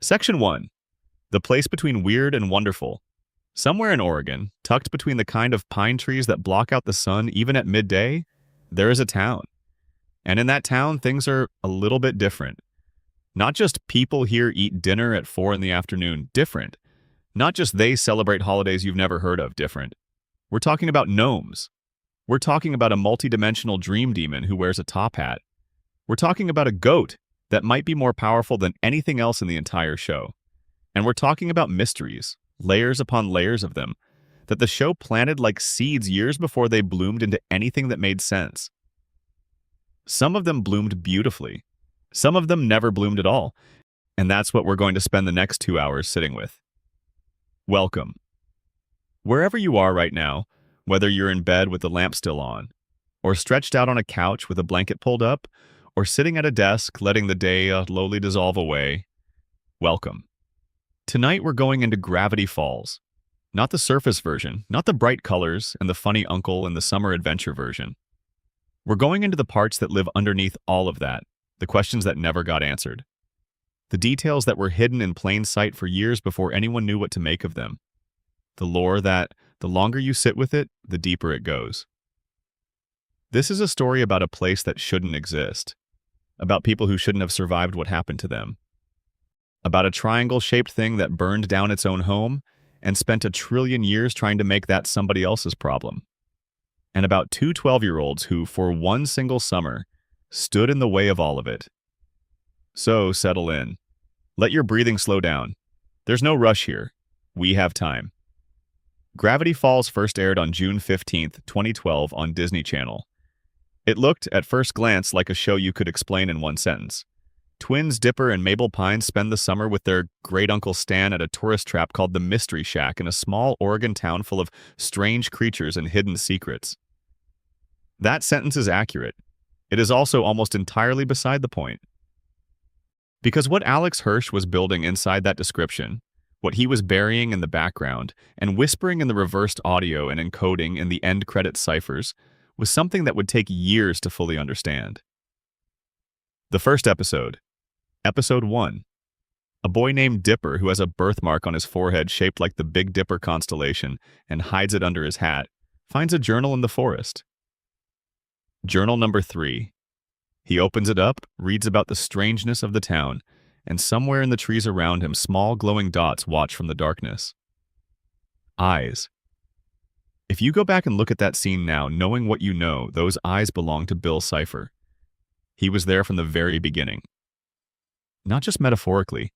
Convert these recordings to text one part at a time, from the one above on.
Section 1. The place between weird and wonderful. Somewhere in Oregon, tucked between the kind of pine trees that block out the sun even at midday, there is a town. And in that town, things are a little bit different. Not just people here eat dinner at 4 in the afternoon, different. Not just they celebrate holidays you've never heard of, different. We're talking about gnomes. We're talking about a multidimensional dream demon who wears a top hat. We're talking about a goat that might be more powerful than anything else in the entire show. And we're talking about mysteries, layers upon layers of them, that the show planted like seeds years before they bloomed into anything that made sense. Some of them bloomed beautifully. Some of them never bloomed at all. And that's what we're going to spend the next 2 hours sitting with. Welcome. Wherever you are right now, whether you're in bed with the lamp still on, or stretched out on a couch with a blanket pulled up, or sitting at a desk letting the day slowly dissolve away, welcome. Tonight we're going into Gravity Falls. Not the surface version, not the bright colors and the funny uncle and the summer adventure version. We're going into the parts that live underneath all of that, the questions that never got answered. The details that were hidden in plain sight for years before anyone knew what to make of them. The lore that, the longer you sit with it, the deeper it goes. This is a story about a place that shouldn't exist. About people who shouldn't have survived what happened to them. About a triangle-shaped thing that burned down its own home and spent 1 trillion years trying to make that somebody else's problem. And about 2 12-year-olds who, for one single summer, stood in the way of all of it. So, settle in. Let your breathing slow down. There's no rush here. We have time. Gravity Falls first aired on June 15, 2012 on Disney Channel. It looked, at first glance, like a show you could explain in one sentence. Twins Dipper and Mabel Pine spend the summer with their great-uncle Stan at a tourist trap called the Mystery Shack in a small Oregon town full of strange creatures and hidden secrets. That sentence is accurate. It is also almost entirely beside the point. Because what Alex Hirsch was building inside that description, what he was burying in the background and whispering in the reversed audio and encoding in the end credit ciphers, was something that would take years to fully understand. The first episode. Episode 1. A boy named Dipper who has a birthmark on his forehead shaped like the Big Dipper constellation and hides it under his hat, finds a journal in the forest. Journal number 3. He opens it up, reads about the strangeness of the town, and somewhere in the trees around him small glowing dots watch from the darkness. Eyes. If you go back and look at that scene now, knowing what you know, those eyes belong to Bill Cipher. He was there from the very beginning. Not just metaphorically,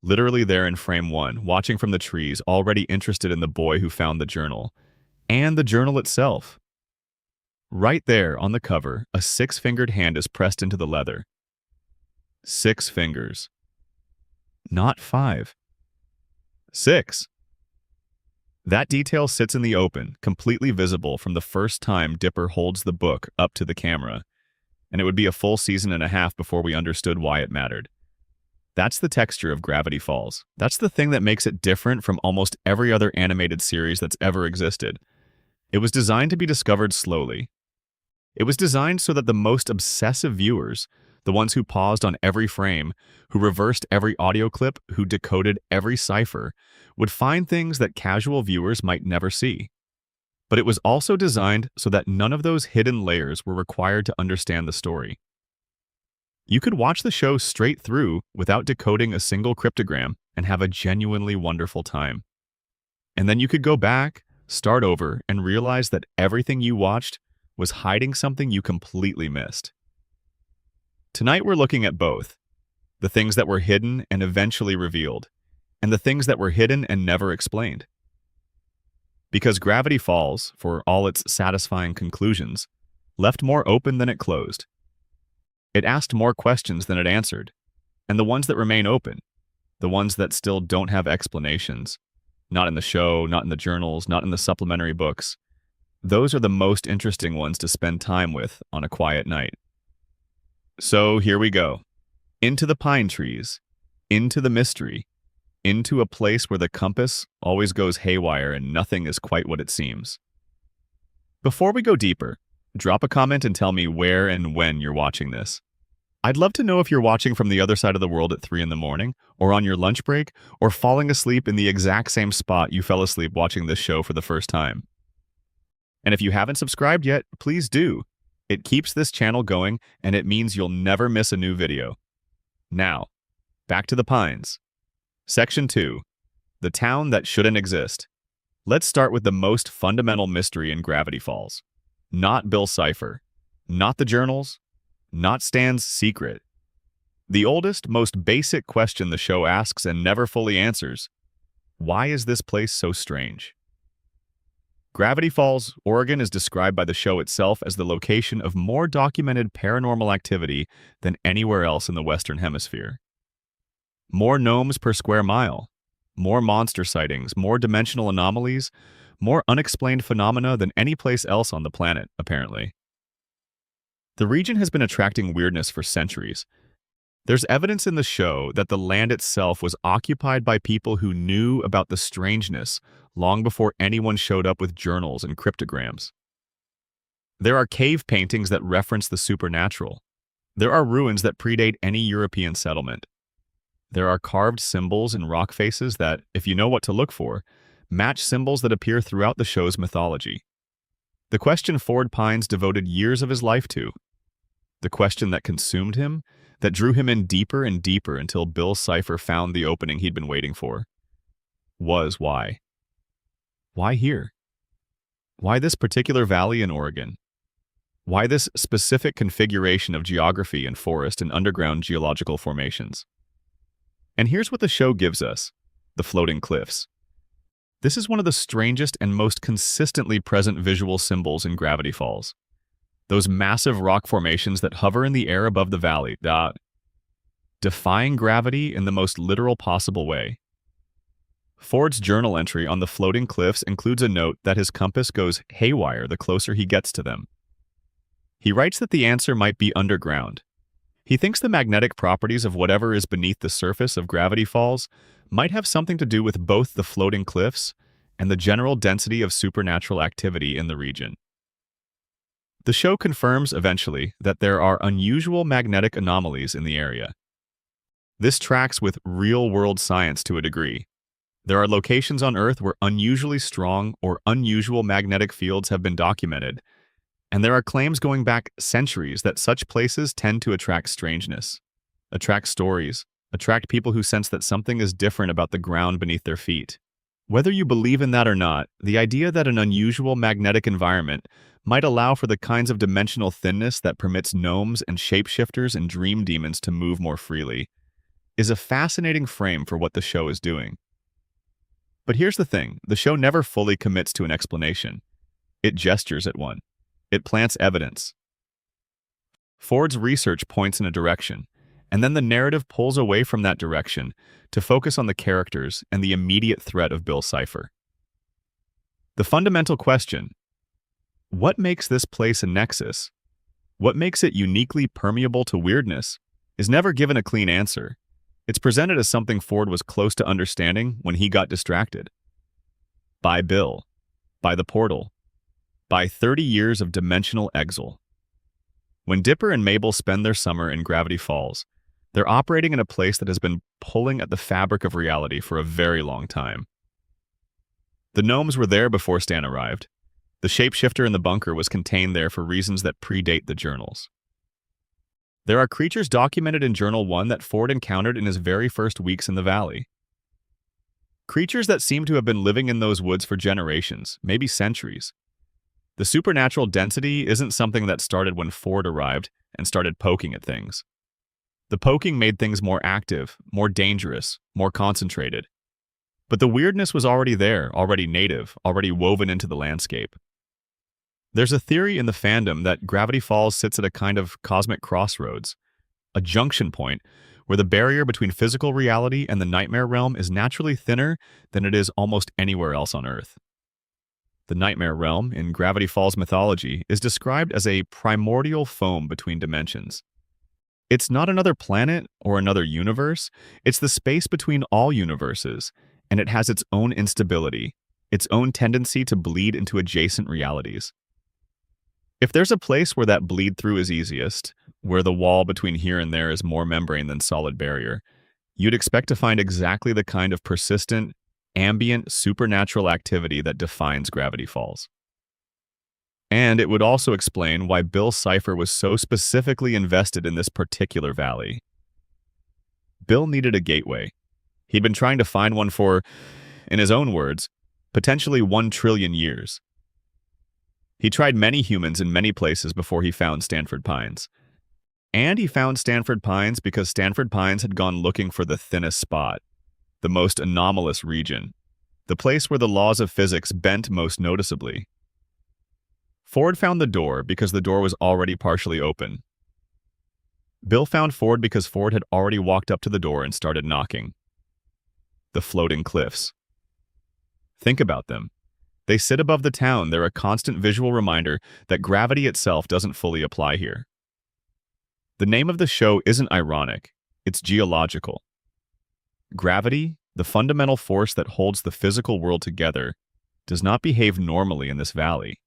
literally there in frame 1, watching from the trees, already interested in the boy who found the journal, and the journal itself. Right there on the cover, a 6-fingered hand is pressed into the leather. 6 fingers. Not 5. 6. That detail sits in the open, completely visible from the first time Dipper holds the book up to the camera, and it would be a full season and a half before we understood why it mattered. That's the texture of Gravity Falls. That's the thing that makes it different from almost every other animated series that's ever existed. It was designed to be discovered slowly. It was designed so that the most obsessive viewers, the ones who paused on every frame, who reversed every audio clip, who decoded every cipher, would find things that casual viewers might never see. But it was also designed so that none of those hidden layers were required to understand the story. You could watch the show straight through without decoding a single cryptogram and have a genuinely wonderful time. And then you could go back, start over, and realize that everything you watched was hiding something you completely missed. Tonight we're looking at both. The things that were hidden and eventually revealed, and the things that were hidden and never explained. Because Gravity Falls, for all its satisfying conclusions, left more open than it closed. It asked more questions than it answered, and the ones that remain open, the ones that still don't have explanations, not in the show, not in the journals, not in the supplementary books, those are the most interesting ones to spend time with on a quiet night. So here we go. Into the pine trees, into the mystery, into a place where the compass always goes haywire and nothing is quite what it seems. Before we go deeper, drop a comment and tell me where and when you're watching this. I'd love to know if you're watching from the other side of the world at 3 in the morning, or on your lunch break, or falling asleep in the exact same spot you fell asleep watching this show for the first time. And if you haven't subscribed yet, please do. It keeps this channel going, and it means you'll never miss a new video. Now, back to the Pines. Section 2. The Town That Shouldn't Exist. Let's start with the most fundamental mystery in Gravity Falls. Not Bill Cipher. Not the journals. Not Stan's secret. The oldest, most basic question the show asks and never fully answers. Why is this place so strange? Gravity Falls, Oregon is described by the show itself as the location of more documented paranormal activity than anywhere else in the Western Hemisphere. More gnomes per square mile, more monster sightings, more dimensional anomalies, more unexplained phenomena than any place else on the planet, apparently. The region has been attracting weirdness for centuries. There's evidence in the show that the land itself was occupied by people who knew about the strangeness long before anyone showed up with journals and cryptograms. There are cave paintings that reference the supernatural. There are ruins that predate any European settlement. There are carved symbols and rock faces that, if you know what to look for, match symbols that appear throughout the show's mythology. The question Ford Pines devoted years of his life to. The question that consumed him, that drew him in deeper and deeper until Bill Cipher found the opening he'd been waiting for, was why. Why here? Why this particular valley in Oregon? Why this specific configuration of geography and forest and underground geological formations? And here's what the show gives us: the floating cliffs. This is one of the strangest and most consistently present visual symbols in Gravity Falls. Those massive rock formations that hover in the air above the valley, defying gravity in the most literal possible way. Ford's journal entry on the floating cliffs includes a note that his compass goes haywire the closer he gets to them. He writes that the answer might be underground. He thinks the magnetic properties of whatever is beneath the surface of Gravity Falls might have something to do with both the floating cliffs and the general density of supernatural activity in the region. The show confirms, eventually, that there are unusual magnetic anomalies in the area. This tracks with real-world science to a degree. There are locations on Earth where unusually strong or unusual magnetic fields have been documented, and there are claims going back centuries that such places tend to attract strangeness, attract stories, attract people who sense that something is different about the ground beneath their feet. Whether you believe in that or not, the idea that an unusual magnetic environment might allow for the kinds of dimensional thinness that permits gnomes and shapeshifters and dream demons to move more freely is a fascinating frame for what the show is doing. But here's the thing: the show never fully commits to an explanation. It gestures at one. It plants evidence. Ford's research points in a direction, and then the narrative pulls away from that direction to focus on the characters and the immediate threat of Bill Cipher. The fundamental question: what makes this place a nexus? What makes it uniquely permeable to weirdness? Is never given a clean answer. It's presented as something Ford was close to understanding when he got distracted. By Bill. By the portal. By 30 years of dimensional exile. When Dipper and Mabel spend their summer in Gravity Falls, they're operating in a place that has been pulling at the fabric of reality for a very long time. The gnomes were there before Stan arrived. The shapeshifter in the bunker was contained there for reasons that predate the journals. There are creatures documented in Journal 1 that Ford encountered in his very first weeks in the valley. Creatures that seem to have been living in those woods for generations, maybe centuries. The supernatural density isn't something that started when Ford arrived and started poking at things. The poking made things more active, more dangerous, more concentrated. But the weirdness was already there, already native, already woven into the landscape. There's a theory in the fandom that Gravity Falls sits at a kind of cosmic crossroads, a junction point where the barrier between physical reality and the nightmare realm is naturally thinner than it is almost anywhere else on Earth. The nightmare realm, in Gravity Falls mythology, is described as a primordial foam between dimensions. It's not another planet or another universe, it's the space between all universes, and it has its own instability, its own tendency to bleed into adjacent realities. If there's a place where that bleed through is easiest, where the wall between here and there is more membrane than solid barrier, you'd expect to find exactly the kind of persistent, ambient, supernatural activity that defines Gravity Falls. And it would also explain why Bill Cipher was so specifically invested in this particular valley. Bill needed a gateway. He'd been trying to find one for, in his own words, potentially 1 trillion years. He tried many humans in many places before he found Stanford Pines. And he found Stanford Pines because Stanford Pines had gone looking for the thinnest spot, the most anomalous region, the place where the laws of physics bent most noticeably. Ford found the door because the door was already partially open. Bill found Ford because Ford had already walked up to the door and started knocking. The floating cliffs. Think about them. They sit above the town. They're a constant visual reminder that gravity itself doesn't fully apply here. The name of the show isn't ironic, it's geological. Gravity, the fundamental force that holds the physical world together, does not behave normally in this valley.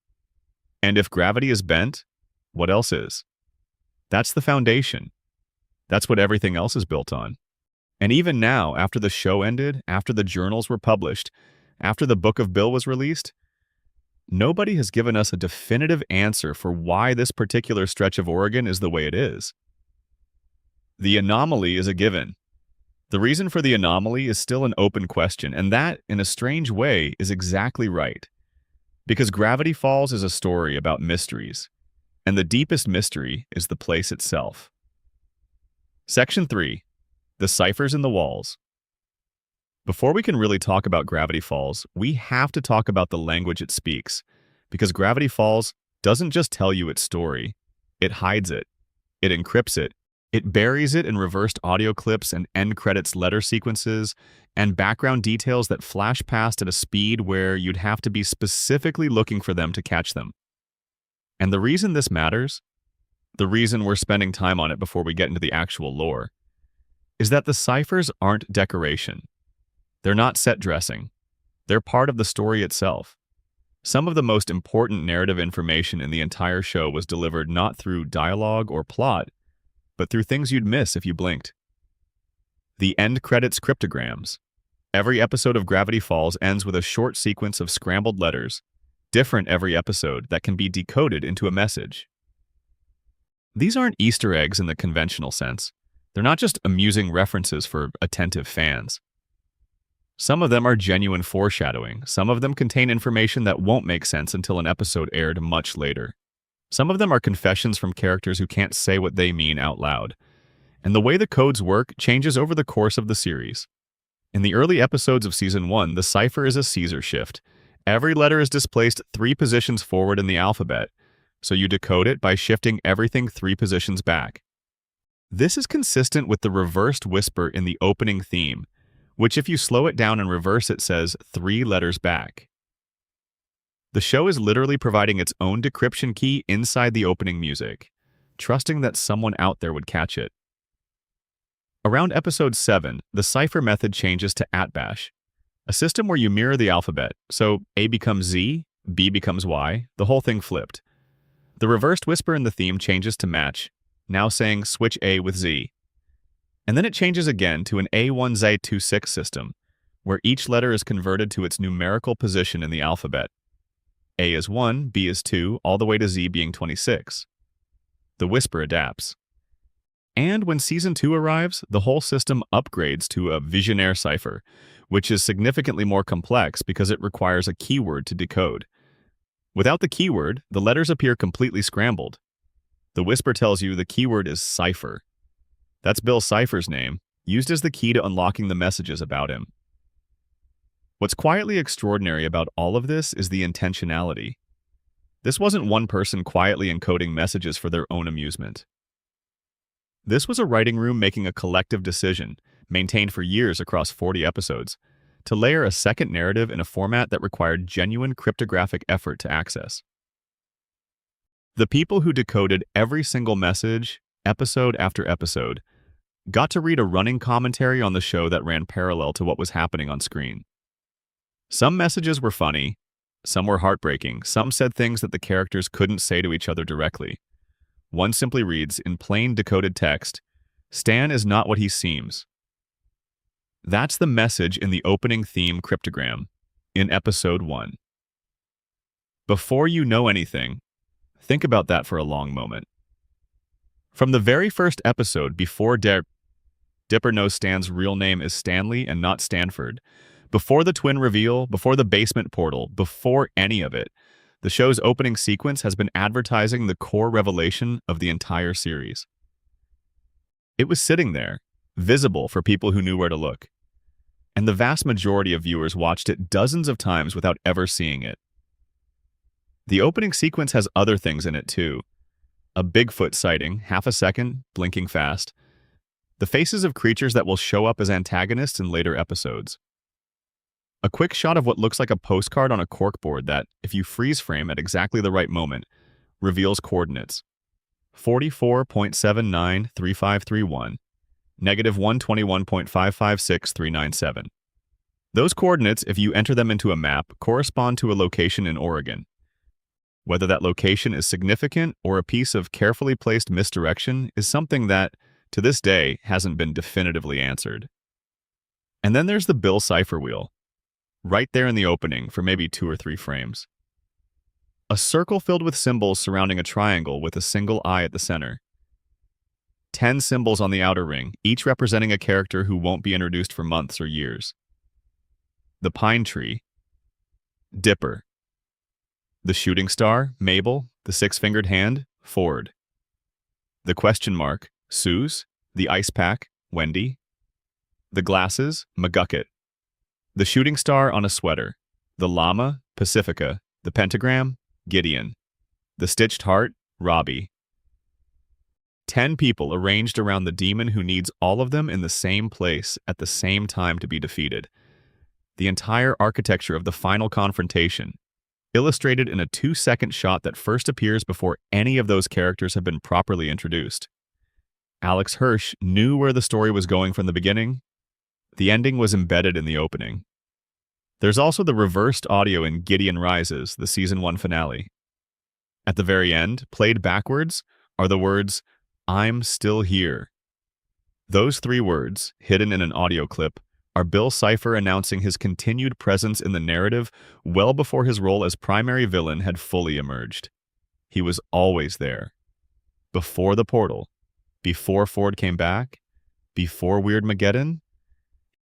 And if gravity is bent, what else is? That's the foundation. That's what everything else is built on. And even now, after the show ended, after the journals were published, after the Book of Bill was released, nobody has given us a definitive answer for why this particular stretch of Oregon is the way it is. The anomaly is a given. The reason for the anomaly is still an open question, and that, in a strange way, is exactly right. Because Gravity Falls is a story about mysteries, and the deepest mystery is the place itself. Section 3. The Ciphers in the Walls. Before we can really talk about Gravity Falls, we have to talk about the language it speaks, because Gravity Falls doesn't just tell you its story, it hides it, it encrypts it, it buries it in reversed audio clips and end credits letter sequences and background details that flash past at a speed where you'd have to be specifically looking for them to catch them. And the reason this matters, the reason we're spending time on it before we get into the actual lore, is that the ciphers aren't decoration. They're not set dressing. They're part of the story itself. Some of the most important narrative information in the entire show was delivered not through dialogue or plot, but through things you'd miss if you blinked. The end credits cryptograms. Every episode of Gravity Falls ends with a short sequence of scrambled letters, different every episode, that can be decoded into a message. These aren't Easter eggs in the conventional sense. They're not just amusing references for attentive fans. Some of them are genuine foreshadowing. Some of them contain information that won't make sense until an episode aired much later. Some of them are confessions from characters who can't say what they mean out loud. And the way the codes work changes over the course of the series. In the early episodes of Season 1, the cipher is a Caesar shift. Every letter is displaced 3 positions forward in the alphabet, so you decode it by shifting everything 3 positions back. This is consistent with the reversed whisper in the opening theme, which if you slow it down and reverse it says 3 letters back. The show is literally providing its own decryption key inside the opening music, trusting that someone out there would catch it. Around episode 7, the cipher method changes to @bash, a system where you mirror the alphabet, so A becomes Z, B becomes Y, the whole thing flipped. The reversed whisper in the theme changes to match, now saying switch A with Z. And then it changes again to an A1Z26 system, where each letter is converted to its numerical position in the alphabet. A is 1, B is 2, all the way to Z being 26. The whisper adapts. And when Season 2 arrives, the whole system upgrades to a visionaire cipher, which is significantly more complex because it requires a keyword to decode. Without the keyword, the letters appear completely scrambled. The whisper tells you the keyword is Cipher. That's Bill Cipher's name, used as the key to unlocking the messages about him. What's quietly extraordinary about all of this is the intentionality. This wasn't one person quietly encoding messages for their own amusement. This was a writing room making a collective decision, maintained for years across 40 episodes, to layer a second narrative in a format that required genuine cryptographic effort to access. The people who decoded every single message, episode after episode, got to read a running commentary on the show that ran parallel to what was happening on screen. Some messages were funny, some were heartbreaking, some said things that the characters couldn't say to each other directly. One simply reads, in plain decoded text, Stan is not what he seems. That's the message in the opening theme cryptogram in episode 1. Before you know anything, think about that for a long moment. From the very first episode, before Dipper knows Stan's real name is Stanley and not Stanford, before the twin reveal, before the basement portal, before any of it, the show's opening sequence has been advertising the core revelation of the entire series. It was sitting there, visible for people who knew where to look. And the vast majority of viewers watched it dozens of times without ever seeing it. The opening sequence has other things in it too. A Bigfoot sighting, half a second, blinking fast. The faces of creatures that will show up as antagonists in later episodes. A quick shot of what looks like a postcard on a corkboard that, if you freeze frame at exactly the right moment, reveals coordinates. 44.793531, negative 121.556397. Those coordinates, if you enter them into a map, correspond to a location in Oregon. Whether that location is significant or a piece of carefully placed misdirection is something that, to this day, hasn't been definitively answered. And then there's the Bill Cipher wheel, right there in the opening for maybe 2 or 3 frames. A circle filled with symbols surrounding a triangle with a single eye at the center. 10 symbols on the outer ring, each representing a character who won't be introduced for months or years. The pine tree, Dipper. The shooting star, Mabel. The six-fingered hand, Ford. The question mark, Suze. The ice pack, Wendy. The glasses, McGucket. The shooting star on a sweater, the llama, Pacifica. The pentagram, Gideon. The stitched heart, Robbie. 10 people arranged around the demon who needs all of them in the same place at the same time to be defeated. The entire architecture of the final confrontation, illustrated in a 2-second shot that first appears before any of those characters have been properly introduced. Alex Hirsch knew where the story was going from the beginning. The ending was embedded in the opening. There's also the reversed audio in Gideon Rises, the Season 1 finale. At the very end, played backwards, are the words, I'm still here. Those 3 words, hidden in an audio clip, are Bill Cipher announcing his continued presence in the narrative well before his role as primary villain had fully emerged. He was always there. Before the portal, before Ford came back, before Weirdmageddon,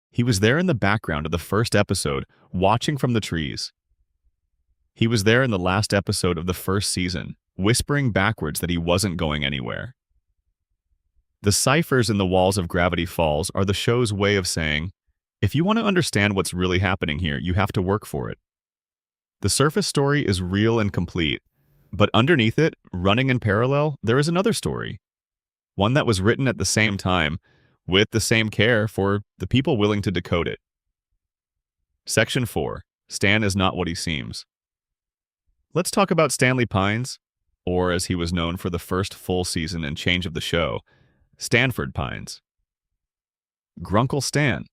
he was there in the background of the first episode, watching from the trees. He was there in the last episode of the first season, whispering backwards that he wasn't going anywhere. The ciphers in the walls of Gravity Falls are the show's way of saying, if you want to understand what's really happening here, you have to work for it. The surface story is real and complete, but underneath it, running in parallel, there is another story. One that was written at the same time, with the same care for the people willing to decode it. Section 4. Stan is not what he seems. Let's talk about Stanley Pines, or as he was known for the first full season and change of the show, Stanford Pines. Grunkle Stan.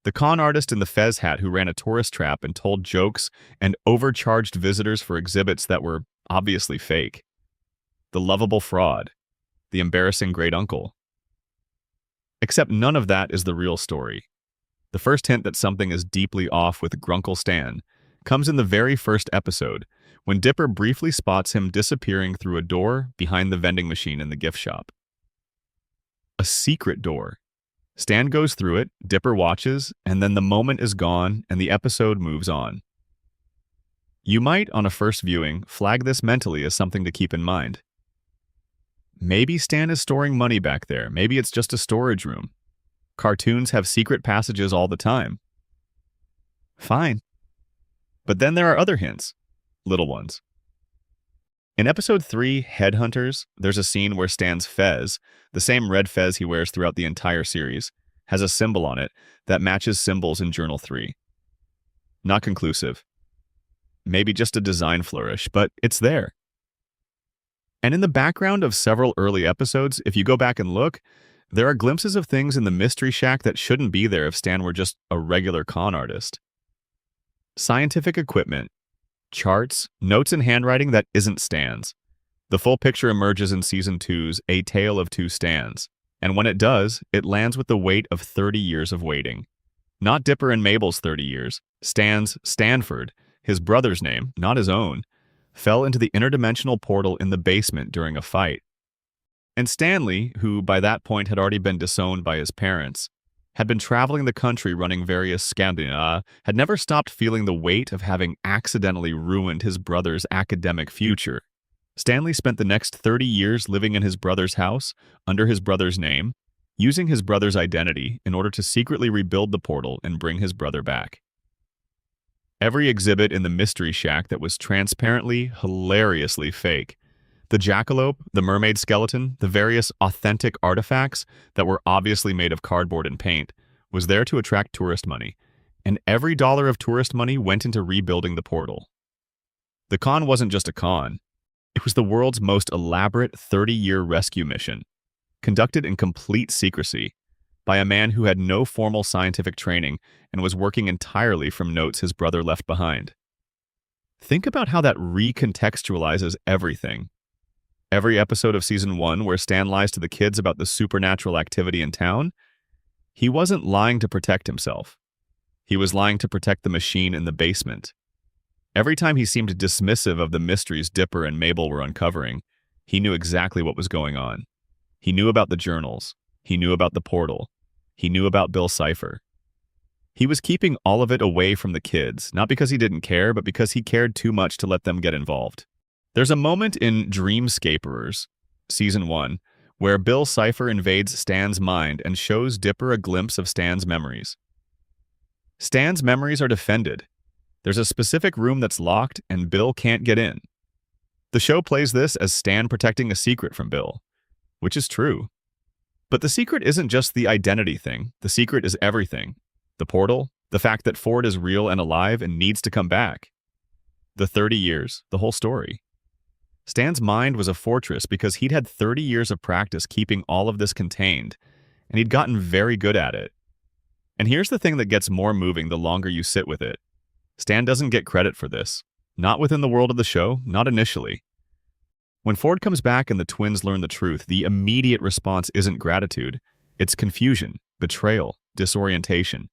The con artist in the fez hat who ran a tourist trap and told jokes and overcharged visitors for exhibits that were obviously fake. The lovable fraud. The embarrassing great uncle. Except none of that is the real story. The first hint that something is deeply off with Grunkle Stan comes in the very first episode, when Dipper briefly spots him disappearing through a door behind the vending machine in the gift shop. A secret door. Stan goes through it, Dipper watches, and then the moment is gone and the episode moves on. You might, on a first viewing, flag this mentally as something to keep in mind. Maybe Stan is storing money back there. Maybe it's just a storage room. Cartoons have secret passages all the time. Fine. But then there are other hints. Little ones. In episode 3, Headhunters, there's a scene where Stan's fez, the same red fez he wears throughout the entire series, has a symbol on it that matches symbols in Journal 3. Not conclusive. Maybe just a design flourish, but it's there. And in the background of several early episodes, if you go back and look, there are glimpses of things in the Mystery Shack that shouldn't be there if Stan were just a regular con artist. Scientific equipment, charts, notes, and handwriting that isn't Stan's. The full picture emerges in Season two's A Tale of Two Stans, and when it does, it lands with the weight of 30 years of waiting. Not Dipper and Mabel's 30 years. Stan's Stanford, his brother's name, not his own, fell into the interdimensional portal in the basement during a fight. And Stanley, who by that point had already been disowned by his parents, had been traveling the country running various scandals, had never stopped feeling the weight of having accidentally ruined his brother's academic future. Stanley spent the next 30 years living in his brother's house, under his brother's name, using his brother's identity in order to secretly rebuild the portal and bring his brother back. Every exhibit in the Mystery Shack that was transparently, hilariously fake. The jackalope, the mermaid skeleton, the various authentic artifacts that were obviously made of cardboard and paint, was there to attract tourist money, and every dollar of tourist money went into rebuilding the portal. The con wasn't just a con. It was the world's most elaborate 30-year rescue mission, conducted in complete secrecy by a man who had no formal scientific training and was working entirely from notes his brother left behind. Think about how that recontextualizes everything. Every episode of Season 1 where Stan lies to the kids about the supernatural activity in town, he wasn't lying to protect himself. He was lying to protect the machine in the basement. Every time he seemed dismissive of the mysteries Dipper and Mabel were uncovering, he knew exactly what was going on. He knew about the journals. He knew about the portal. He knew about Bill Cipher. He was keeping all of it away from the kids, not because he didn't care, but because he cared too much to let them get involved. There's a moment in Dreamscaperers, Season 1, where Bill Cipher invades Stan's mind and shows Dipper a glimpse of Stan's memories. Stan's memories are defended. There's a specific room that's locked, and Bill can't get in. The show plays this as Stan protecting a secret from Bill, which is true. But the secret isn't just the identity thing. The secret is everything. The portal, the fact that Ford is real and alive and needs to come back. The 30 years, the whole story. Stan's mind was a fortress because he'd had 30 years of practice keeping all of this contained, and he'd gotten very good at it. And here's the thing that gets more moving the longer you sit with it. Stan doesn't get credit for this. Not within the world of the show, not initially. When Ford comes back and the twins learn the truth, the immediate response isn't gratitude. It's confusion, betrayal, disorientation.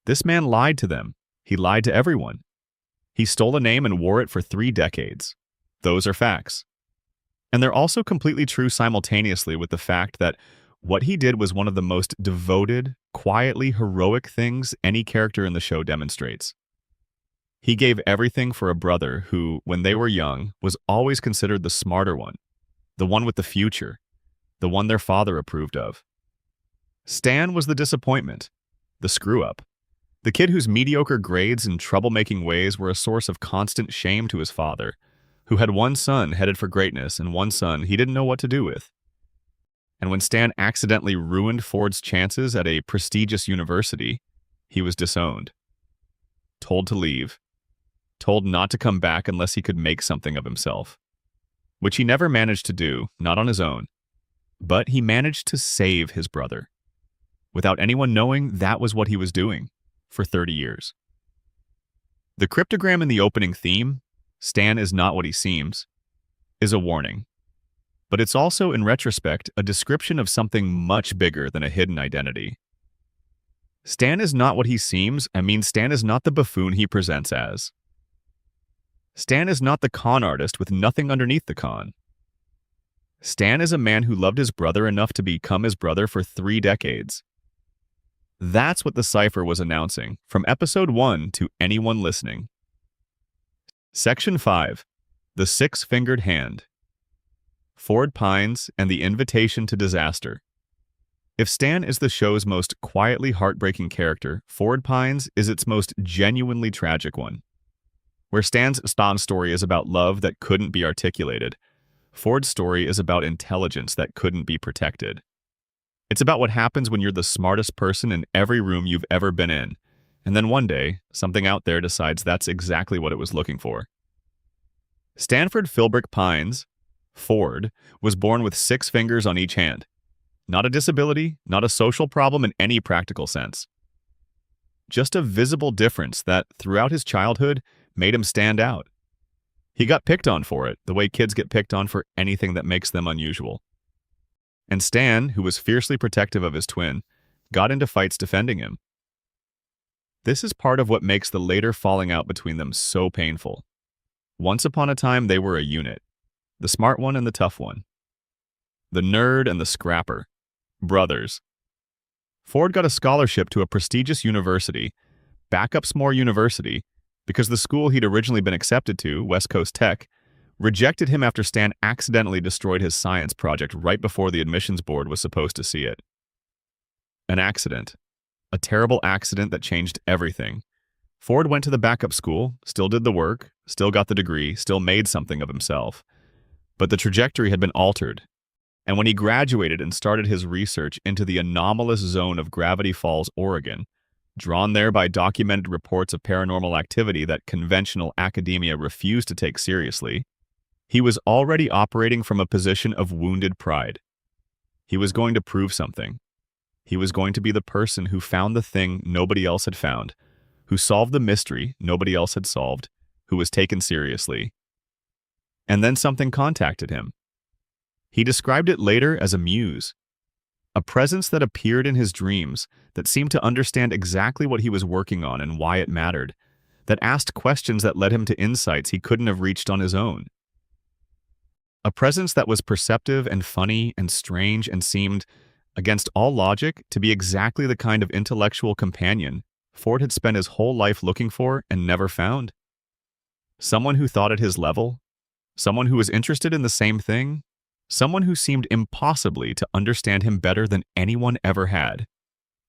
This man lied to them. He lied to everyone. He stole a name and wore it for 3 decades. Those are facts. And they're also completely true simultaneously with the fact that what he did was one of the most devoted, quietly heroic things any character in the show demonstrates. He gave everything for a brother who, when they were young, was always considered the smarter one, the one with the future, the one their father approved of. Stan was the disappointment, the screw-up, the kid whose mediocre grades and troublemaking ways were a source of constant shame to his father, who had one son headed for greatness and one son he didn't know what to do with. And when Stan accidentally ruined Ford's chances at a prestigious university, he was disowned, told to leave, told not to come back unless he could make something of himself, which he never managed to do, not on his own. But he managed to save his brother. Without anyone knowing, that was what he was doing for 30 years. The cryptogram in the opening theme, Stan is not what he seems, is a warning. But it's also, in retrospect, a description of something much bigger than a hidden identity. Stan is not what he seems. I mean, Stan is not the buffoon he presents as. Stan is not the con artist with nothing underneath the con. Stan is a man who loved his brother enough to become his brother for 3 decades. That's what the Cipher was announcing, from episode 1 to anyone listening. Section 5. The Six-Fingered Hand. Ford Pines and the Invitation to Disaster. If Stan is the show's most quietly heartbreaking character, Ford Pines is its most genuinely tragic one. Where Stan's story is about love that couldn't be articulated, Ford's story is about intelligence that couldn't be protected. It's about what happens when you're the smartest person in every room you've ever been in, and then one day, something out there decides that's exactly what it was looking for. Stanford Philbrick Pines, Ford, was born with 6 fingers on each hand. Not a disability, not a social problem in any practical sense. Just a visible difference that, throughout his childhood, made him stand out. He got picked on for it, the way kids get picked on for anything that makes them unusual. And Stan, who was fiercely protective of his twin, got into fights defending him. This is part of what makes the later falling out between them so painful. Once upon a time, they were a unit. The smart one and the tough one. The nerd and the scrapper. Brothers. Ford got a scholarship to a prestigious university, Backupsmore University, because the school he'd originally been accepted to, West Coast Tech, rejected him after Stan accidentally destroyed his science project right before the admissions board was supposed to see it. An accident. A terrible accident that changed everything. Ford went to the backup school, still did the work, still got the degree, still made something of himself. But the trajectory had been altered. And when he graduated and started his research into the anomalous zone of Gravity Falls, Oregon, drawn there by documented reports of paranormal activity that conventional academia refused to take seriously, he was already operating from a position of wounded pride. He was going to prove something. He was going to be the person who found the thing nobody else had found, who solved the mystery nobody else had solved, who was taken seriously. And then something contacted him. He described it later as a muse, a presence that appeared in his dreams that seemed to understand exactly what he was working on and why it mattered, that asked questions that led him to insights he couldn't have reached on his own. A presence that was perceptive and funny and strange and seemed, against all logic, to be exactly the kind of intellectual companion Ford had spent his whole life looking for and never found. Someone who thought at his level, someone who was interested in the same thing, someone who seemed impossibly to understand him better than anyone ever had.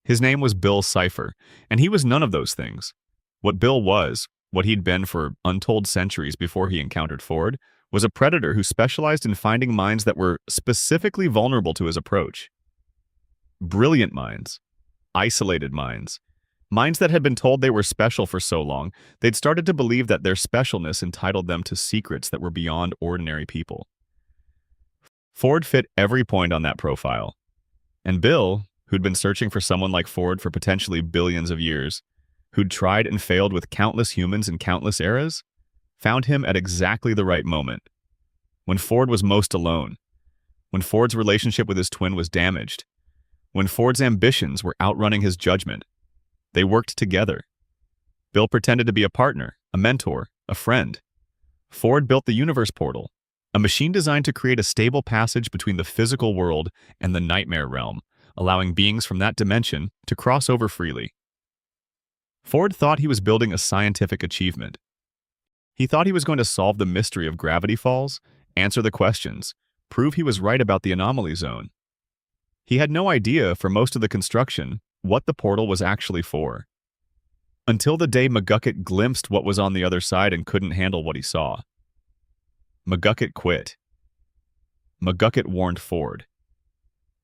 His name was Bill Cipher, and he was none of those things. What Bill was, what he'd been for untold centuries before he encountered Ford, was a predator who specialized in finding minds that were specifically vulnerable to his approach. Brilliant minds. Isolated minds. Minds that had been told they were special for so long, they'd started to believe that their specialness entitled them to secrets that were beyond ordinary people. Ford fit every point on that profile. And Bill, who'd been searching for someone like Ford for potentially billions of years, who'd tried and failed with countless humans in countless eras, found him at exactly the right moment. When Ford was most alone. When Ford's relationship with his twin was damaged. When Ford's ambitions were outrunning his judgment. They worked together. Bill pretended to be a partner, a mentor, a friend. Ford built the universe portal, a machine designed to create a stable passage between the physical world and the nightmare realm, allowing beings from that dimension to cross over freely. Ford thought he was building a scientific achievement. He thought he was going to solve the mystery of Gravity Falls, answer the questions, prove he was right about the anomaly zone. He had no idea, for most of the construction, what the portal was actually for. Until the day McGucket glimpsed what was on the other side and couldn't handle what he saw. McGucket quit. McGucket warned Ford.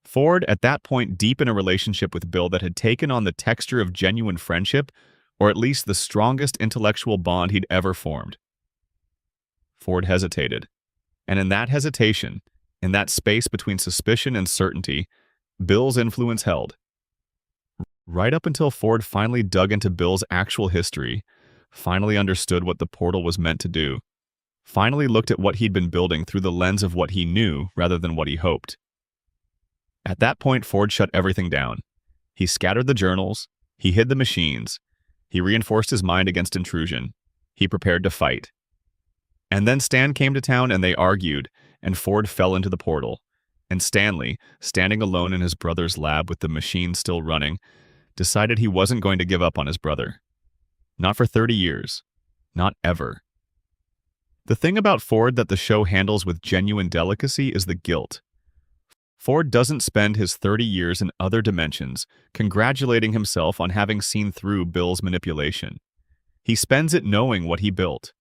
Ford, at that point deep in a relationship with Bill that had taken on the texture of genuine friendship, or at least the strongest intellectual bond he'd ever formed. Ford hesitated. And in that hesitation, in that space between suspicion and certainty, Bill's influence held. Right up until Ford finally dug into Bill's actual history, finally understood what the portal was meant to do, finally looked at what he'd been building through the lens of what he knew rather than what he hoped. At that point, Ford shut everything down. He scattered the journals, he hid the machines, he reinforced his mind against intrusion, he prepared to fight. And then Stan came to town and they argued, and Ford fell into the portal. And Stanley, standing alone in his brother's lab with the machine still running, decided he wasn't going to give up on his brother. Not for 30 years. Not ever. The thing about Ford that the show handles with genuine delicacy is the guilt. Ford doesn't spend his 30 years in other dimensions congratulating himself on having seen through Bill's manipulation. He spends it knowing what he built.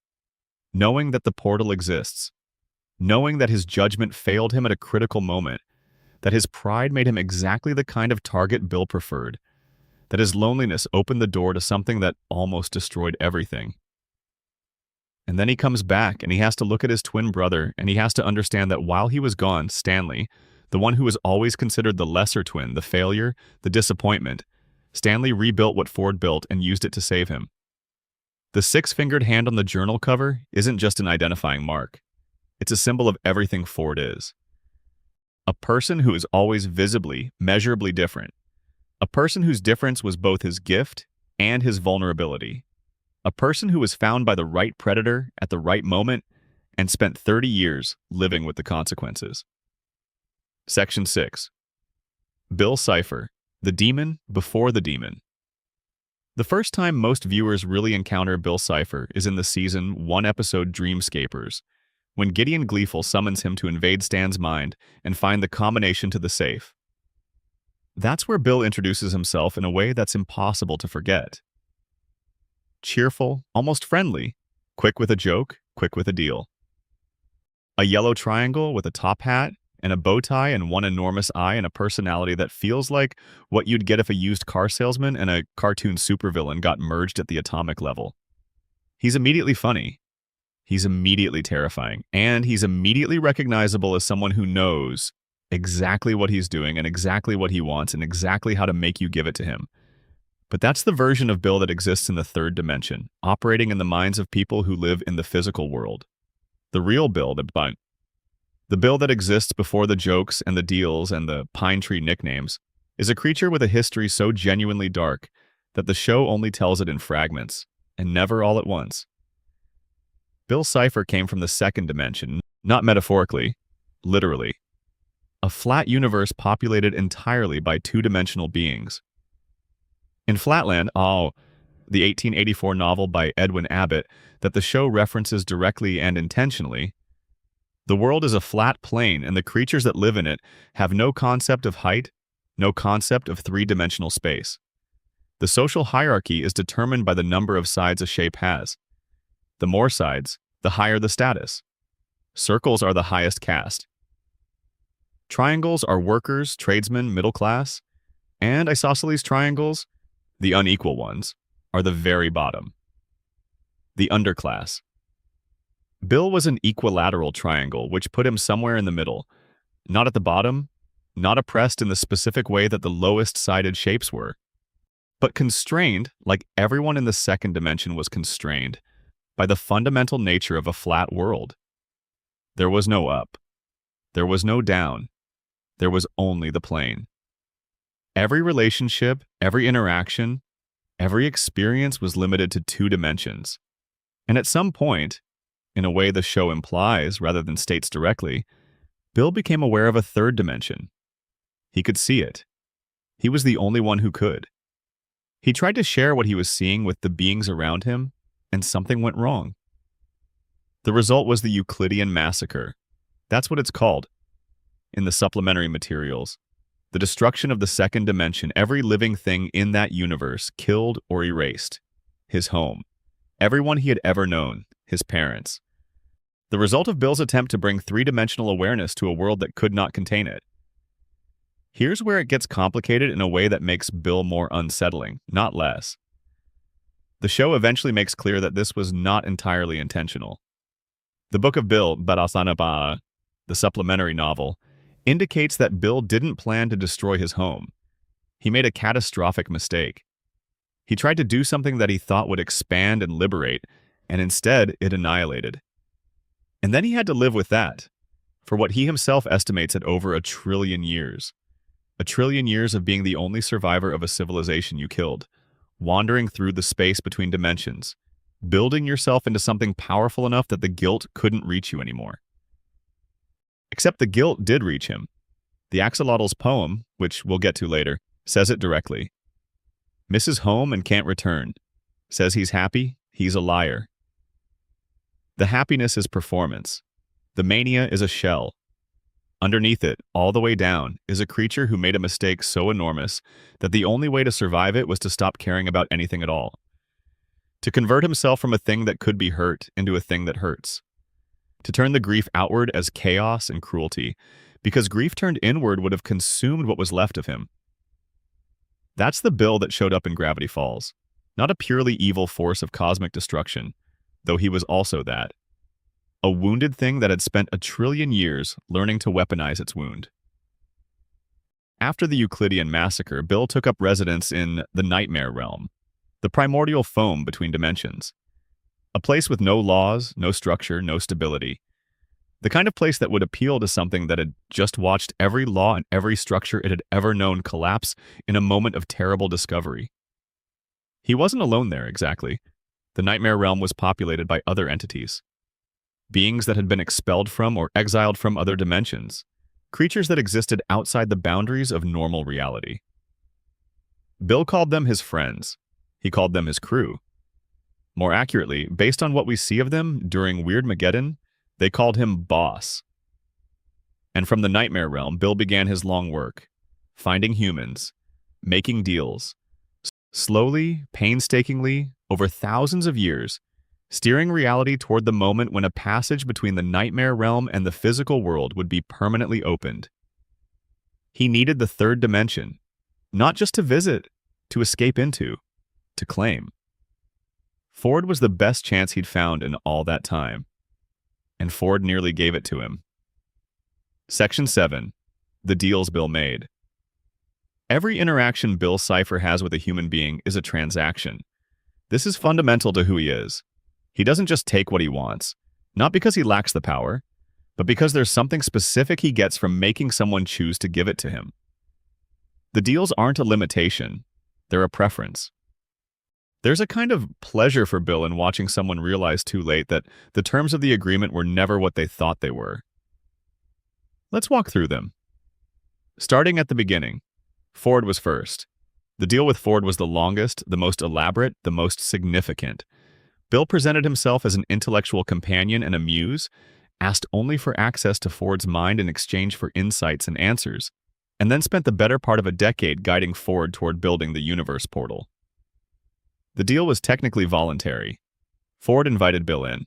Knowing that the portal exists. Knowing that his judgment failed him at a critical moment. That his pride made him exactly the kind of target Bill preferred. That his loneliness opened the door to something that almost destroyed everything. And then he comes back and he has to look at his twin brother and he has to understand that while he was gone, Stanley, the one who was always considered the lesser twin, the failure, the disappointment, Stanley rebuilt what Ford built and used it to save him. The six-fingered hand on the journal cover isn't just an identifying mark. It's a symbol of everything Ford is. A person who is always visibly, measurably different. A person whose difference was both his gift and his vulnerability. A person who was found by the right predator at the right moment and spent 30 years living with the consequences. Section 6. Bill Cipher, the demon before the demon. The first time most viewers really encounter Bill Cipher is in the season 1 episode Dreamscapers, when Gideon Gleeful summons him to invade Stan's mind and find the combination to the safe. That's where Bill introduces himself in a way that's impossible to forget. Cheerful, almost friendly, quick with a joke, quick with a deal. A yellow triangle with a top hat and a bow tie and one enormous eye and a personality that feels like what you'd get if a used car salesman and a cartoon supervillain got merged at the atomic level. He's immediately funny. He's immediately terrifying. And he's immediately recognizable as someone who knows exactly what he's doing and exactly what he wants and exactly how to make you give it to him. But that's the version of Bill that exists in the third dimension, operating in the minds of people who live in the physical world. The real Bill, the Bill that exists before the jokes and the deals and the pine tree nicknames, is a creature with a history so genuinely dark that the show only tells it in fragments, and never all at once. Bill Cipher came from the second dimension, not metaphorically, literally. A flat universe populated entirely by two-dimensional beings. In Flatland, the 1884 novel by Edwin Abbott that the show references directly and intentionally, the world is a flat plane and the creatures that live in it have no concept of height, no concept of three-dimensional space. The social hierarchy is determined by the number of sides a shape has. The more sides, the higher the status. Circles are the highest caste. Triangles are workers, tradesmen, middle class, and isosceles triangles, the unequal ones, are the very bottom. The underclass. Bill was an equilateral triangle, which put him somewhere in the middle, not at the bottom, not oppressed in the specific way that the lowest-sided shapes were, but constrained, like everyone in the second dimension was constrained, by the fundamental nature of a flat world. There was no up. There was no down. There was only the plane. Every relationship, every interaction, every experience was limited to two dimensions. And at some point, in a way the show implies rather than states directly, Bill became aware of a third dimension. He could see it. He was the only one who could. He tried to share what he was seeing with the beings around him, and something went wrong. The result was the Euclidean massacre. That's what it's called in the supplementary materials. The destruction of the second dimension, every living thing in that universe killed or erased. His home. Everyone he had ever known. His parents. The result of Bill's attempt to bring three-dimensional awareness to a world that could not contain it. Here's where it gets complicated in a way that makes Bill more unsettling, not less. The show eventually makes clear that this was not entirely intentional. The Book of Bill, the supplementary novel, indicates that Bill didn't plan to destroy his home. He made a catastrophic mistake. He tried to do something that he thought would expand and liberate, and instead it annihilated. And then he had to live with that, for what he himself estimates at over 1 trillion years. 1 trillion years of being the only survivor of a civilization you killed, wandering through the space between dimensions, building yourself into something powerful enough that the guilt couldn't reach you anymore. Except the guilt did reach him. The axolotl's poem, which we'll get to later, says it directly. Misses home and can't return. Says he's happy, he's a liar. The happiness is performance. The mania is a shell. Underneath it, all the way down, is a creature who made a mistake so enormous that the only way to survive it was to stop caring about anything at all. To convert himself from a thing that could be hurt into a thing that hurts. To turn the grief outward as chaos and cruelty, because grief turned inward would have consumed what was left of him. That's the Bill that showed up in Gravity Falls, not a purely evil force of cosmic destruction, though he was also that. A wounded thing that had spent 1 trillion years learning to weaponize its wound. After the Euclidean massacre, Bill took up residence in the Nightmare Realm, the primordial foam between dimensions. A place with no laws, no structure, no stability. The kind of place that would appeal to something that had just watched every law and every structure it had ever known collapse in a moment of terrible discovery. He wasn't alone there, exactly. The nightmare realm was populated by other entities. Beings that had been expelled from or exiled from other dimensions. Creatures that existed outside the boundaries of normal reality. Bill called them his friends. He called them his crew. More accurately, based on what we see of them during Weirdmageddon, they called him Boss. And from the nightmare realm, Bill began his long work, finding humans, making deals, slowly, painstakingly, over thousands of years, steering reality toward the moment when a passage between the nightmare realm and the physical world would be permanently opened. He needed the third dimension, not just to visit, to escape into, to claim. Ford was the best chance he'd found in all that time, and Ford nearly gave it to him. Section 7. The Deals Bill Made. Every interaction Bill Cipher has with a human being is a transaction. This is fundamental to who he is. He doesn't just take what he wants, not because he lacks the power, but because there's something specific he gets from making someone choose to give it to him. The deals aren't a limitation, they're a preference. There's a kind of pleasure for Bill in watching someone realize too late that the terms of the agreement were never what they thought they were. Let's walk through them. Starting at the beginning, Ford was first. The deal with Ford was the longest, the most elaborate, the most significant. Bill presented himself as an intellectual companion and a muse, asked only for access to Ford's mind in exchange for insights and answers, and then spent the better part of a decade guiding Ford toward building the universe portal. The deal was technically voluntary. Ford invited Bill in.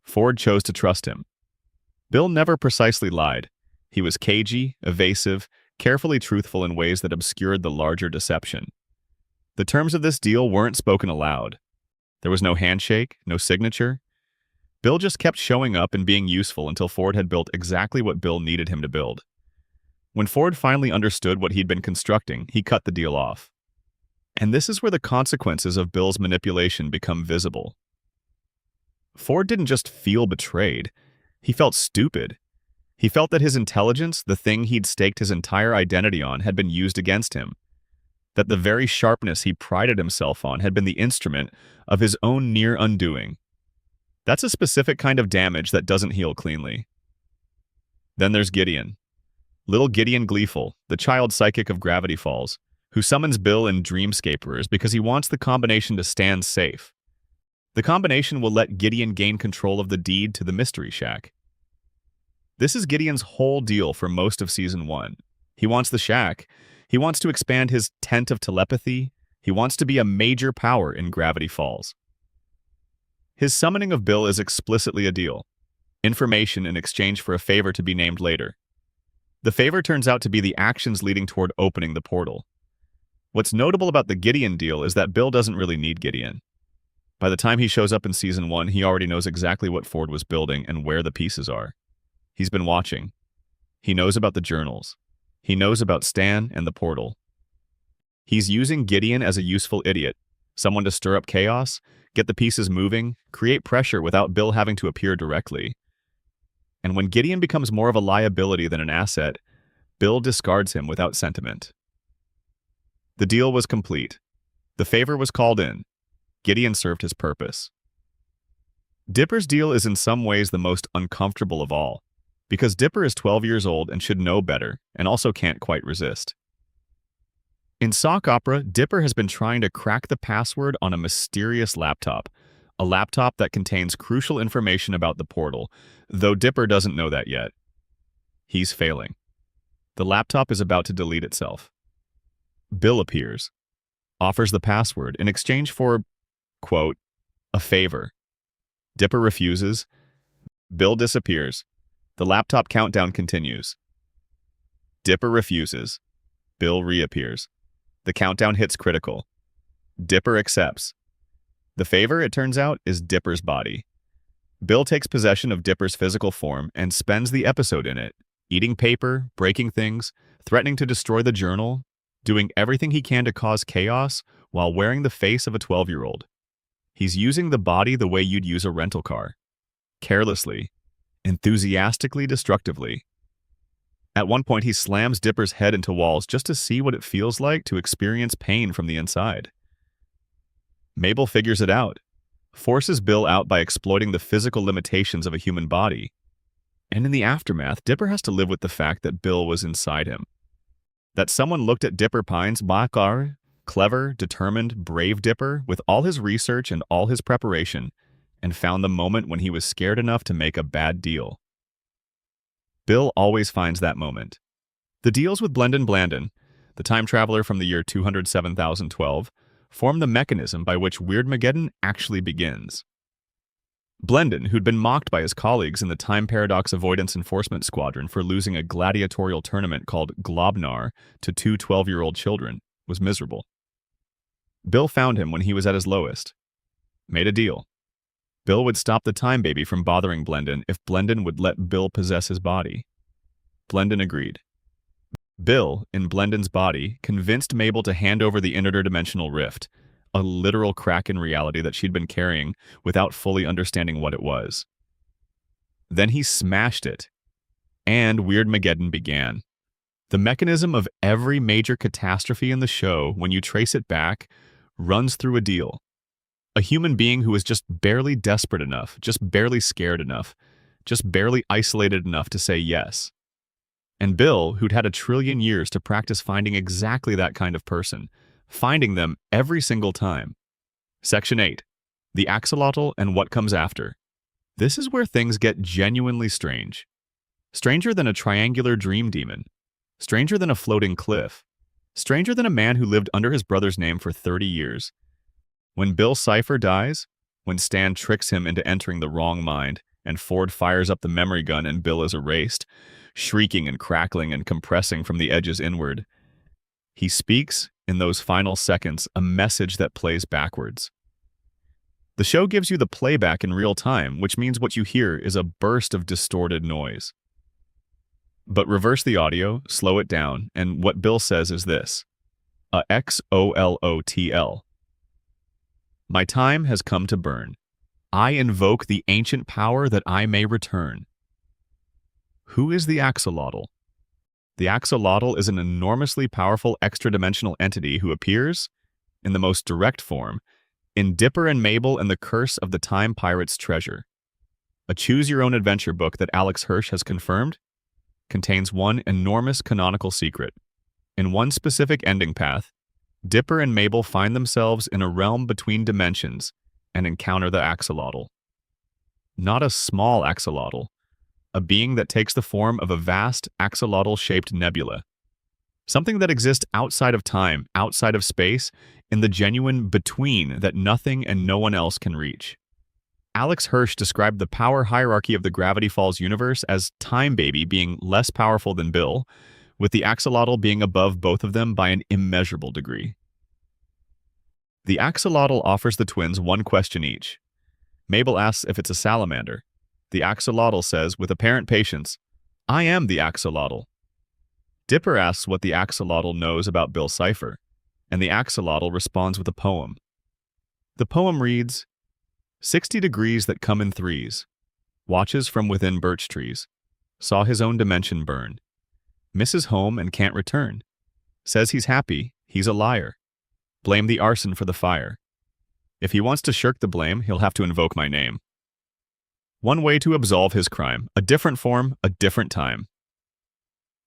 Ford chose to trust him. Bill never precisely lied. He was cagey, evasive, carefully truthful in ways that obscured the larger deception. The terms of this deal weren't spoken aloud. There was no handshake, no signature. Bill just kept showing up and being useful until Ford had built exactly what Bill needed him to build. When Ford finally understood what he'd been constructing, he cut the deal off. And this is where the consequences of Bill's manipulation become visible. Ford didn't just feel betrayed. He felt stupid. He felt that his intelligence, the thing he'd staked his entire identity on, had been used against him. That the very sharpness he prided himself on had been the instrument of his own near undoing. That's a specific kind of damage that doesn't heal cleanly. Then there's Gideon. Little Gideon Gleeful, the child psychic of Gravity Falls, who summons Bill in Dreamscaperers because he wants the combination to stand safe. The combination will let Gideon gain control of the deed to the Mystery Shack. This is Gideon's whole deal for most of Season 1. He wants the Shack. He wants to expand his tent of telepathy. He wants to be a major power in Gravity Falls. His summoning of Bill is explicitly a deal. Information in exchange for a favor to be named later. The favor turns out to be the actions leading toward opening the portal. What's notable about the Gideon deal is that Bill doesn't really need Gideon. By the time he shows up in Season 1, he already knows exactly what Ford was building and where the pieces are. He's been watching. He knows about the journals. He knows about Stan and the portal. He's using Gideon as a useful idiot, someone to stir up chaos, get the pieces moving, create pressure without Bill having to appear directly. And when Gideon becomes more of a liability than an asset, Bill discards him without sentiment. The deal was complete. The favor was called in. Gideon served his purpose. Dipper's deal is in some ways the most uncomfortable of all, because Dipper is 12 years old and should know better, and also can't quite resist. In sock opera, Dipper has been trying to crack the password on a mysterious laptop, a laptop that contains crucial information about the portal, though Dipper doesn't know that yet. He's failing. The laptop is about to delete itself. Bill appears, offers the password in exchange for, quote, a favor. Dipper refuses. Bill disappears. The laptop countdown continues. Dipper refuses. Bill reappears. The countdown hits critical. Dipper accepts. The favor, it turns out, is Dipper's body. Bill takes possession of Dipper's physical form and spends the episode in it, eating paper, breaking things, threatening to destroy the journal, doing everything he can to cause chaos while wearing the face of a 12-year-old. He's using the body the way you'd use a rental car. Carelessly, enthusiastically, destructively. At one point, he slams Dipper's head into walls just to see what it feels like to experience pain from the inside. Mabel figures it out, forces Bill out by exploiting the physical limitations of a human body. And in the aftermath, Dipper has to live with the fact that Bill was inside him. That someone looked at Dipper Pine's Bakar, clever, determined, brave Dipper, with all his research and all his preparation, and found the moment when he was scared enough to make a bad deal. Bill always finds that moment. The deals with Blendon Blandon, the time traveler from the year 207,012, form the mechanism by which Weirdmageddon actually begins. Blendon, who'd been mocked by his colleagues in the Time Paradox Avoidance Enforcement Squadron for losing a gladiatorial tournament called Globnar to two 12-year-old children, was miserable. Bill found him when he was at his lowest. Made a deal. Bill would stop the Time Baby from bothering Blendon if Blendon would let Bill possess his body. Blendon agreed. Bill, in Blendon's body, convinced Mabel to hand over the interdimensional rift, a literal crack in reality that she'd been carrying without fully understanding what it was. Then he smashed it, and Weirdmageddon began. The mechanism of every major catastrophe in the show, when you trace it back, runs through a deal. A human being who is just barely desperate enough, just barely scared enough, just barely isolated enough to say yes. And Bill, who'd had 1 trillion years to practice finding exactly that kind of person, finding them every single time. Section 8. The Axolotl and What Comes After. This is where things get genuinely strange. Stranger than a triangular dream demon. Stranger than a floating cliff. Stranger than a man who lived under his brother's name for 30 years. When Bill Cipher dies, when Stan tricks him into entering the wrong mind, and Ford fires up the memory gun and Bill is erased, shrieking and crackling and compressing from the edges inward, he speaks, in those final seconds, a message that plays backwards. The show gives you the playback in real time, which means what you hear is a burst of distorted noise. But reverse the audio, slow it down, and what Bill says is this. A XOLOTL. My time has come to burn. I invoke the ancient power that I may return. Who is the axolotl? The axolotl is an enormously powerful extra-dimensional entity who appears, in the most direct form, in Dipper and Mabel and the Curse of the Time Pirate's Treasure. A choose-your-own-adventure book that Alex Hirsch has confirmed contains one enormous canonical secret. In one specific ending path, Dipper and Mabel find themselves in a realm between dimensions and encounter the axolotl. Not a small axolotl, a being that takes the form of a vast axolotl-shaped nebula. Something that exists outside of time, outside of space, in the genuine between that nothing and no one else can reach. Alex Hirsch described the power hierarchy of the Gravity Falls universe as Time Baby being less powerful than Bill, with the axolotl being above both of them by an immeasurable degree. The axolotl offers the twins one question each. Mabel asks if it's a salamander. The axolotl says, with apparent patience, I am the axolotl. Dipper asks what the axolotl knows about Bill Cipher, and the axolotl responds with a poem. The poem reads, 60 degrees that come in threes, watches from within birch trees, saw his own dimension burn, misses home and can't return, says he's happy, he's a liar, blame the arson for the fire. If he wants to shirk the blame, he'll have to invoke my name. One way to absolve his crime, a different form, a different time.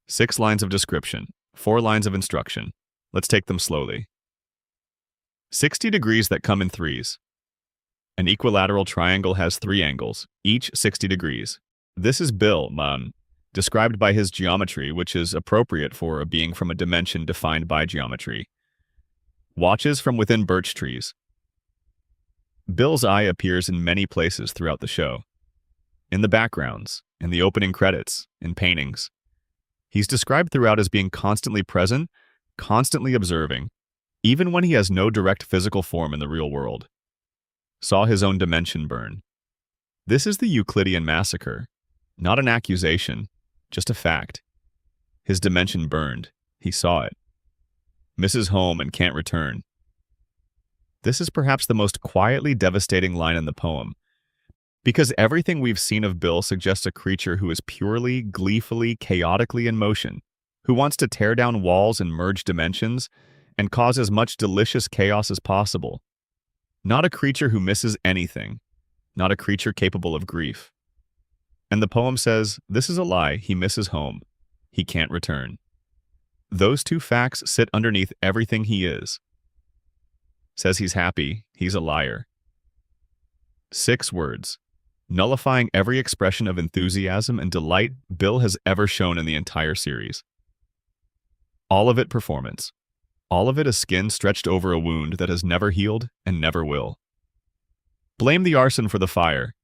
6 lines of description, 4 lines of instruction. Let's take them slowly. 60 degrees that come in threes. An equilateral triangle has 3 angles, each 60 degrees. This is Bill, described by his geometry, which is appropriate for a being from a dimension defined by geometry. Watches from within birch trees. Bill's eye appears in many places throughout the show. In the backgrounds, in the opening credits, in paintings. He's described throughout as being constantly present, constantly observing, even when he has no direct physical form in the real world. Saw his own dimension burn. This is the Euclidean massacre, not an accusation, just a fact. His dimension burned. He saw it. Misses home and can't return. This is perhaps the most quietly devastating line in the poem, because everything we've seen of Bill suggests a creature who is purely, gleefully, chaotically in motion, who wants to tear down walls and merge dimensions, and cause as much delicious chaos as possible. Not a creature who misses anything, not a creature capable of grief. And the poem says, this is a lie, he misses home. He can't return. Those two facts sit underneath everything he is. Says he's happy, he's a liar. 6 words, nullifying every expression of enthusiasm and delight Bill has ever shown in the entire series. All of it performance. All of it a skin stretched over a wound that has never healed and never will. Blame the arson for the fire.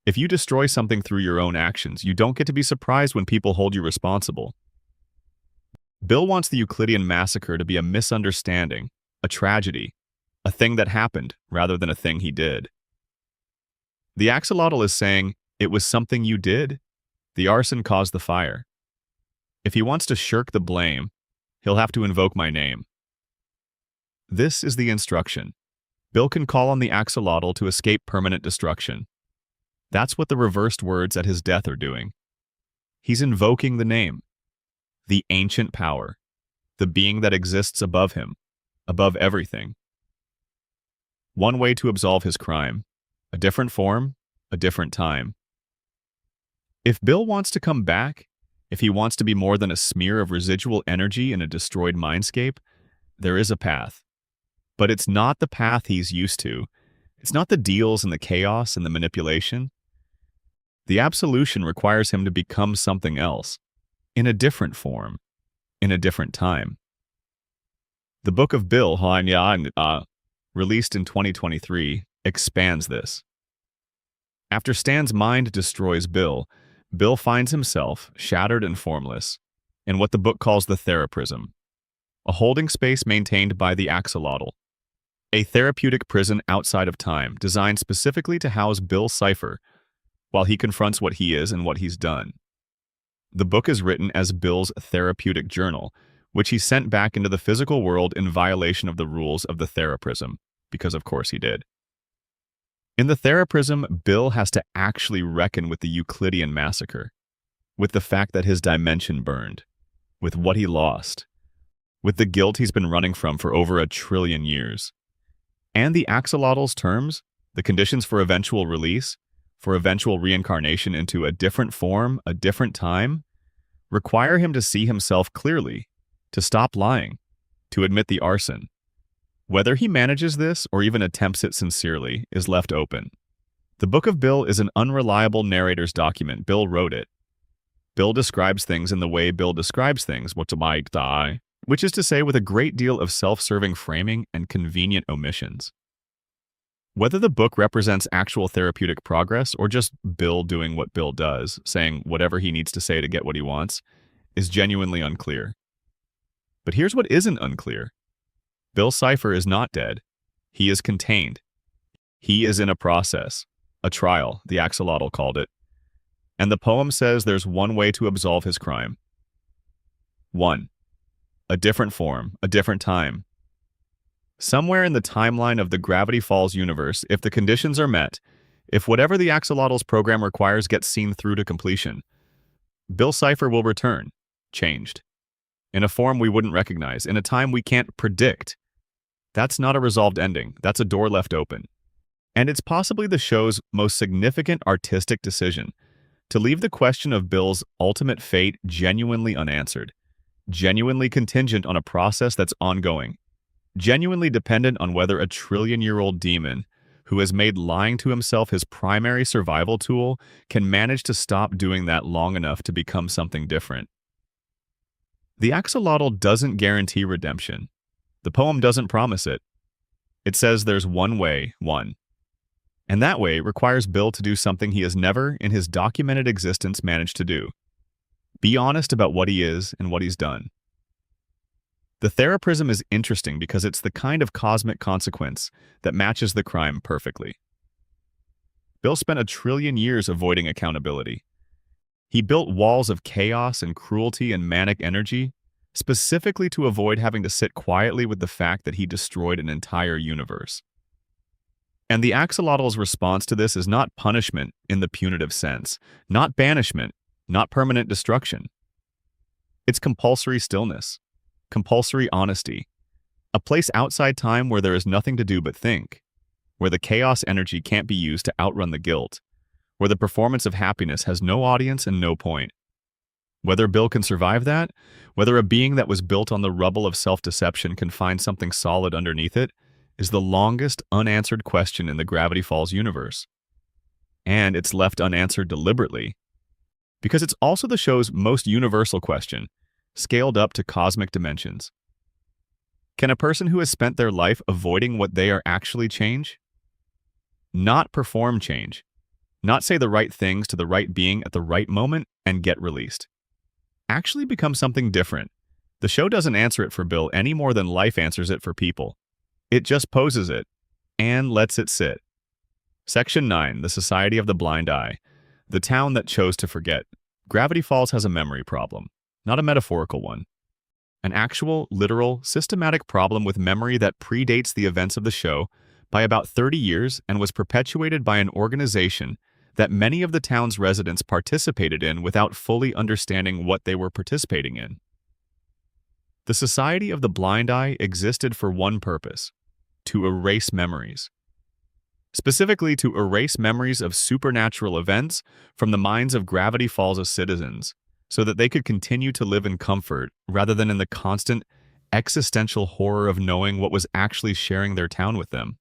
If you destroy something through your own actions, you don't get to be surprised when people hold you responsible. Bill wants the Euclidean massacre to be a misunderstanding, a tragedy, a thing that happened rather than a thing he did. The axolotl is saying, it was something you did. The arson caused the fire. If he wants to shirk the blame, he'll have to invoke my name. This is the instruction. Bill can call on the axolotl to escape permanent destruction. That's what the reversed words at his death are doing. He's invoking the name, the ancient power, the being that exists above him, above everything. One way to absolve his crime, a different form, a different time. If Bill wants to come back, if he wants to be more than a smear of residual energy in a destroyed mindscape, there is a path. But it's not the path he's used to. It's not the deals and the chaos and the manipulation. The absolution requires him to become something else, in a different form, in a different time. The Book of Bill, released in 2023, expands this. After Stan's mind destroys Bill, Bill finds himself, shattered and formless, in what the book calls the theraprism, a holding space maintained by the axolotl, a therapeutic prison outside of time designed specifically to house Bill Cipher while he confronts what he is and what he's done. The book is written as Bill's therapeutic journal, which he sent back into the physical world in violation of the rules of the theraprism, because of course he did. In the theraprism, Bill has to actually reckon with the Euclidean massacre, with the fact that his dimension burned, with what he lost, with the guilt he's been running from for over 1 trillion years. And the axolotl's terms, the conditions for eventual release, for eventual reincarnation into a different form, a different time, require him to see himself clearly, to stop lying, to admit the arson. Whether he manages this or even attempts it sincerely is left open. The Book of Bill is an unreliable narrator's document. Bill wrote it. Bill describes things in the way Bill describes things, which is to say with a great deal of self-serving framing and convenient omissions. Whether the book represents actual therapeutic progress or just Bill doing what Bill does, saying whatever he needs to say to get what he wants, is genuinely unclear. But here's what isn't unclear. Bill Cipher is not dead. He is contained. He is in a process, a trial, the axolotl called it. And the poem says there's one way to absolve his crime. 1. A different form, a different time. Somewhere in the timeline of the Gravity Falls universe, if the conditions are met, if whatever the axolotl's program requires gets seen through to completion, Bill Cipher will return, changed, in a form we wouldn't recognize, in a time we can't predict. That's not a resolved ending, that's a door left open. And it's possibly the show's most significant artistic decision, to leave the question of Bill's ultimate fate genuinely unanswered, genuinely contingent on a process that's ongoing, genuinely dependent on whether a trillion-year-old demon who has made lying to himself his primary survival tool can manage to stop doing that long enough to become something different. The axolotl doesn't guarantee redemption. The poem doesn't promise it. It says there's one way, one. And that way requires Bill to do something he has never, in his documented existence, managed to do. Be honest about what he is and what he's done. The theraprism is interesting because it's the kind of cosmic consequence that matches the crime perfectly. Bill spent 1 trillion years avoiding accountability. He built walls of chaos and cruelty and manic energy specifically to avoid having to sit quietly with the fact that he destroyed an entire universe. And the axolotl's response to this is not punishment in the punitive sense, not banishment, not permanent destruction. It's compulsory stillness, compulsory honesty, a place outside time where there is nothing to do but think, where the chaos energy can't be used to outrun the guilt, where the performance of happiness has no audience and no point. Whether Bill can survive that, whether a being that was built on the rubble of self-deception can find something solid underneath it, is the longest unanswered question in the Gravity Falls universe. And it's left unanswered deliberately, because it's also the show's most universal question, scaled up to cosmic dimensions. Can a person who has spent their life avoiding what they are actually change? Not perform change. Not say the right things to the right being at the right moment and get released. Actually become something different. The show doesn't answer it for Bill any more than life answers it for people. It just poses it and lets it sit. Section 9, The Society of the Blind Eye. The town that chose to forget. Gravity Falls has a memory problem, not a metaphorical one. An actual, literal, systematic problem with memory that predates the events of the show by about 30 years and was perpetuated by an organization that many of the town's residents participated in without fully understanding what they were participating in. The Society of the Blind Eye existed for one purpose: to erase memories. Specifically, to erase memories of supernatural events from the minds of Gravity Falls' citizens, so that they could continue to live in comfort rather than in the constant existential horror of knowing what was actually sharing their town with them.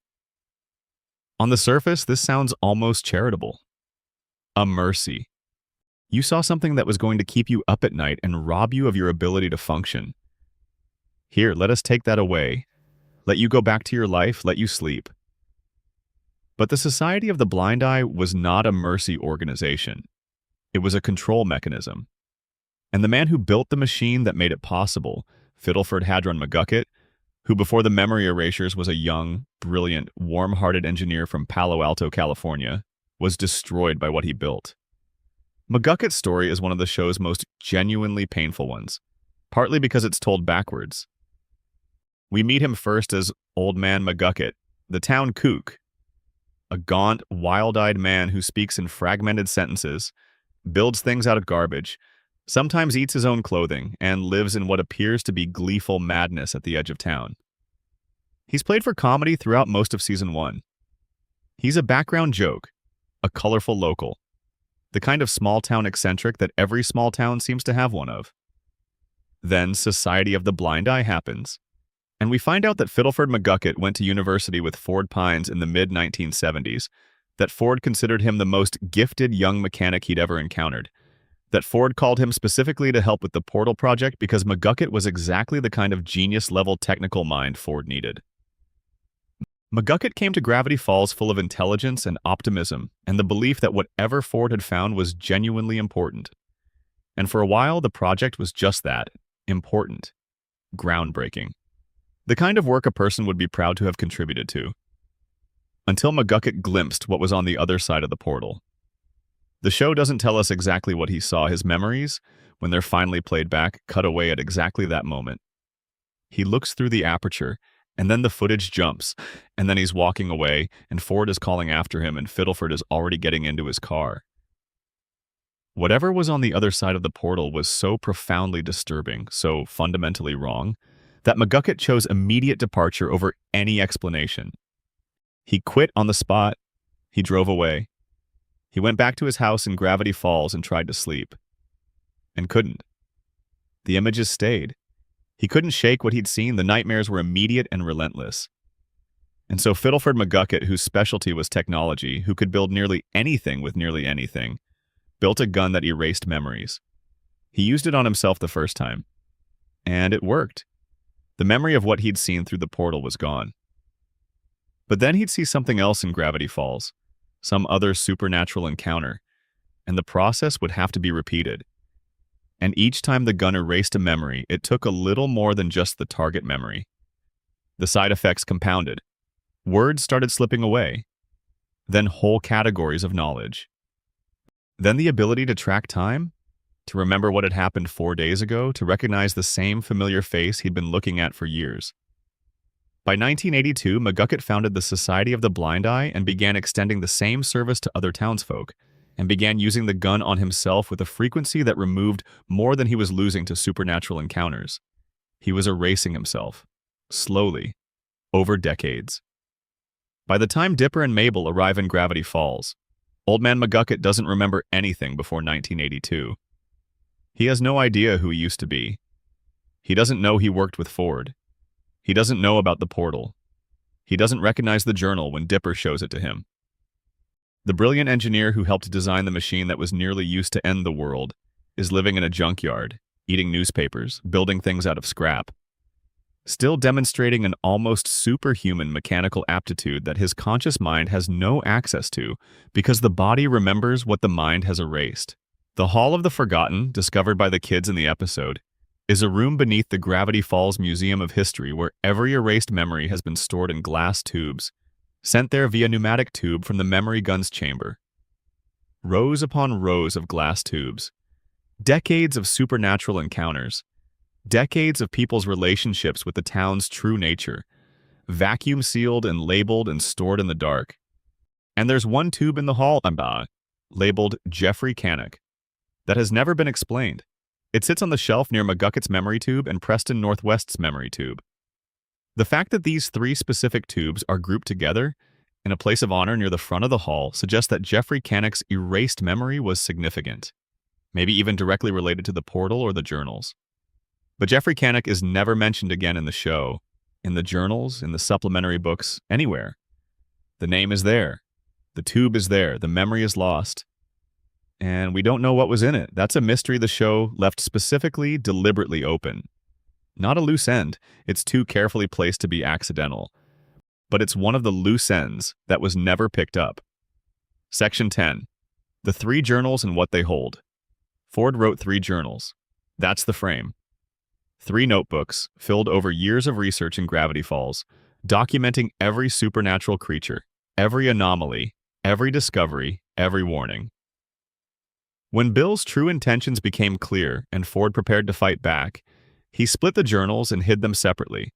On the surface, this sounds almost charitable. A mercy. You saw something that was going to keep you up at night and rob you of your ability to function. Here, let us take that away. Let you go back to your life, let you sleep. But the Society of the Blind Eye was not a mercy organization. It was a control mechanism. And the man who built the machine that made it possible, Fiddleford Hadron McGucket, who before the memory erasures was a young, brilliant, warm-hearted engineer from Palo Alto, California, was destroyed by what he built. McGucket's story is one of the show's most genuinely painful ones, partly because it's told backwards. We meet him first as Old Man McGucket, the town kook, a gaunt, wild-eyed man who speaks in fragmented sentences, builds things out of garbage, sometimes eats his own clothing, and lives in what appears to be gleeful madness at the edge of town. He's played for comedy throughout most of Season 1. He's a background joke, a colorful local, the kind of small-town eccentric that every small town seems to have one of. Then Society of the Blind Eye happens, and we find out that Fiddleford McGucket went to university with Ford Pines in the mid-1970s, that Ford considered him the most gifted young mechanic he'd ever encountered, that Ford called him specifically to help with the Portal project because McGucket was exactly the kind of genius-level technical mind Ford needed. McGucket came to Gravity Falls full of intelligence and optimism and the belief that whatever Ford had found was genuinely important. And for a while, the project was just that, important, groundbreaking. The kind of work a person would be proud to have contributed to. Until McGucket glimpsed what was on the other side of the portal. The show doesn't tell us exactly what he saw. His memories, when they're finally played back, cut away at exactly that moment. He looks through the aperture, and then the footage jumps, and then he's walking away, and Ford is calling after him, and Fiddleford is already getting into his car. Whatever was on the other side of the portal was so profoundly disturbing, so fundamentally wrong, that McGucket chose immediate departure over any explanation. He quit on the spot. He drove away. He went back to his house in Gravity Falls and tried to sleep. And couldn't. The images stayed. He couldn't shake what he'd seen. The nightmares were immediate and relentless. And so Fiddleford McGucket, whose specialty was technology, who could build nearly anything with nearly anything, built a gun that erased memories. He used it on himself the first time. And it worked. The memory of what he'd seen through the portal was gone. But then he'd see something else in Gravity Falls, some other supernatural encounter, and the process would have to be repeated. And each time the gun erased a memory, it took a little more than just the target memory. The side effects compounded. Words started slipping away. Then whole categories of knowledge. Then the ability to track time? to remember what had happened 4 days ago, to recognize the same familiar face he'd been looking at for years. By 1982, McGucket founded the Society of the Blind Eye and began extending the same service to other townsfolk, and began using the gun on himself with a frequency that removed more than he was losing to supernatural encounters. He was erasing himself, slowly, over decades. By the time Dipper and Mabel arrive in Gravity Falls, Old Man McGucket doesn't remember anything before 1982. He has no idea who he used to be. He doesn't know he worked with Ford. He doesn't know about the portal. He doesn't recognize the journal when Dipper shows it to him. The brilliant engineer who helped design the machine that was nearly used to end the world is living in a junkyard, eating newspapers, building things out of scrap, still demonstrating an almost superhuman mechanical aptitude that his conscious mind has no access to because the body remembers what the mind has erased. The Hall of the Forgotten, discovered by the kids in the episode, is a room beneath the Gravity Falls Museum of History where every erased memory has been stored in glass tubes, sent there via pneumatic tube from the memory gun's chamber. Rows upon rows of glass tubes, decades of supernatural encounters, decades of people's relationships with the town's true nature, vacuum-sealed and labeled and stored in the dark. And there's one tube in the hall, labeled Jeffrey Canuck, that has never been explained. It sits on the shelf near McGucket's memory tube and Preston Northwest's memory tube. The fact that these three specific tubes are grouped together in a place of honor near the front of the hall suggests that Jeffrey Canuck's erased memory was significant, maybe even directly related to the portal or the journals. But Jeffrey Canuck is never mentioned again in the show, in the journals, in the supplementary books, anywhere. The name is there. The tube is there. The memory is lost. And we don't know what was in it. That's a mystery the show left specifically, deliberately open. Not a loose end. It's too carefully placed to be accidental. But it's one of the loose ends that was never picked up. Section 10. The 3 journals and what they hold. Ford wrote 3 journals. That's the frame. 3 notebooks, filled over years of research in Gravity Falls, documenting every supernatural creature, every anomaly, every discovery, every warning. When Bill's true intentions became clear and Ford prepared to fight back, he split the journals and hid them separately,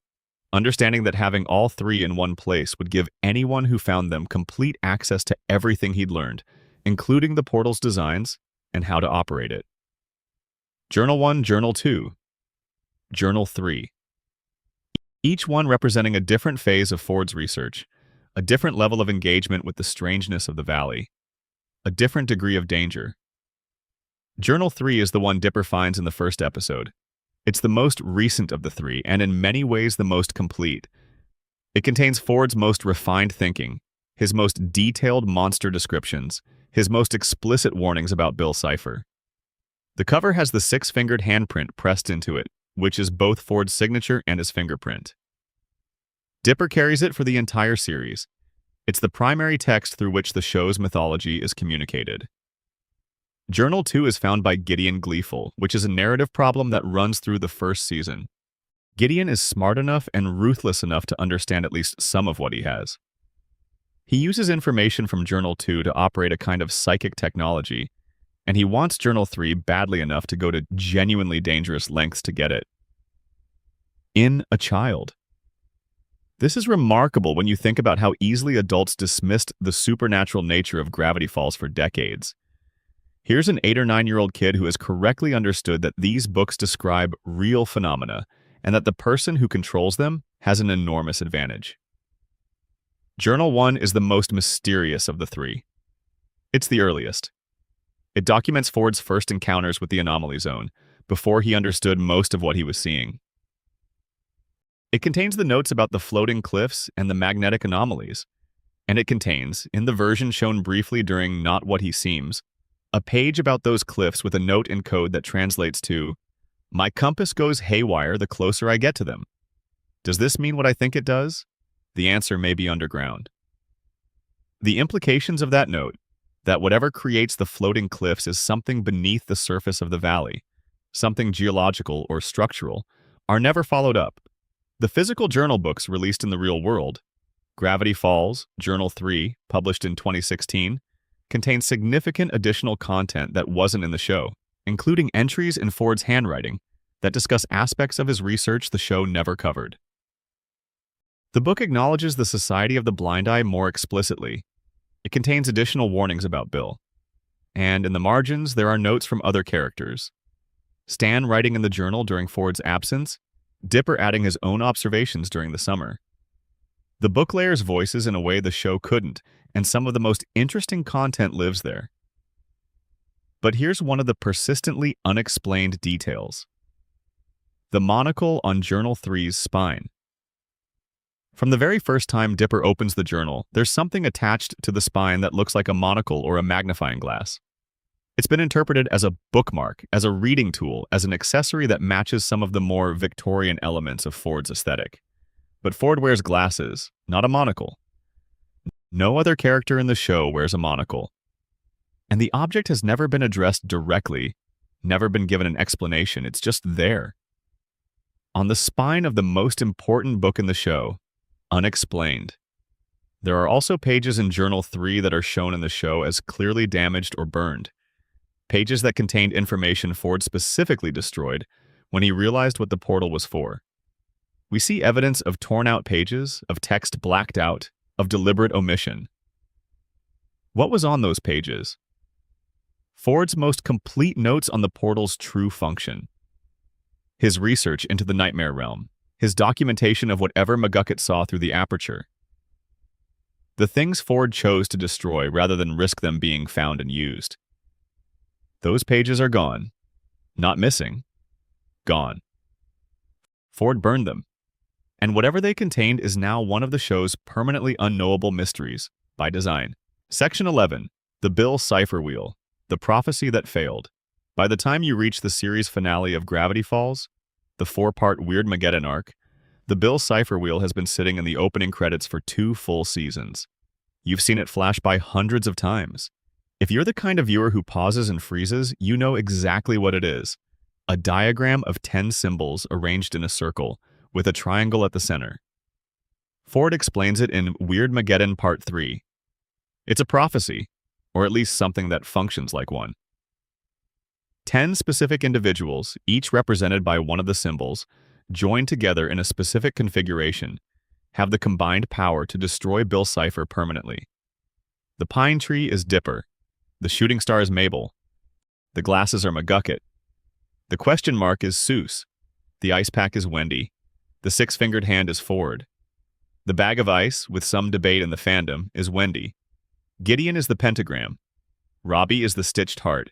understanding that having all 3 in one place would give anyone who found them complete access to everything he'd learned, including the portal's designs and how to operate it. Journal 1, Journal 2, Journal 3. Each one representing a different phase of Ford's research, a different level of engagement with the strangeness of the valley, a different degree of danger. Journal 3 is the one Dipper finds in the first episode. It's the most recent of the 3, and in many ways the most complete. It contains Ford's most refined thinking, his most detailed monster descriptions, his most explicit warnings about Bill Cipher. The cover has the 6-fingered handprint pressed into it, which is both Ford's signature and his fingerprint. Dipper carries it for the entire series. It's the primary text through which the show's mythology is communicated. Journal 2 is found by Gideon Gleeful, which is a narrative problem that runs through the first season. Gideon is smart enough and ruthless enough to understand at least some of what he has. He uses information from Journal 2 to operate a kind of psychic technology, and he wants Journal 3 badly enough to go to genuinely dangerous lengths to get it. In a child. This is remarkable when you think about how easily adults dismissed the supernatural nature of Gravity Falls for decades. Here's an 8 or 9-year-old kid who has correctly understood that these books describe real phenomena and that the person who controls them has an enormous advantage. Journal 1 is the most mysterious of the 3. It's the earliest. It documents Ford's first encounters with the anomaly zone, before he understood most of what he was seeing. It contains the notes about the floating cliffs and the magnetic anomalies, and it contains, in the version shown briefly during Not What He Seems, a page about those cliffs with a note in code that translates to, "My compass goes haywire the closer I get to them." Does this mean what I think it does? The answer may be underground. The implications of that note, that whatever creates the floating cliffs is something beneath the surface of the valley, something geological or structural, are never followed up. The physical journal books released in the real world, Gravity Falls, Journal 3, published in 2016, contains significant additional content that wasn't in the show. including entries in Ford's handwriting that discuss aspects of his research the show never covered. The book acknowledges the Society of the Blind Eye more explicitly. It contains additional warnings about Bill. And in the margins, there are notes from other characters. Stan writing in the journal during Ford's absence, Dipper adding his own observations during the summer. The book layers voices in a way the show couldn't, and some of the most interesting content lives there. But here's one of the persistently unexplained details. The monocle on Journal 3's spine. From the very first time Dipper opens the journal, there's something attached to the spine that looks like a monocle or a magnifying glass. It's been interpreted as a bookmark, as a reading tool, as an accessory that matches some of the more Victorian elements of Ford's aesthetic. But Ford wears glasses, not a monocle. No other character in the show wears a monocle. And the object has never been addressed directly, never been given an explanation, it's just there. On the spine of the most important book in the show, unexplained. There are also pages in Journal 3 that are shown in the show as clearly damaged or burned. Pages that contained information Ford specifically destroyed when he realized what the portal was for. We see evidence of torn-out pages, of text blacked out, of deliberate omission. What was on those pages? Ford's most complete notes on the portal's true function. His research into the nightmare realm. His documentation of whatever McGucket saw through the aperture. The things Ford chose to destroy rather than risk them being found and used. Those pages are gone. Not missing. Gone. Ford burned them. And whatever they contained is now one of the show's permanently unknowable mysteries, by design. Section 11. The Bill Cipher Wheel. The Prophecy That Failed. By the time you reach the series finale of Gravity Falls, the 4-part Weirdmageddon arc, the Bill Cipher Wheel has been sitting in the opening credits for 2 full seasons. You've seen it flash by hundreds of times. If you're the kind of viewer who pauses and freezes, you know exactly what it is. A diagram of 10 symbols arranged in a circle, with a triangle at the center. Ford explains it in Weirdmageddon Part 3. It's a prophecy, or at least something that functions like one. 10 specific individuals, each represented by one of the symbols, joined together in a specific configuration, have the combined power to destroy Bill Cipher permanently. The pine tree is Dipper. The shooting star is Mabel. The glasses are McGucket. The question mark is Seuss. The ice pack is Wendy. The 6-fingered hand is Ford. The bag of ice, with some debate in the fandom, is Wendy. Gideon is the pentagram. Robbie is the stitched heart.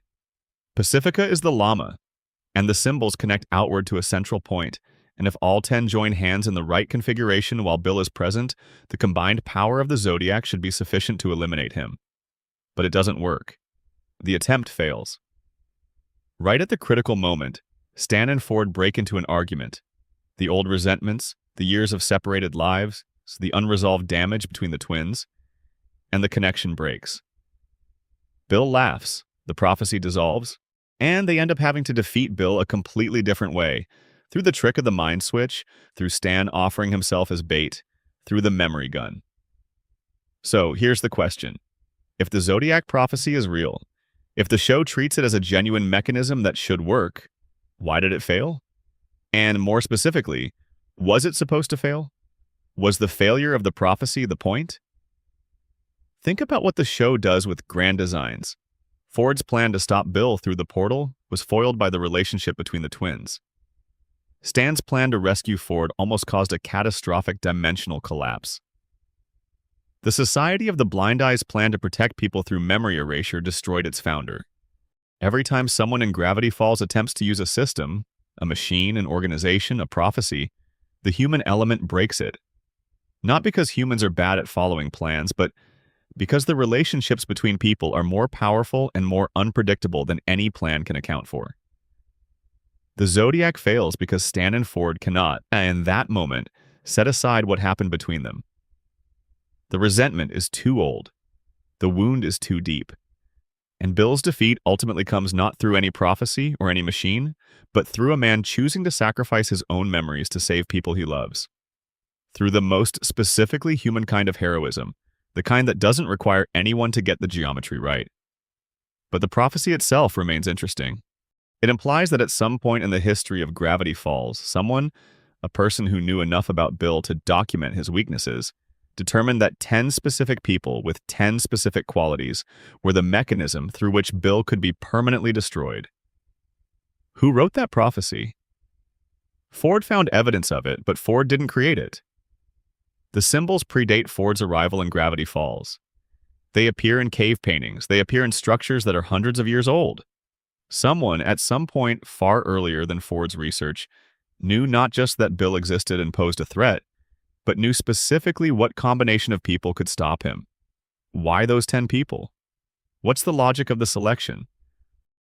Pacifica is the llama. And the symbols connect outward to a central point, and if all 10 join hands in the right configuration while Bill is present, the combined power of the Zodiac should be sufficient to eliminate him. But it doesn't work. The attempt fails. Right at the critical moment, Stan and Ford break into an argument. The old resentments, the years of separated lives, the unresolved damage between the twins, and the connection breaks. Bill laughs, the prophecy dissolves, and they end up having to defeat Bill a completely different way, through the trick of the mind switch, through Stan offering himself as bait, through the memory gun. So here's the question. If the Zodiac prophecy is real, if the show treats it as a genuine mechanism that should work, why did it fail? And more specifically, was it supposed to fail? Was the failure of the prophecy the point? Think about what the show does with grand designs. Ford's plan to stop Bill through the portal was foiled by the relationship between the twins. Stan's plan to rescue Ford almost caused a catastrophic dimensional collapse. The Society of the Blind Eye's plan to protect people through memory erasure destroyed its founder. Every time someone in Gravity Falls attempts to use a system, a machine, an organization, a prophecy, the human element breaks it. Not because humans are bad at following plans, but because the relationships between people are more powerful and more unpredictable than any plan can account for. The Zodiac fails because Stan and Ford cannot, in that moment, set aside what happened between them. The resentment is too old. The wound is too deep. And Bill's defeat ultimately comes not through any prophecy or any machine, but through a man choosing to sacrifice his own memories to save people he loves. Through the most specifically human kind of heroism, the kind that doesn't require anyone to get the geometry right. But the prophecy itself remains interesting. It implies that at some point in the history of Gravity Falls, someone, a person who knew enough about Bill to document his weaknesses, determined that 10 specific people with 10 specific qualities were the mechanism through which Bill could be permanently destroyed. Who wrote that prophecy? Ford found evidence of it, but Ford didn't create it. The symbols predate Ford's arrival in Gravity Falls. They appear in cave paintings. They appear in structures that are hundreds of years old. Someone, at some point far earlier than Ford's research, knew not just that Bill existed and posed a threat, but knew specifically what combination of people could stop him. Why those 10 people? What's the logic of the selection?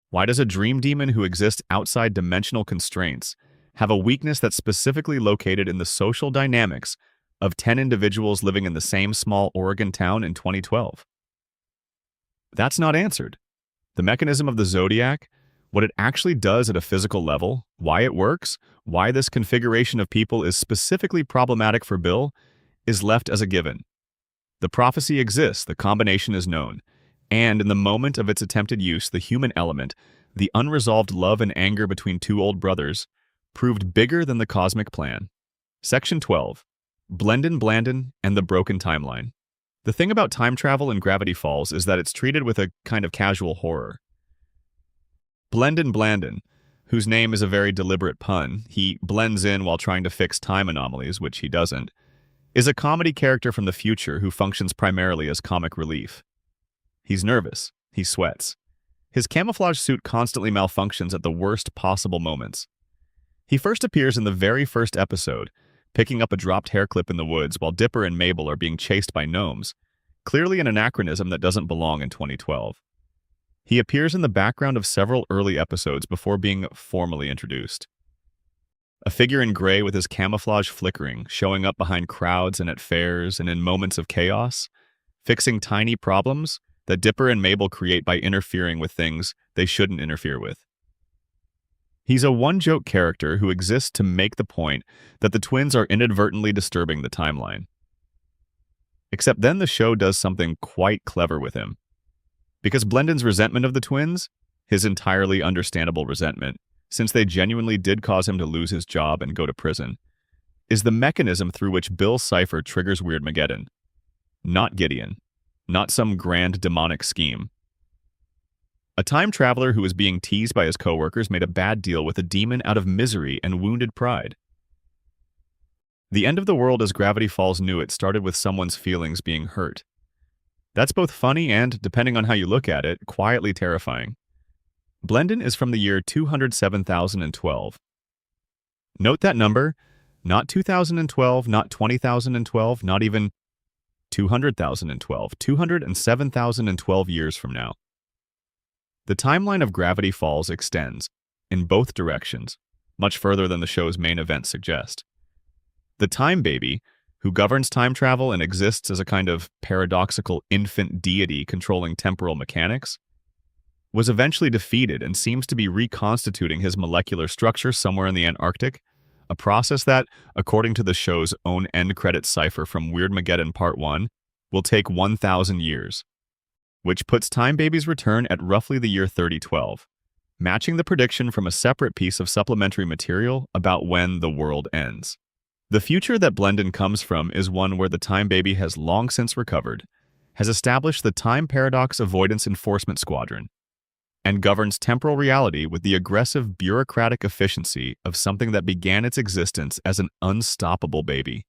Why does a dream demon who exists outside dimensional constraints have a weakness that's specifically located in the social dynamics of 10 individuals living in the same small Oregon town in 2012? That's not answered. The mechanism of the Zodiac, what it actually does at a physical level, why it works, why this configuration of people is specifically problematic for Bill, is left as a given. The prophecy exists, the combination is known, and in the moment of its attempted use, the human element, the unresolved love and anger between two old brothers, proved bigger than the cosmic plan. Section 12. Blendin Blandin and the Broken Timeline. The thing about time travel in Gravity Falls is that it's treated with a kind of casual horror. Blendin Blandin, whose name is a very deliberate pun, he blends in while trying to fix time anomalies, which he doesn't, is a comedy character from the future who functions primarily as comic relief. He's nervous. He sweats. His camouflage suit constantly malfunctions at the worst possible moments. He first appears in the very first episode, picking up a dropped hair clip in the woods while Dipper and Mabel are being chased by gnomes, clearly an anachronism that doesn't belong in 2012. He appears in the background of several early episodes before being formally introduced. A figure in gray with his camouflage flickering, showing up behind crowds and at fairs and in moments of chaos, fixing tiny problems that Dipper and Mabel create by interfering with things they shouldn't interfere with. He's a one-joke character who exists to make the point that the twins are inadvertently disturbing the timeline. Except then the show does something quite clever with him. Because Blendin's resentment of the twins, his entirely understandable resentment, since they genuinely did cause him to lose his job and go to prison, is the mechanism through which Bill Cipher triggers Weirdmageddon. Not Gideon. Not some grand demonic scheme. A time traveler who was being teased by his coworkers made a bad deal with a demon out of misery and wounded pride. The end of the world as Gravity Falls knew it started with someone's feelings being hurt. That's both funny and, depending on how you look at it, quietly terrifying. Blendin is from the year 207,012. Note that number, not 2012, not 20,012, not even 200,012, 207,012 years from now. The timeline of Gravity Falls extends, in both directions, much further than the show's main events suggest. The Time Baby, who governs time travel and exists as a kind of paradoxical infant deity controlling temporal mechanics, was eventually defeated and seems to be reconstituting his molecular structure somewhere in the Antarctic, a process that, according to the show's own end credit cipher from Weirdmageddon Part 1, will take 1,000 years, which puts Time Baby's return at roughly the year 3012, matching the prediction from a separate piece of supplementary material about when the world ends. The future that Blendin comes from is one where the Time Baby has long since recovered, has established the Time Paradox Avoidance Enforcement Squadron, and governs temporal reality with the aggressive bureaucratic efficiency of something that began its existence as an unstoppable baby.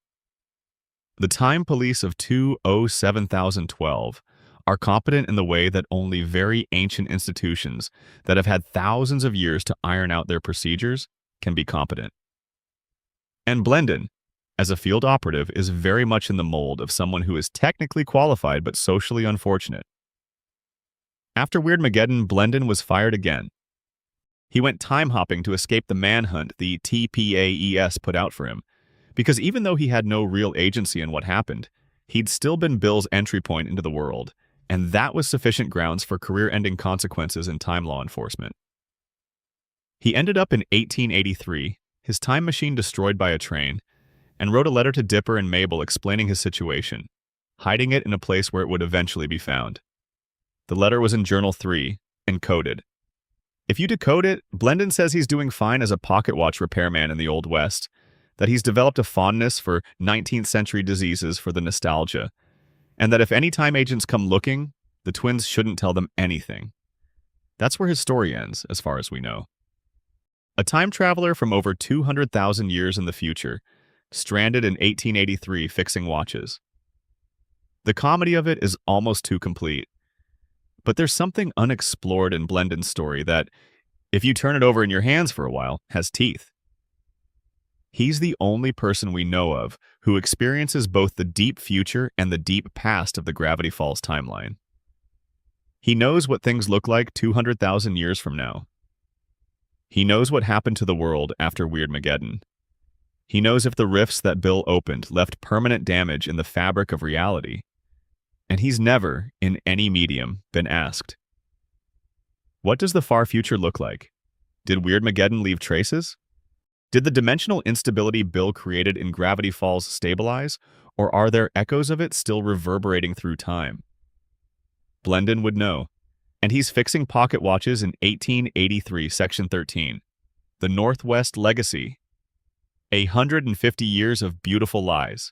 The Time Police of 207,012 are competent in the way that only very ancient institutions that have had thousands of years to iron out their procedures can be competent. And Blendin, as a field operative, is very much in the mold of someone who is technically qualified but socially unfortunate. After Weirdmageddon, Blendin was fired again. He went time-hopping to escape the manhunt the TPAES put out for him, because even though he had no real agency in what happened, he'd still been Bill's entry point into the world, and that was sufficient grounds for career-ending consequences in time law enforcement. He ended up in 1883, his time machine destroyed by a train, and wrote a letter to Dipper and Mabel explaining his situation, hiding it in a place where it would eventually be found. The letter was in Journal 3, encoded. If you decode it, Blendon says he's doing fine as a pocket watch repairman in the Old West, that he's developed a fondness for 19th century diseases for the nostalgia, and that if any time agents come looking, the twins shouldn't tell them anything. That's where his story ends, as far as we know. A time traveler from over 200,000 years in the future, stranded in 1883 fixing watches. The comedy of it is almost too complete. But there's something unexplored in Blendon's story that, if you turn it over in your hands for a while, has teeth. He's the only person we know of who experiences both the deep future and the deep past of the Gravity Falls timeline. He knows what things look like 200,000 years from now. He knows what happened to the world after Weirdmageddon. He knows if the rifts that Bill opened left permanent damage in the fabric of reality. And he's never, in any medium, been asked, what does the far future look like? Did Weirdmageddon leave traces? Did the dimensional instability Bill created in Gravity Falls stabilize, or are there echoes of it still reverberating through time? Blendon would know, and he's fixing pocket watches in 1883, Section 13, The Northwest Legacy. 150 years of beautiful lies.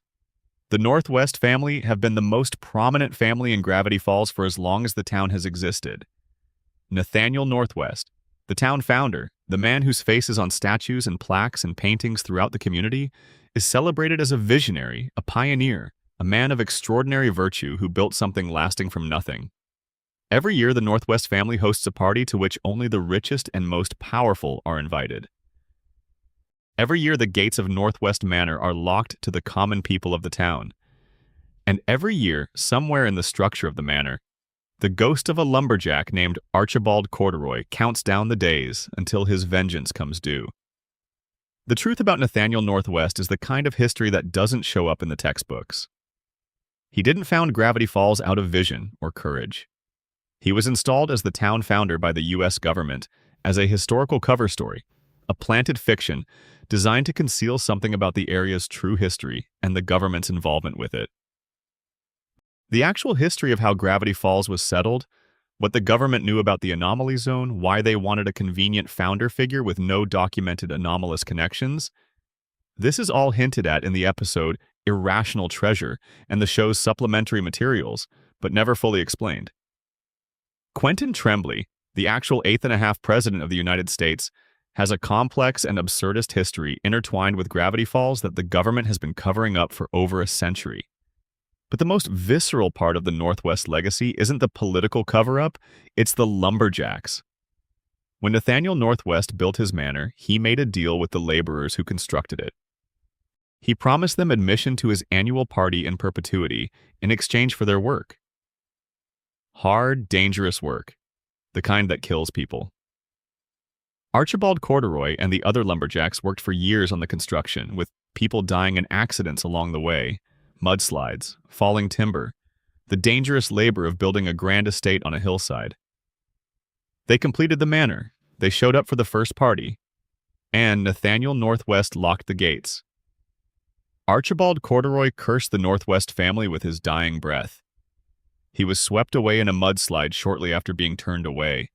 The Northwest family have been the most prominent family in Gravity Falls for as long as the town has existed. Nathaniel Northwest, the town founder, the man whose face is on statues and plaques and paintings throughout the community, is celebrated as a visionary, a pioneer, a man of extraordinary virtue who built something lasting from nothing. Every year, the Northwest family hosts a party to which only the richest and most powerful are invited. Every year, the gates of Northwest Manor are locked to the common people of the town. And every year, somewhere in the structure of the manor, the ghost of a lumberjack named Archibald Corduroy counts down the days until his vengeance comes due. The truth about Nathaniel Northwest is the kind of history that doesn't show up in the textbooks. He didn't found Gravity Falls out of vision or courage. He was installed as the town founder by the U.S. government as a historical cover story, a planted fiction designed to conceal something about the area's true history and the government's involvement with it. The actual history of how Gravity Falls was settled, what the government knew about the anomaly zone, why they wanted a convenient founder figure with no documented anomalous connections, this is all hinted at in the episode Irrational Treasure and the show's supplementary materials, but never fully explained. Quentin Tremblay, the actual 8th-and-a-half president of the United States, has a complex and absurdist history intertwined with Gravity Falls that the government has been covering up for over a century. But the most visceral part of the Northwest legacy isn't the political cover-up, it's the lumberjacks. When Nathaniel Northwest built his manor, he made a deal with the laborers who constructed it. He promised them admission to his annual party in perpetuity in exchange for their work. Hard, dangerous work, the kind that kills people. Archibald Corduroy and the other lumberjacks worked for years on the construction, with people dying in accidents along the way, mudslides, falling timber, the dangerous labor of building a grand estate on a hillside. They completed the manor, they showed up for the first party, and Nathaniel Northwest locked the gates. Archibald Corduroy cursed the Northwest family with his dying breath. He was swept away in a mudslide shortly after being turned away,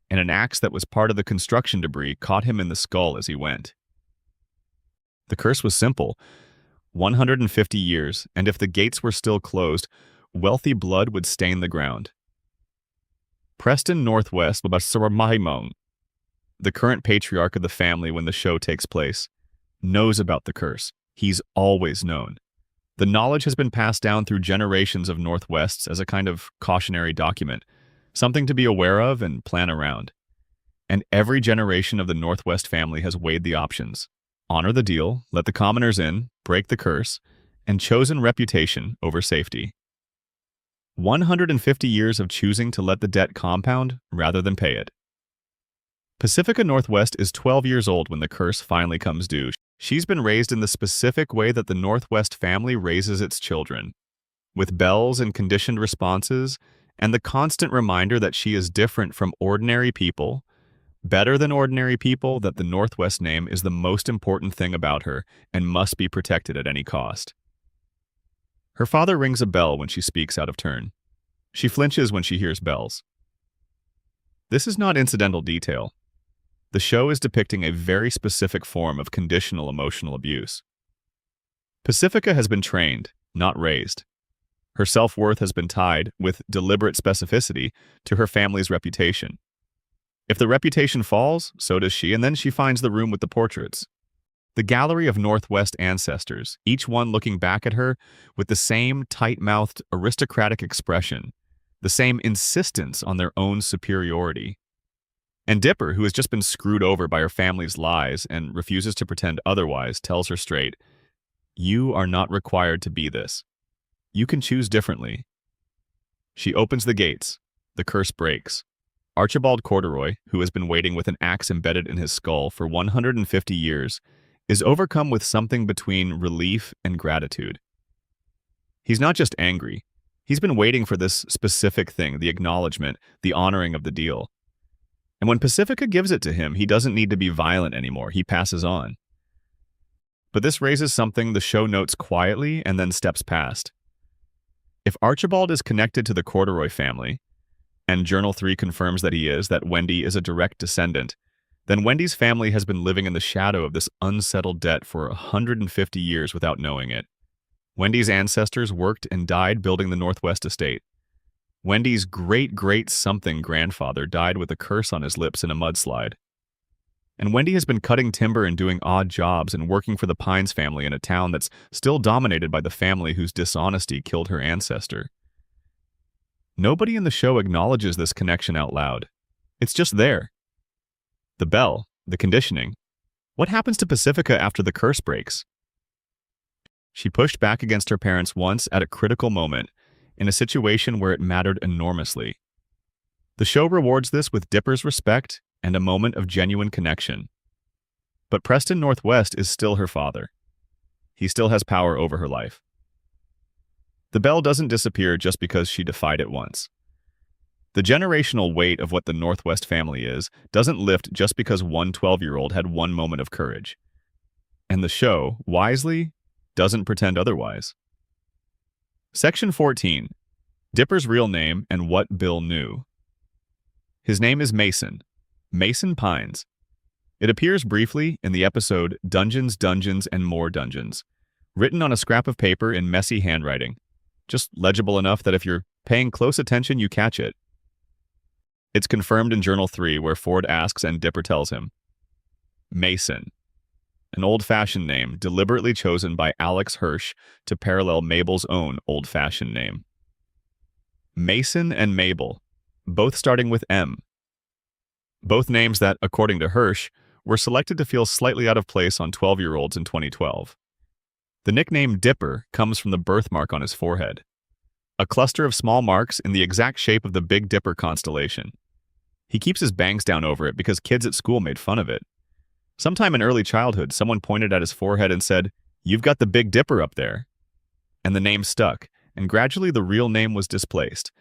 and an axe that was part of the construction debris caught him in the skull as he went. The curse was simple: 150 years, and if the gates were still closed, wealthy blood would stain the ground. Preston Northwest, the current patriarch of the family when the show takes place, knows about the curse. He's always known. The knowledge has been passed down through generations of Northwests as a kind of cautionary document, something to be aware of and plan around. And every generation of the Northwest family has weighed the options: honor the deal, let the commoners in, break the curse, and chosen reputation over safety. 150 years of choosing to let the debt compound rather than pay it. Pacifica Northwest is 12 years old when the curse finally comes due. She's been raised in the specific way that the Northwest family raises its children, with bells and conditioned responses, and the constant reminder that she is different from ordinary people, better than ordinary people, that the Northwest name is the most important thing about her and must be protected at any cost. Her father rings a bell when she speaks out of turn. She flinches when she hears bells. This is not incidental detail. The show is depicting a very specific form of conditional emotional abuse. Pacifica has been trained, not raised. Her self-worth has been tied, with deliberate specificity, to her family's reputation. If the reputation falls, so does she, and then she finds the room with the portraits. The gallery of Northwest ancestors, each one looking back at her with the same tight-mouthed, aristocratic expression, the same insistence on their own superiority. And Dipper, who has just been screwed over by her family's lies and refuses to pretend otherwise, tells her straight, "You are not required to be this. You can choose differently." She opens the gates. The curse breaks. Archibald Corduroy, who has been waiting with an axe embedded in his skull for 150 years, is overcome with something between relief and gratitude. He's not just angry. He's been waiting for this specific thing, the acknowledgement, the honoring of the deal. And when Pacifica gives it to him, he doesn't need to be violent anymore. He passes on. But this raises something the show notes quietly and then steps past. If Archibald is connected to the Corduroy family, and Journal 3 confirms that he is, that Wendy is a direct descendant, then Wendy's family has been living in the shadow of this unsettled debt for 150 years without knowing it. Wendy's ancestors worked and died building the Northwest estate. Wendy's great-great-something grandfather died with a curse on his lips in a mudslide. And Wendy has been cutting timber and doing odd jobs and working for the Pines family in a town that's still dominated by the family whose dishonesty killed her ancestor. Nobody in the show acknowledges this connection out loud. It's just there. The bell, the conditioning. What happens to Pacifica after the curse breaks? She pushed back against her parents once at a critical moment, in a situation where it mattered enormously. The show rewards this with Dipper's respect and a moment of genuine connection. But Preston Northwest is still her father. He still has power over her life. The bell doesn't disappear just because she defied it once. The generational weight of what the Northwest family is doesn't lift just because one 12-year-old had one moment of courage. And the show, wisely, doesn't pretend otherwise. Section 14. Dipper's real name and what Bill knew. His name is Mason. Mason Pines. It appears briefly in the episode Dungeons, Dungeons, and More Dungeons, written on a scrap of paper in messy handwriting, just legible enough that if you're paying close attention, you catch it. It's confirmed in Journal 3, where Ford asks and Dipper tells him. Mason. An old-fashioned name deliberately chosen by Alex Hirsch to parallel Mabel's own old-fashioned name. Mason and Mabel, both starting with M. Both names that, according to Hirsch, were selected to feel slightly out of place on 12-year-olds in 2012. The nickname Dipper comes from the birthmark on his forehead, a cluster of small marks in the exact shape of the Big Dipper constellation. He keeps his bangs down over it because kids at school made fun of it. Sometime in early childhood, someone pointed at his forehead and said, "You've got the Big Dipper up there." And the name stuck, and gradually the real name was displaced.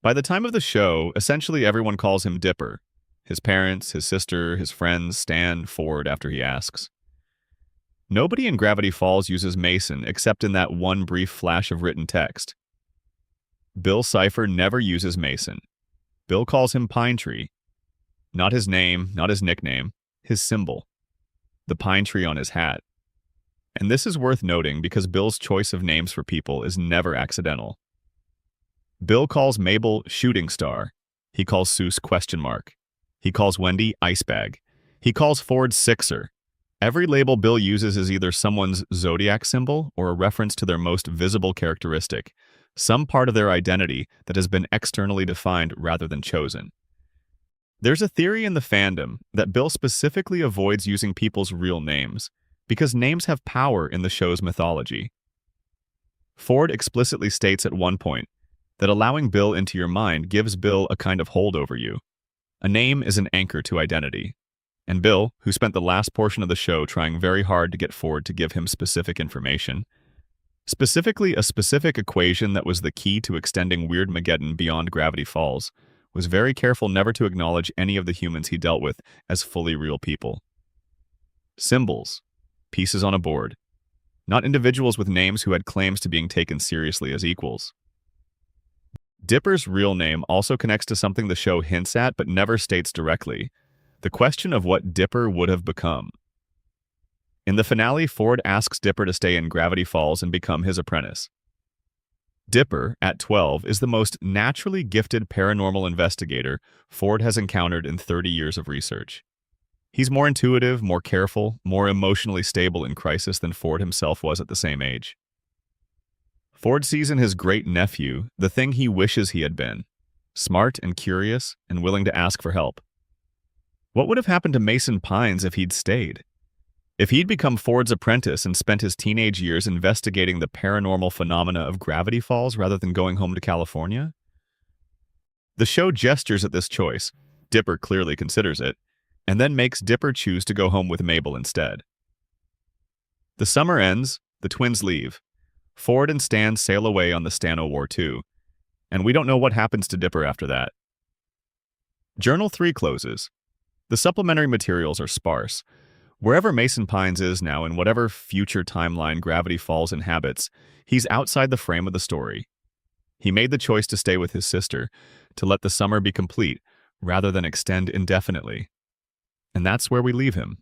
By the time of the show, essentially everyone calls him Dipper. His parents, his sister, his friends, Stan, Ford after he asks. Nobody in Gravity Falls uses Mason except in that one brief flash of written text. Bill Cipher never uses Mason. Bill calls him Pine Tree. Not his name, not his nickname, his symbol. The pine tree on his hat. And this is worth noting because Bill's choice of names for people is never accidental. Bill calls Mabel Shooting Star. He calls Seuss Question Mark. He calls Wendy Ice Bag. He calls Ford Sixer. Every label Bill uses is either someone's zodiac symbol or a reference to their most visible characteristic, some part of their identity that has been externally defined rather than chosen. There's a theory in the fandom that Bill specifically avoids using people's real names because names have power in the show's mythology. Ford explicitly states at one point that allowing Bill into your mind gives Bill a kind of hold over you. A name is an anchor to identity. And Bill, who spent the last portion of the show trying very hard to get Ford to give him specific information, specifically a specific equation that was the key to extending Weirdmageddon beyond Gravity Falls, was very careful never to acknowledge any of the humans he dealt with as fully real people. Symbols, pieces on a board, not individuals with names who had claims to being taken seriously as equals. Dipper's real name also connects to something the show hints at but never states directly, the question of what Dipper would have become. In the finale, Ford asks Dipper to stay in Gravity Falls and become his apprentice. Dipper, at 12, is the most naturally gifted paranormal investigator Ford has encountered in 30 years of research. He's more intuitive, more careful, more emotionally stable in crisis than Ford himself was at the same age. Ford sees in his great-nephew the thing he wishes he had been, smart and curious and willing to ask for help. What would have happened to Mason Pines if he'd stayed? If he'd become Ford's apprentice and spent his teenage years investigating the paranormal phenomena of Gravity Falls rather than going home to California? The show gestures at this choice, Dipper clearly considers it, and then makes Dipper choose to go home with Mabel instead. The summer ends, the twins leave. Ford and Stan sail away on the Stan War II, and we don't know what happens to Dipper after that. Journal 3 closes. The supplementary materials are sparse. Wherever Mason Pines is now, in whatever future timeline Gravity Falls inhabits, he's outside the frame of the story. He made the choice to stay with his sister, to let the summer be complete, rather than extend indefinitely. And that's where we leave him.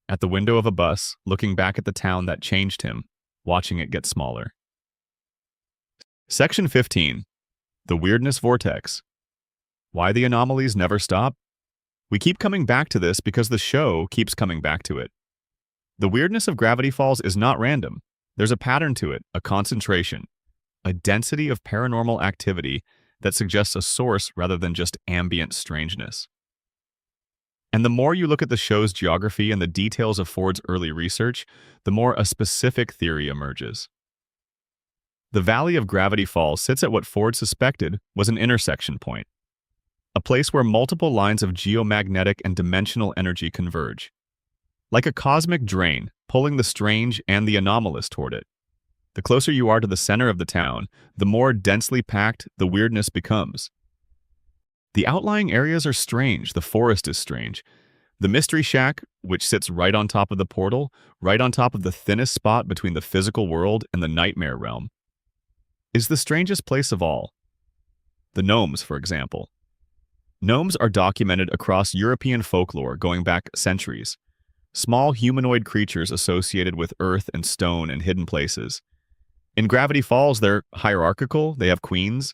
At the window of a bus, looking back at the town that changed him, watching it get smaller. Section 15. The Weirdness Vortex. Why the anomalies never stop? We keep coming back to this because the show keeps coming back to it. The weirdness of Gravity Falls is not random. There's a pattern to it, a concentration, a density of paranormal activity that suggests a source rather than just ambient strangeness. And the more you look at the show's geography and the details of Ford's early research, the more a specific theory emerges. The Valley of Gravity Falls sits at what Ford suspected was an intersection point, a place where multiple lines of geomagnetic and dimensional energy converge. Like a cosmic drain, pulling the strange and the anomalous toward it. The closer you are to the center of the town, the more densely packed the weirdness becomes. The outlying areas are strange, the forest is strange. The Mystery Shack, which sits right on top of the portal, right on top of the thinnest spot between the physical world and the nightmare realm, is the strangest place of all. The gnomes, for example. Gnomes are documented across European folklore going back centuries. Small humanoid creatures associated with earth and stone and hidden places. In Gravity Falls, they're hierarchical, they have queens.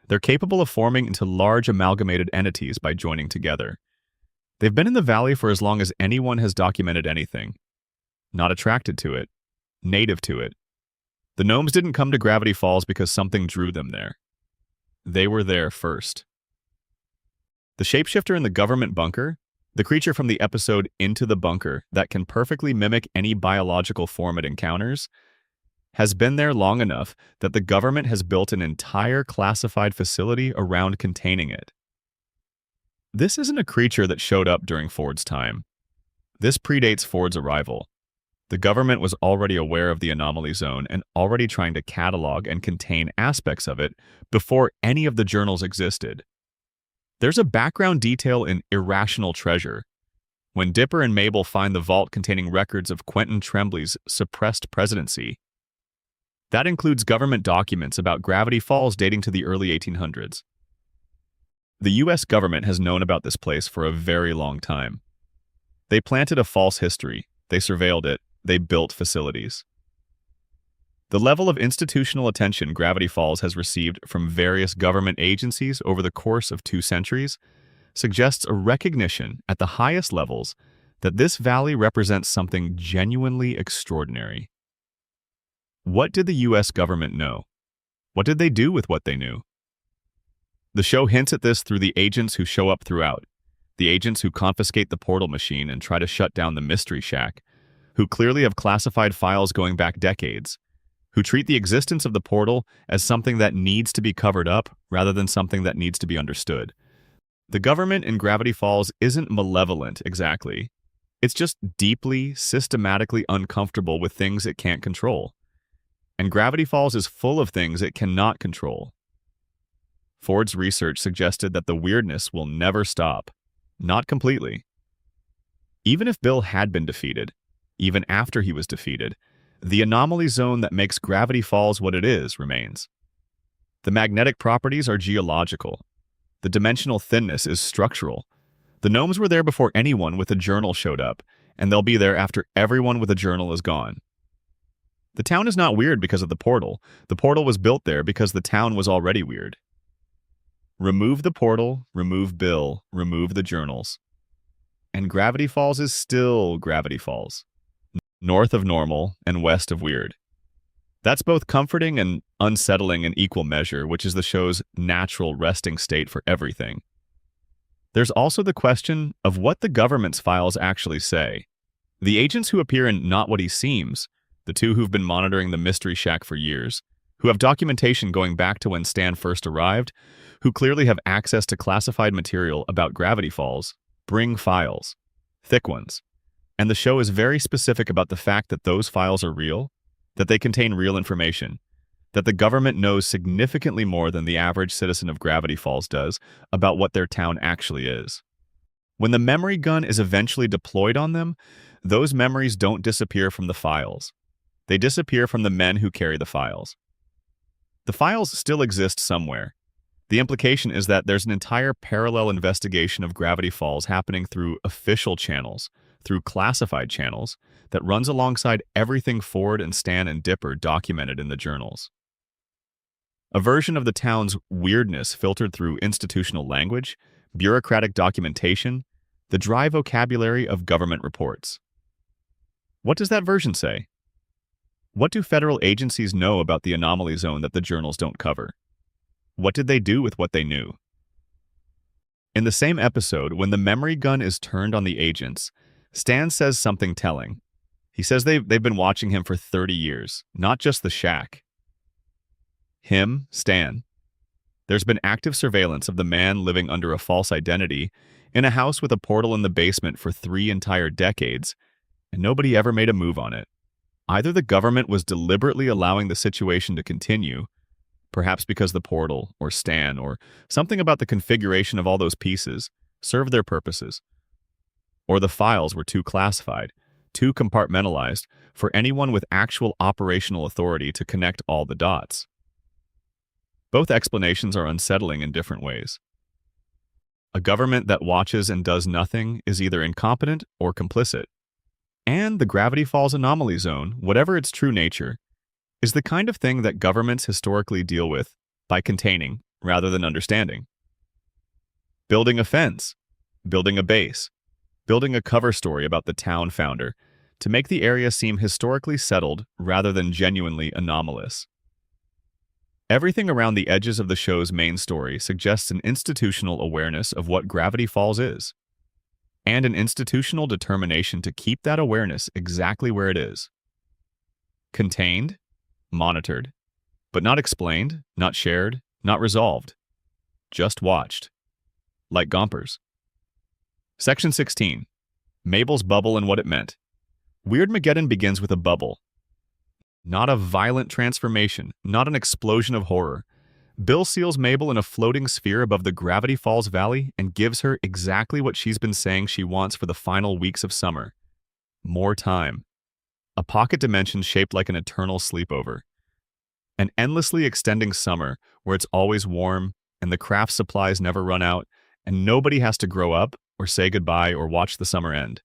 They're capable of forming into large amalgamated entities by joining together. They've been in the valley for as long as anyone has documented anything. Not attracted to it. Native to it. The gnomes didn't come to Gravity Falls because something drew them there. They were there first. The shapeshifter in the government bunker, the creature from the episode Into the Bunker that can perfectly mimic any biological form it encounters, has been there long enough that the government has built an entire classified facility around containing it. This isn't a creature that showed up during Ford's time. This predates Ford's arrival. The government was already aware of the anomaly zone and already trying to catalog and contain aspects of it before any of the journals existed. There's a background detail in Irrational Treasure, when Dipper and Mabel find the vault containing records of Quentin Trembley's suppressed presidency. That includes government documents about Gravity Falls dating to the early 1800s. The U.S. government has known about this place for a very long time. They planted a false history, they surveilled it, they built facilities. The level of institutional attention Gravity Falls has received from various government agencies over the course of 2 centuries suggests a recognition at the highest levels that this valley represents something genuinely extraordinary. What did the U.S. government know? What did they do with what they knew? The show hints at this through the agents who show up throughout, the agents who confiscate the portal machine and try to shut down the Mystery Shack, who clearly have classified files going back decades, who treat the existence of the portal as something that needs to be covered up rather than something that needs to be understood. The government in Gravity Falls isn't malevolent exactly. It's just deeply, systematically uncomfortable with things it can't control. And Gravity Falls is full of things it cannot control. Ford's research suggested that the weirdness will never stop. Not completely. Even if Bill had been defeated, even after he was defeated, the anomaly zone that makes Gravity Falls what it is remains. The magnetic properties are geological. The dimensional thinness is structural. The The gnomes were there before anyone with a journal showed up, and they'll be there after everyone with a journal is gone. The town is not weird because of the portal. The portal was built there because the town was already weird. Remove the portal, remove Bill, remove the journals. And Gravity Falls is still Gravity Falls. North of normal and west of weird. That's both comforting and unsettling in equal measure, which is the show's natural resting state for everything. There's also the question of what the government's files actually say. The agents who appear in Not What He Seems, the two who've been monitoring the Mystery Shack for years, who have documentation going back to when Stan first arrived, who clearly have access to classified material about Gravity Falls, bring files. Thick ones. And the show is very specific about the fact that those files are real, that they contain real information, that the government knows significantly more than the average citizen of Gravity Falls does about what their town actually is. When the memory gun is eventually deployed on them, those memories don't disappear from the files. They disappear from the men who carry the files. The files still exist somewhere. The implication is that there's an entire parallel investigation of Gravity Falls happening through official channels, through classified channels, that runs alongside everything Ford and Stan and Dipper documented in the journals. A version of the town's weirdness filtered through institutional language, bureaucratic documentation, the dry vocabulary of government reports. What does that version say? What do federal agencies know about the anomaly zone that the journals don't cover? What did they do with what they knew? In the same episode, when the memory gun is turned on the agents, Stan says something telling. He says they've been watching him for 30 years, not just the shack. Him, Stan. There's been active surveillance of the man living under a false identity in a house with a portal in the basement for 3 entire decades, and nobody ever made a move on it. Either the government was deliberately allowing the situation to continue, perhaps because the portal, or Stan, or something about the configuration of all those pieces served their purposes, or the files were too classified, too compartmentalized for anyone with actual operational authority to connect all the dots. Both explanations are unsettling in different ways. A government that watches and does nothing is either incompetent or complicit. And the Gravity Falls anomaly zone, whatever its true nature, is the kind of thing that governments historically deal with by containing rather than understanding. Building a fence, building a base, building a cover story about the town founder to make the area seem historically settled rather than genuinely anomalous. Everything around the edges of the show's main story suggests an institutional awareness of what Gravity Falls is, and an institutional determination to keep that awareness exactly where it is. Contained, monitored, but not explained, not shared, not resolved. Just watched. Like Gompers. Section 16. Mabel's bubble and what it meant. Weirdmageddon begins with a bubble. Not a violent transformation, not an explosion of horror. Bill seals Mabel in a floating sphere above the Gravity Falls Valley and gives her exactly what she's been saying she wants for the final weeks of summer. More time. A pocket dimension shaped like an eternal sleepover. An endlessly extending summer where it's always warm and the craft supplies never run out and nobody has to grow up or say goodbye or watch the summer end.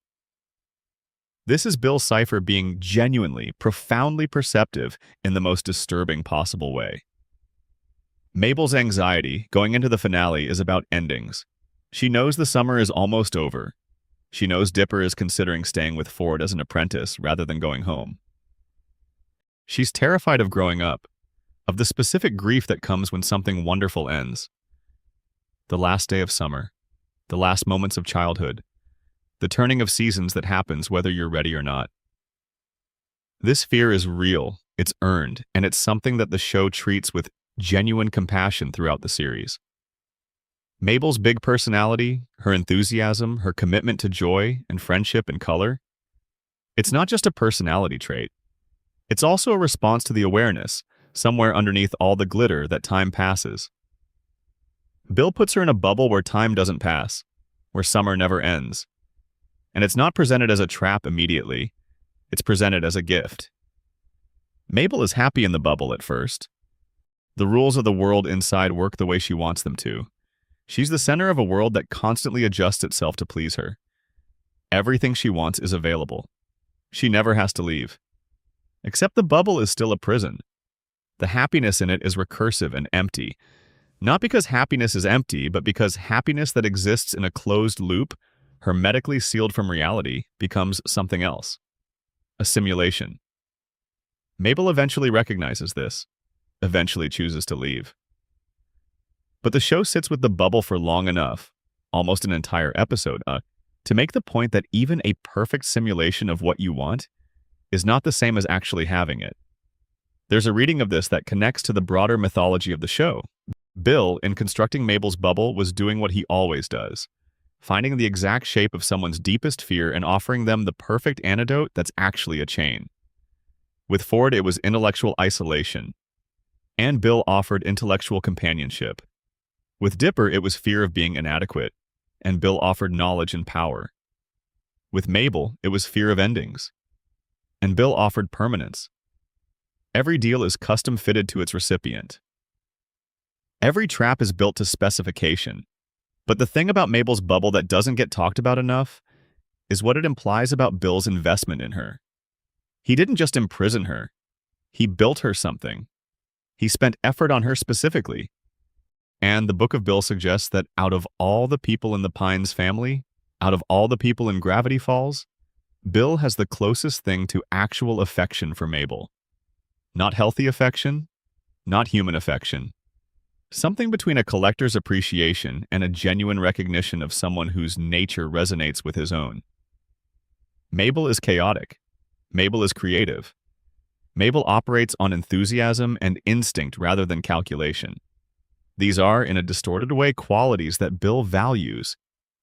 This is Bill Cipher being genuinely, profoundly perceptive in the most disturbing possible way. Mabel's anxiety going into the finale is about endings. She knows the summer is almost over. She knows Dipper is considering staying with Ford as an apprentice rather than going home. She's terrified of growing up, of the specific grief that comes when something wonderful ends. The last day of summer, the last moments of childhood, the turning of seasons that happens whether you're ready or not. This fear is real, it's earned, and it's something that the show treats with genuine compassion throughout the series. Mabel's big personality, her enthusiasm, her commitment to joy and friendship and color, it's not just a personality trait. It's also a response to the awareness, somewhere underneath all the glitter, that time passes. Bill puts her in a bubble where time doesn't pass, where summer never ends. And it's not presented as a trap immediately. It's presented as a gift. Mabel is happy in the bubble at first. The rules of the world inside work the way she wants them to. She's the center of a world that constantly adjusts itself to please her. Everything she wants is available. She never has to leave. Except the bubble is still a prison. The happiness in it is recursive and empty. Not because happiness is empty, but because happiness that exists in a closed loop, hermetically sealed from reality, becomes something else. A simulation. Mabel eventually recognizes this, eventually chooses to leave. But the show sits with the bubble for long enough, almost an entire episode, to make the point that even a perfect simulation of what you want is not the same as actually having it. There's a reading of this that connects to the broader mythology of the show. Bill, in constructing Mabel's bubble, was doing what he always does, finding the exact shape of someone's deepest fear and offering them the perfect antidote that's actually a chain. With Ford, it was intellectual isolation, and Bill offered intellectual companionship. With Dipper, it was fear of being inadequate, and Bill offered knowledge and power. With Mabel, it was fear of endings, and Bill offered permanence. Every deal is custom-fitted to its recipient. Every trap is built to specification. But the thing about Mabel's bubble that doesn't get talked about enough is what it implies about Bill's investment in her. He didn't just imprison her. He built her something. He spent effort on her specifically. And the Book of Bill suggests that out of all the people in the Pines family, out of all the people in Gravity Falls, Bill has the closest thing to actual affection for Mabel. Not healthy affection, not human affection. Something between a collector's appreciation and a genuine recognition of someone whose nature resonates with his own. Mabel is chaotic. Mabel is creative. Mabel operates on enthusiasm and instinct rather than calculation. These are, in a distorted way, qualities that Bill values.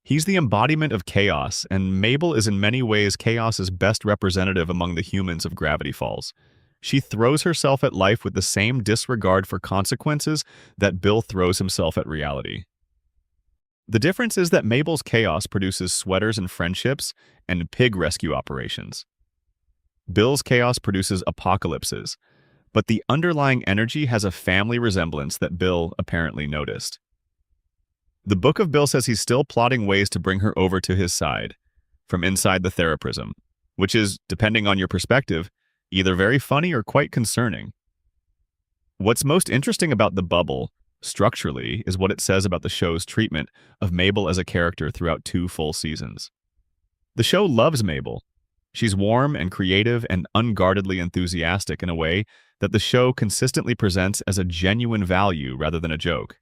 He's the embodiment of chaos, and Mabel is in many ways chaos's best representative among the humans of Gravity Falls. She throws herself at life with the same disregard for consequences that Bill throws himself at reality. The difference is that Mabel's chaos produces sweaters and friendships and pig rescue operations. Bill's chaos produces apocalypses, but the underlying energy has a family resemblance that Bill apparently noticed. The Book of Bill says he's still plotting ways to bring her over to his side, from inside the Theraprism, which is, depending on your perspective, either very funny or quite concerning. What's most interesting about the bubble, structurally, is what it says about the show's treatment of Mabel as a character throughout 2 full seasons. The show loves Mabel. She's warm and creative and unguardedly enthusiastic in a way that the show consistently presents as a genuine value rather than a joke.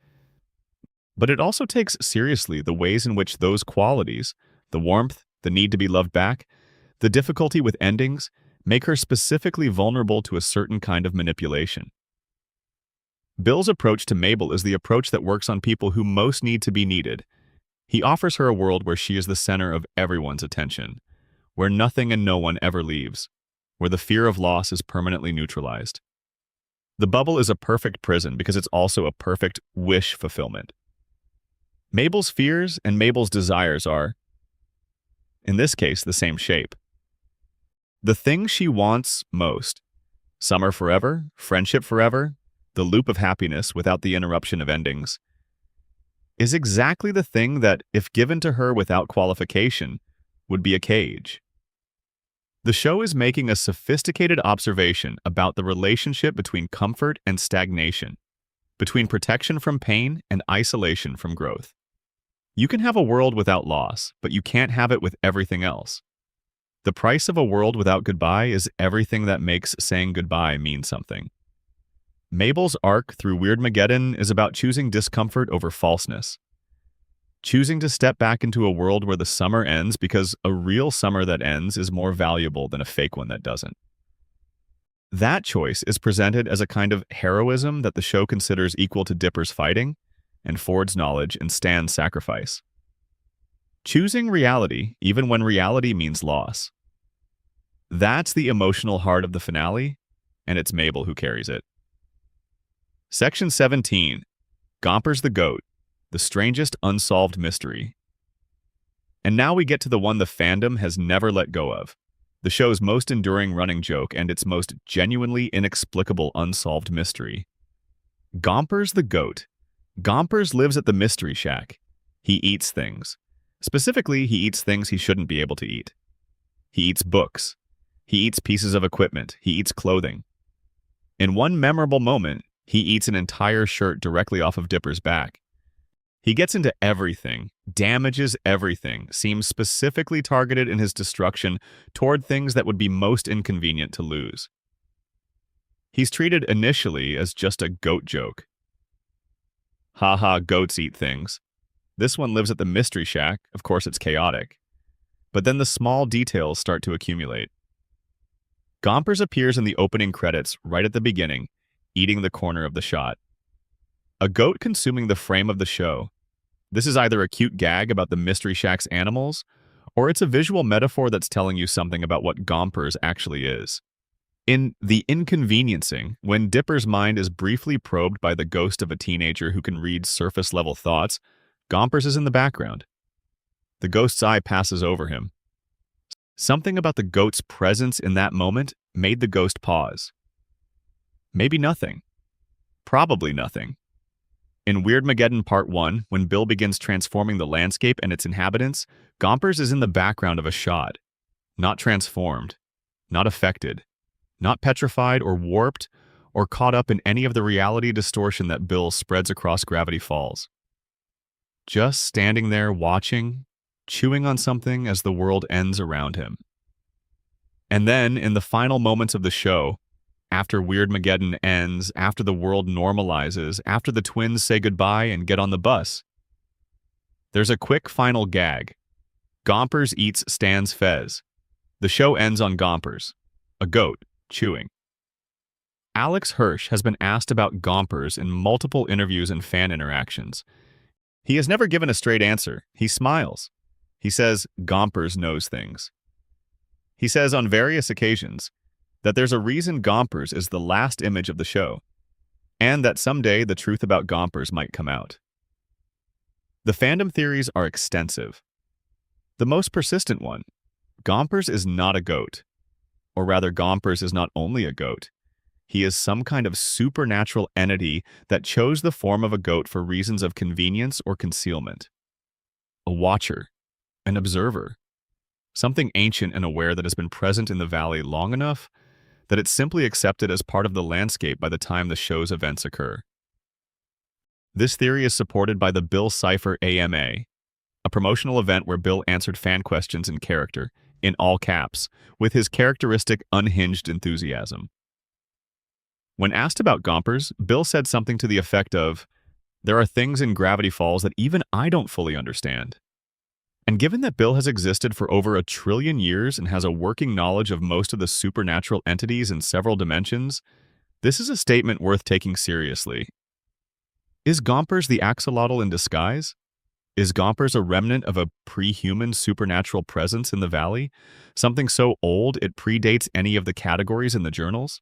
But it also takes seriously the ways in which those qualities, the warmth, the need to be loved back, the difficulty with endings, make her specifically vulnerable to a certain kind of manipulation. Bill's approach to Mabel is the approach that works on people who most need to be needed. He offers her a world where she is the center of everyone's attention, where nothing and no one ever leaves, where the fear of loss is permanently neutralized. The bubble is a perfect prison because it's also a perfect wish fulfillment. Mabel's fears and Mabel's desires are, in this case, the same shape. The thing she wants most, summer forever, friendship forever, the loop of happiness without the interruption of endings, is exactly the thing that, if given to her without qualification, would be a cage. The show is making a sophisticated observation about the relationship between comfort and stagnation, between protection from pain and isolation from growth. You can have a world without loss, but you can't have it with everything else. The price of a world without goodbye is everything that makes saying goodbye mean something. Mabel's arc through Weirdmageddon is about choosing discomfort over falseness. Choosing to step back into a world where the summer ends because a real summer that ends is more valuable than a fake one that doesn't. That choice is presented as a kind of heroism that the show considers equal to Dipper's fighting and Ford's knowledge and Stan's sacrifice. Choosing reality, even when reality means loss. That's the emotional heart of the finale, and it's Mabel who carries it. Section 17, Gompers the Goat, the strangest unsolved mystery. And now we get to the one the fandom has never let go of, the show's most enduring running joke and its most genuinely inexplicable unsolved mystery. Gompers the Goat, Gompers lives at the Mystery Shack. He eats things. Specifically, he eats things he shouldn't be able to eat. He eats books. He eats pieces of equipment. He eats clothing. In one memorable moment, he eats an entire shirt directly off of Dipper's back. He gets into everything, damages everything, seems specifically targeted in his destruction toward things that would be most inconvenient to lose. He's treated initially as just a goat joke. Haha, goats eat things. This one lives at the Mystery Shack, of course it's chaotic. But then the small details start to accumulate. Gompers appears in the opening credits right at the beginning, eating the corner of the shot. A goat consuming the frame of the show. This is either a cute gag about the Mystery Shack's animals, or it's a visual metaphor that's telling you something about what Gompers actually is. In The Inconveniencing, when Dipper's mind is briefly probed by the ghost of a teenager who can read surface-level thoughts, Gompers is in the background. The ghost's eye passes over him. Something about the goat's presence in that moment made the ghost pause. Maybe nothing. Probably nothing. In Weirdmageddon Part 1, when Bill begins transforming the landscape and its inhabitants, Gompers is in the background of a shot. Not transformed. Not affected. Not petrified or warped or caught up in any of the reality distortion that Bill spreads across Gravity Falls. Just standing there watching, chewing on something as the world ends around him. And then, in the final moments of the show, after Weirdmageddon ends, after the world normalizes, after the twins say goodbye and get on the bus, there's a quick final gag. Gompers eats Stan's fez. The show ends on Gompers, a goat, chewing. Alex Hirsch has been asked about Gompers in multiple interviews and fan interactions. He has never given a straight answer. He smiles. He says Gompers knows things. He says on various occasions that there's a reason Gompers is the last image of the show, and that someday the truth about Gompers might come out. The fandom theories are extensive. The most persistent one, Gompers is not a goat. Or rather, Gompers is not only a goat. He is some kind of supernatural entity that chose the form of a goat for reasons of convenience or concealment. A watcher, an observer, something ancient and aware that has been present in the valley long enough that it's simply accepted as part of the landscape by the time the show's events occur. This theory is supported by the Bill Cipher AMA, a promotional event where Bill answered fan questions in character, in all caps, with his characteristic unhinged enthusiasm. When asked about Gompers, Bill said something to the effect of, "There are things in Gravity Falls that even I don't fully understand." And given that Bill has existed for over 1 trillion years and has a working knowledge of most of the supernatural entities in several dimensions, this is a statement worth taking seriously. Is Gompers the axolotl in disguise? Is Gompers a remnant of a pre-human supernatural presence in the valley? Something so old it predates any of the categories in the journals?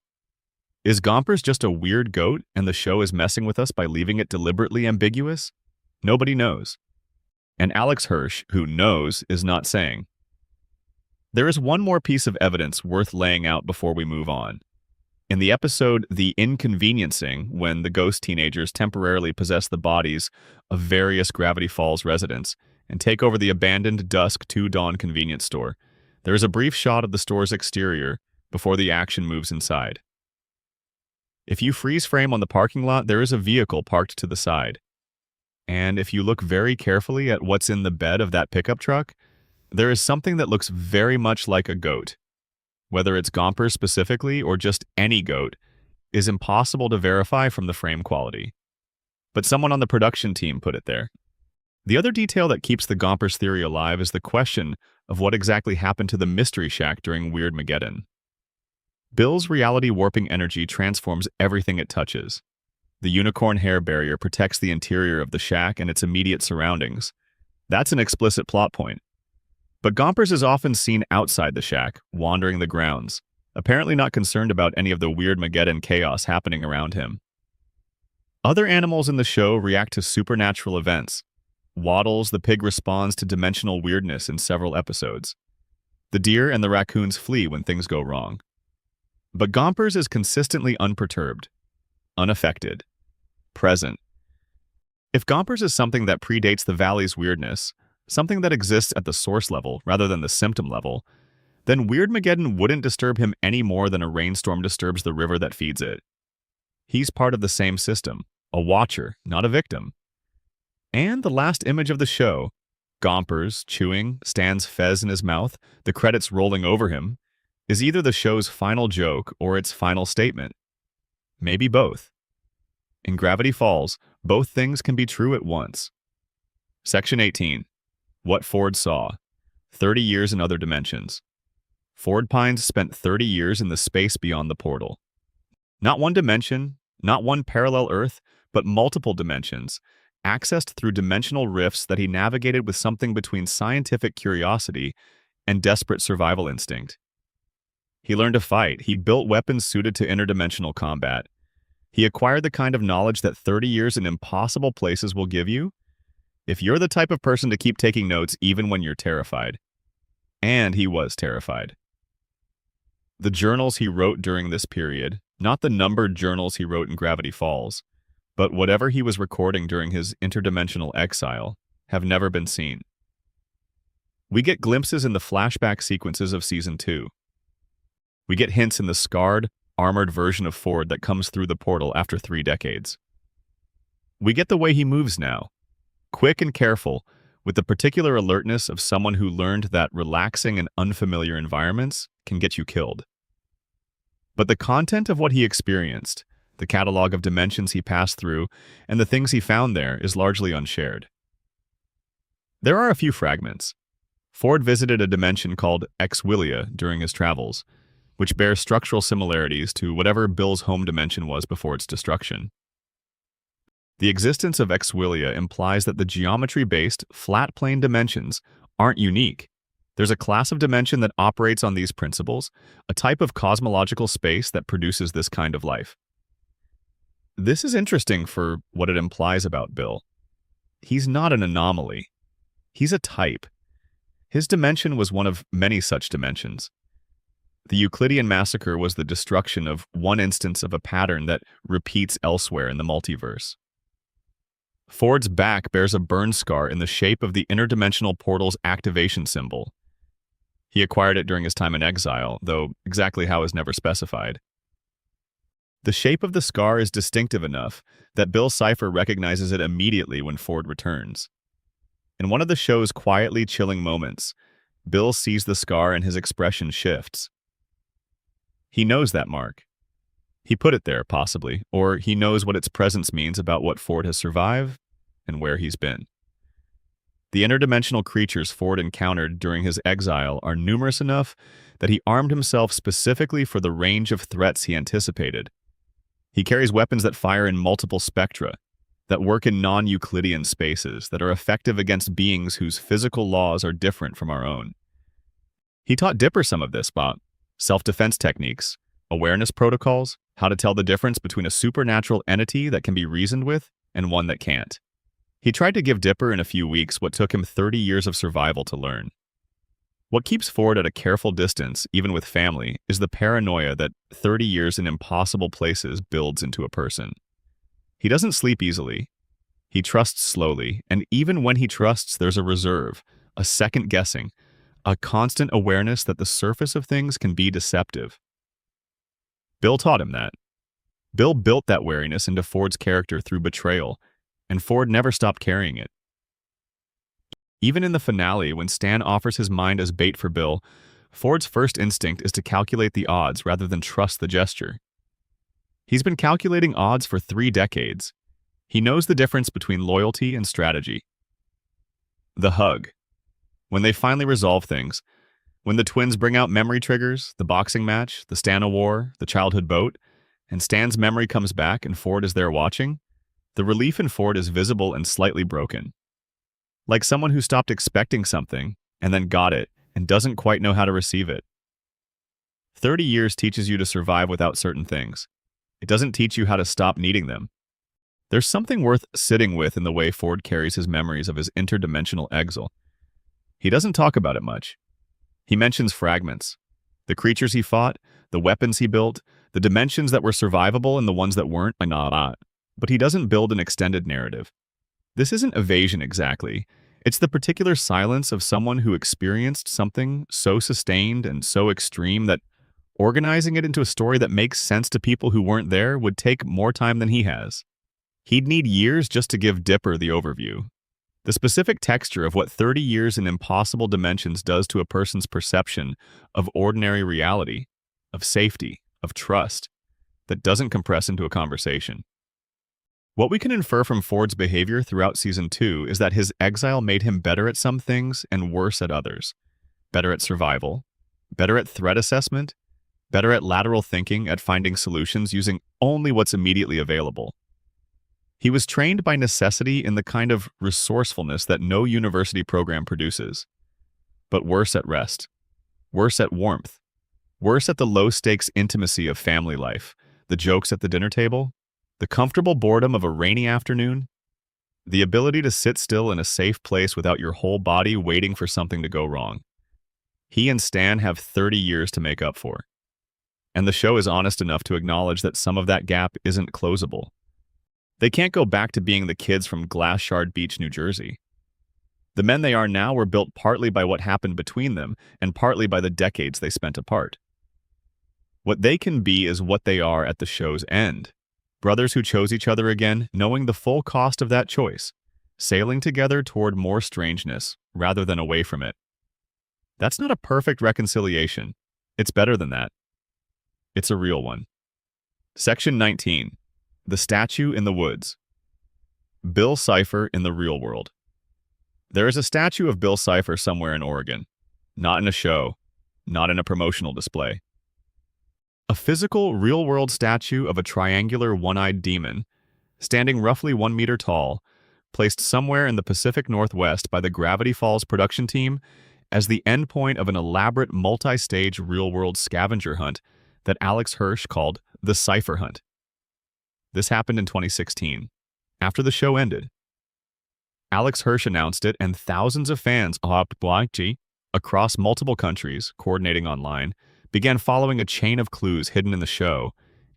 Is Gompers just a weird goat and the show is messing with us by leaving it deliberately ambiguous? Nobody knows. And Alex Hirsch, who knows, is not saying. There is one more piece of evidence worth laying out before we move on. In the episode The Inconveniencing, when the ghost teenagers temporarily possess the bodies of various Gravity Falls residents and take over the abandoned dusk to dawn convenience store, there is a brief shot of the store's exterior before the action moves inside. If you freeze frame on the parking lot, there is a vehicle parked to the side. And if you look very carefully at what's in the bed of that pickup truck, there is something that looks very much like a goat. Whether it's Gompers specifically or just any goat, is impossible to verify from the frame quality. But someone on the production team put it there. The other detail that keeps the Gompers theory alive is the question of what exactly happened to the Mystery Shack during Weirdmageddon. Bill's reality warping energy transforms everything it touches. The unicorn hair barrier protects the interior of the shack and its immediate surroundings. That's an explicit plot point. But Gompers is often seen outside the shack, wandering the grounds, apparently not concerned about any of the Weirdmageddon chaos happening around him. Other animals in the show react to supernatural events. Waddles, the pig, responds to dimensional weirdness in several episodes. The deer and the raccoons flee when things go wrong. But Gompers is consistently unperturbed, unaffected, present. If Gompers is something that predates the valley's weirdness, something that exists at the source level rather than the symptom level, then Weirdmageddon wouldn't disturb him any more than a rainstorm disturbs the river that feeds it. He's part of the same system, a watcher, not a victim. And the last image of the show, Gompers chewing, Stan's fez in his mouth, the credits rolling over him, is either the show's final joke or its final statement. Maybe both. In Gravity Falls, both things can be true at once. Section 18. What Ford Saw. 30 years in other dimensions. Ford Pines spent 30 years in the space beyond the portal. Not one dimension, not one parallel Earth, but multiple dimensions, accessed through dimensional rifts that he navigated with something between scientific curiosity and desperate survival instinct. He learned to fight. He built weapons suited to interdimensional combat. He acquired the kind of knowledge that 30 years in impossible places will give you, if you're the type of person to keep taking notes even when you're terrified. And he was terrified. The journals he wrote during this period, not the numbered journals he wrote in Gravity Falls, but whatever he was recording during his interdimensional exile, have never been seen. We get glimpses in the flashback sequences of Season 2. We get hints in the scarred, armored version of Ford that comes through the portal after 3 decades. We get the way he moves now, quick and careful, with the particular alertness of someone who learned that relaxing in unfamiliar environments can get you killed. But the content of what he experienced, the catalog of dimensions he passed through, and the things he found there is largely unshared. There are a few fragments. Ford visited a dimension called Exwilia during his travels, which bears structural similarities to whatever Bill's home dimension was before its destruction. The existence of Exwilia implies that the geometry-based, flat-plane dimensions aren't unique. There's a class of dimension that operates on these principles, a type of cosmological space that produces this kind of life. This is interesting for what it implies about Bill. He's not an anomaly. He's a type. His dimension was one of many such dimensions. The Euclidean massacre was the destruction of one instance of a pattern that repeats elsewhere in the multiverse. Ford's back bears a burn scar in the shape of the interdimensional portal's activation symbol. He acquired it during his time in exile, though exactly how is never specified. The shape of the scar is distinctive enough that Bill Cipher recognizes it immediately when Ford returns. In one of the show's quietly chilling moments, Bill sees the scar and his expression shifts. He knows that mark. He put it there, possibly, or he knows what its presence means about what Ford has survived and where he's been. The interdimensional creatures Ford encountered during his exile are numerous enough that he armed himself specifically for the range of threats he anticipated. He carries weapons that fire in multiple spectra, that work in non-Euclidean spaces, that are effective against beings whose physical laws are different from our own. He taught Dipper some of this about self-defense techniques, awareness protocols, how to tell the difference between a supernatural entity that can be reasoned with and one that can't. He tried to give Dipper in a few weeks what took him 30 years of survival to learn. What keeps Ford at a careful distance, even with family, is the paranoia that 30 years in impossible places builds into a person. He doesn't sleep easily. He trusts slowly, and even when he trusts, there's a reserve, a second guessing, a constant awareness that the surface of things can be deceptive. Bill taught him that. Bill built that wariness into Ford's character through betrayal, and Ford never stopped carrying it. Even in the finale, when Stan offers his mind as bait for Bill, Ford's first instinct is to calculate the odds rather than trust the gesture. He's been calculating odds for 3 decades. He knows the difference between loyalty and strategy. The hug. When they finally resolve things, when the twins bring out memory triggers, the boxing match, the Stan War, the childhood boat, and Stan's memory comes back and Ford is there watching, the relief in Ford is visible and slightly broken. Like someone who stopped expecting something and then got it and doesn't quite know how to receive it. 30 years teaches you to survive without certain things. It doesn't teach you how to stop needing them. There's something worth sitting with in the way Ford carries his memories of his interdimensional exile. He doesn't talk about it much. He mentions fragments, the creatures he fought, the weapons he built, the dimensions that were survivable and the ones that weren't, but he doesn't build an extended narrative. This isn't evasion exactly. It's the particular silence of someone who experienced something so sustained and so extreme that organizing it into a story that makes sense to people who weren't there would take more time than he has. He'd need years just to give Dipper the overview. The specific texture of what 30 years in impossible dimensions does to a person's perception of ordinary reality, of safety, of trust, that doesn't compress into a conversation. What we can infer from Ford's behavior throughout Season 2 is that his exile made him better at some things and worse at others. Better at survival, better at threat assessment, better at lateral thinking, at finding solutions using only what's immediately available. He was trained by necessity in the kind of resourcefulness that no university program produces. But worse at rest, worse at warmth, worse at the low-stakes intimacy of family life, the jokes at the dinner table, the comfortable boredom of a rainy afternoon, the ability to sit still in a safe place without your whole body waiting for something to go wrong. He and Stan have 30 years to make up for. And the show is honest enough to acknowledge that some of that gap isn't closable. They can't go back to being the kids from Glass Shard Beach, New Jersey. The men they are now were built partly by what happened between them and partly by the decades they spent apart. What they can be is what they are at the show's end. Brothers who chose each other again, knowing the full cost of that choice, sailing together toward more strangeness rather than away from it. That's not a perfect reconciliation. It's better than that. It's a real one. Section 19. The Statue in the Woods. Bill Cipher in the real world. There is a statue of Bill Cipher somewhere in Oregon. Not in a show. Not in a promotional display. A physical, real-world statue of a triangular one-eyed demon, standing roughly 1 meter tall, placed somewhere in the Pacific Northwest by the Gravity Falls production team as the endpoint of an elaborate multi-stage real-world scavenger hunt that Alex Hirsch called the Cipher Hunt. This happened in 2016, after the show ended. Alex Hirsch announced it, and thousands of fans across multiple countries, coordinating online, began following a chain of clues hidden in the show,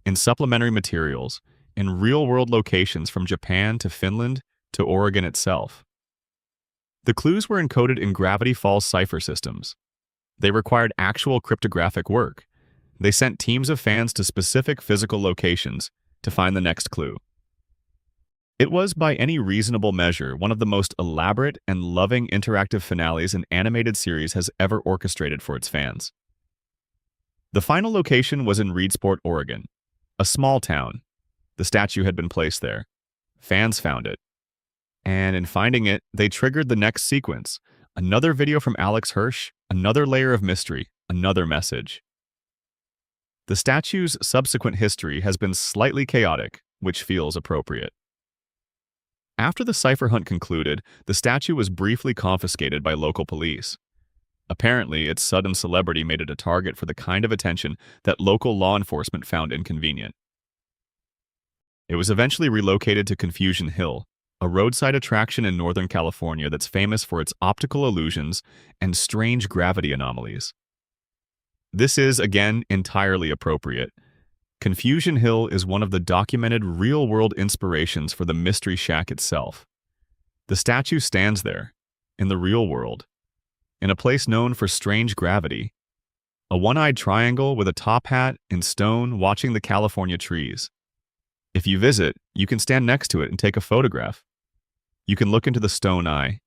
in supplementary materials, in real-world locations from Japan to Finland to Oregon itself. The clues were encoded in Gravity Falls cipher systems. They required actual cryptographic work. They sent teams of fans to specific physical locations to find the next clue. It was, by any reasonable measure, one of the most elaborate and loving interactive finales an animated series has ever orchestrated for its fans. The final location was in Reedsport, Oregon, a small town. The statue had been placed there. Fans found it. And in finding it, they triggered the next sequence. Another video from Alex Hirsch, another layer of mystery, another message. The statue's subsequent history has been slightly chaotic, which feels appropriate. After the cipher hunt concluded, the statue was briefly confiscated by local police. Apparently, its sudden celebrity made it a target for the kind of attention that local law enforcement found inconvenient. It was eventually relocated to Confusion Hill, a roadside attraction in Northern California that's famous for its optical illusions and strange gravity anomalies. This is, again, entirely appropriate. Confusion Hill is one of the documented real-world inspirations for the Mystery Shack itself. The statue stands there, in the real world, in a place known for strange gravity, a one-eyed triangle with a top hat in stone watching the California trees. If you visit, you can stand next to it and take a photograph. You can look into the stone eye.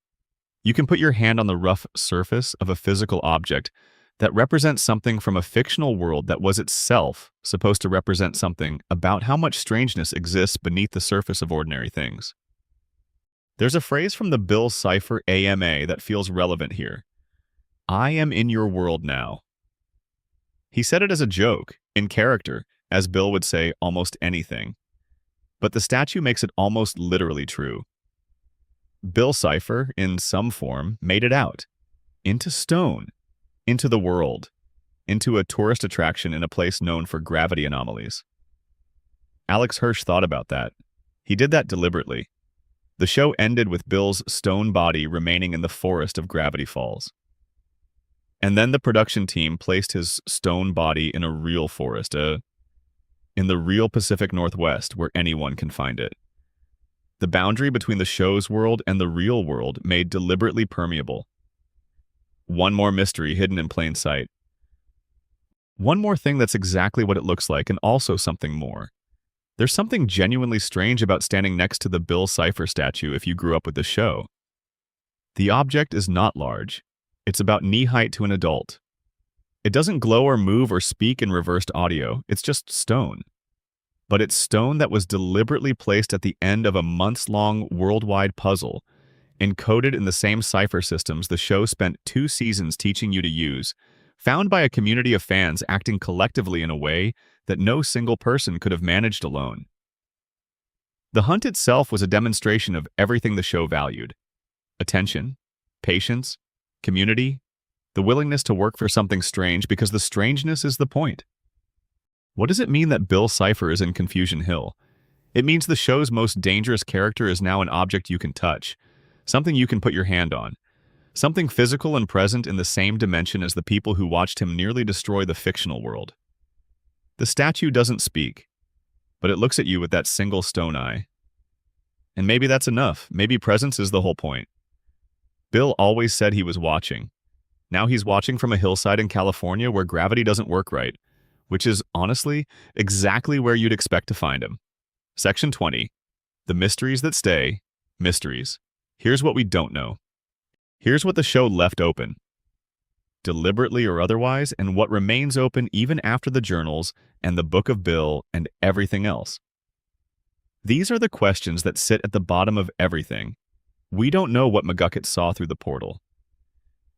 You can put your hand on the rough surface of a physical object that represents something from a fictional world that was itself supposed to represent something about how much strangeness exists beneath the surface of ordinary things. There's a phrase from the Bill Cipher AMA that feels relevant here. I am in your world now. He said it as a joke, in character, as Bill would say almost anything. But the statue makes it almost literally true. Bill Cipher, in some form, made it out. Into stone. Into the world. Into a tourist attraction in a place known for gravity anomalies. Alex Hirsch thought about that. He did that deliberately. The show ended with Bill's stone body remaining in the forest of Gravity Falls. And then the production team placed his stone body in a real forest, in the real Pacific Northwest where anyone can find it. the boundary between the show's world and the real world made deliberately permeable. One more mystery hidden in plain sight. One more thing that's exactly what it looks like, and also something more. There's something genuinely strange about standing next to the Bill Cipher statue if you grew up with the show. The object is not large. It's about knee height to an adult. It doesn't glow or move or speak in reversed audio, it's just stone. But it's stone that was deliberately placed at the end of a months-long worldwide puzzle, encoded in the same cipher systems the show spent 2 seasons teaching you to use, found by a community of fans acting collectively in a way that no single person could have managed alone. The hunt itself was a demonstration of everything the show valued: attention, patience, community, the willingness to work for something strange because the strangeness is the point. What does it mean that Bill Cipher is in Confusion Hill? It means the show's most dangerous character is now an object you can touch, something you can put your hand on, something physical and present in the same dimension as the people who watched him nearly destroy the fictional world. The statue doesn't speak, but it looks at you with that single stone eye. And maybe that's enough. Maybe presence is the whole point. Bill always said he was watching. Now he's watching from a hillside in California where gravity doesn't work right, which is, honestly, exactly where you'd expect to find him. Section 20. The mysteries that stay. Mysteries. Here's what we don't know. Here's what the show left open, deliberately or otherwise, and what remains open even after the journals and the Book of Bill and everything else. These are the questions that sit at the bottom of everything. We don't know what McGucket saw through the portal.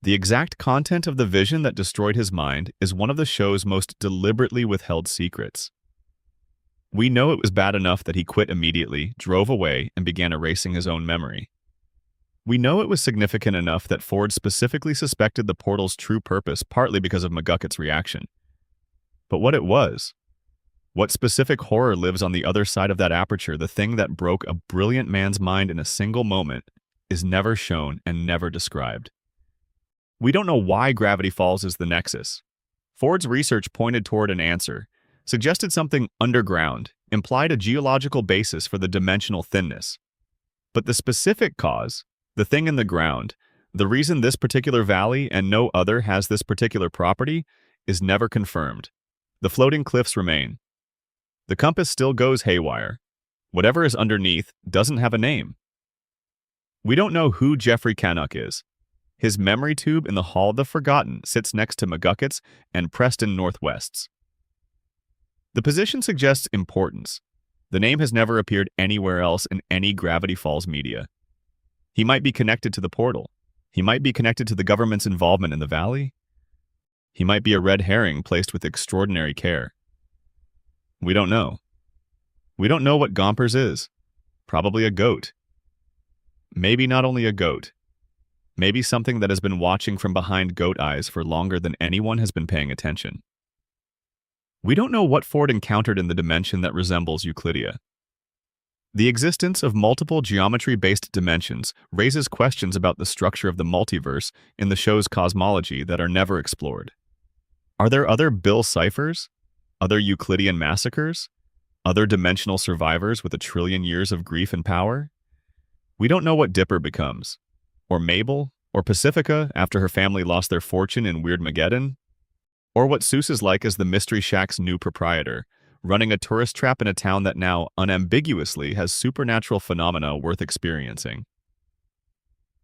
The exact content of the vision that destroyed his mind is one of the show's most deliberately withheld secrets. We know it was bad enough that he quit immediately, drove away, and began erasing his own memory. We know it was significant enough that Ford specifically suspected the portal's true purpose partly because of McGucket's reaction. But what it was, what specific horror lives on the other side of that aperture, the thing that broke a brilliant man's mind in a single moment, is never shown and never described. We don't know why Gravity Falls is the nexus. Ford's research pointed toward an answer, suggested something underground, implied a geological basis for the dimensional thinness. But the specific cause, the thing in the ground, the reason this particular valley and no other has this particular property, is never confirmed. The floating cliffs remain. The compass still goes haywire. Whatever is underneath doesn't have a name. We don't know who Jeffrey Canuck is. His memory tube in the Hall of the Forgotten sits next to McGucket's and Preston Northwest's. The position suggests importance. The name has never appeared anywhere else in any Gravity Falls media. He might be connected to the portal. He might be connected to the government's involvement in the valley. He might be a red herring placed with extraordinary care. We don't know. We don't know what Gompers is. Probably a goat. Maybe not only a goat. Maybe something that has been watching from behind goat eyes for longer than anyone has been paying attention. We don't know what Ford encountered in the dimension that resembles Euclidia. The existence of multiple geometry-based dimensions raises questions about the structure of the multiverse in the show's cosmology that are never explored. Are there other Bill Ciphers? Other Euclidean massacres? Other dimensional survivors with 1 trillion years of grief and power? We don't know what Dipper becomes. Or Mabel? Or Pacifica after her family lost their fortune in Weirdmageddon? Or what Seuss is like as the Mystery Shack's new proprietor, running a tourist trap in a town that now unambiguously has supernatural phenomena worth experiencing.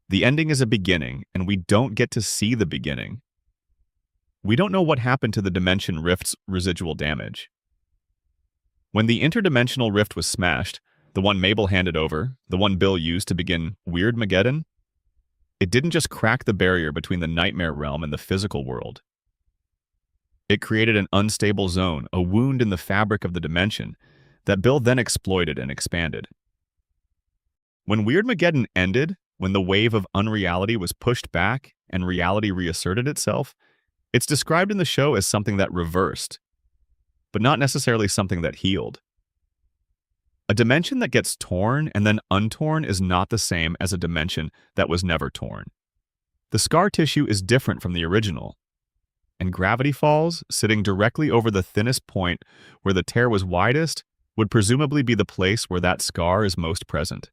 The ending is a beginning, and we don't get to see the beginning. We don't know what happened to the Dimension Rift's residual damage. When the interdimensional rift was smashed, the one Mabel handed over, the one Bill used to begin Weirdmageddon, it didn't just crack the barrier between the nightmare realm and the physical world. It created an unstable zone, a wound in the fabric of the dimension, that Bill then exploited and expanded. When Weirdmageddon ended, when the wave of unreality was pushed back and reality reasserted itself, it's described in the show as something that reversed, but not necessarily something that healed. A dimension that gets torn and then untorn is not the same as a dimension that was never torn. The scar tissue is different from the original. And Gravity Falls, sitting directly over the thinnest point where the tear was widest, would presumably be the place where that scar is most present.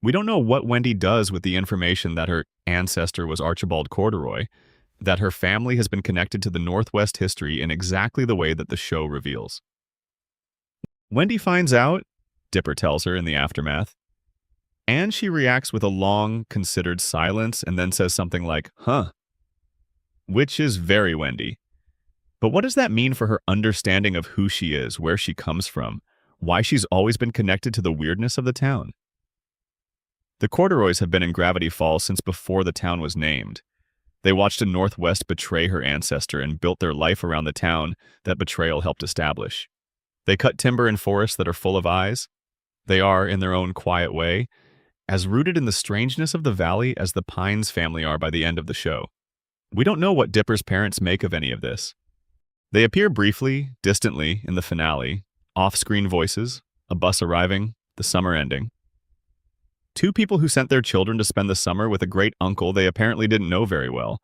We don't know what Wendy does with the information that her ancestor was Archibald Corduroy, that her family has been connected to the Northwest history in exactly the way that the show reveals. Wendy finds out, Dipper tells her in the aftermath, and she reacts with a long, considered silence and then says something like, huh, which is very Wendy. But what does that mean for her understanding of who she is, where she comes from, why she's always been connected to the weirdness of the town? The Corduroys have been in Gravity Falls since before the town was named. They watched a Northwest betray her ancestor and built their life around the town that betrayal helped establish. They cut timber in forests that are full of eyes. They are, in their own quiet way, as rooted in the strangeness of the valley as the Pines family are by the end of the show. We don't know what Dipper's parents make of any of this. They appear briefly, distantly, in the finale, off-screen voices, a bus arriving, the summer ending. Two people who sent their children to spend the summer with a great uncle they apparently didn't know very well,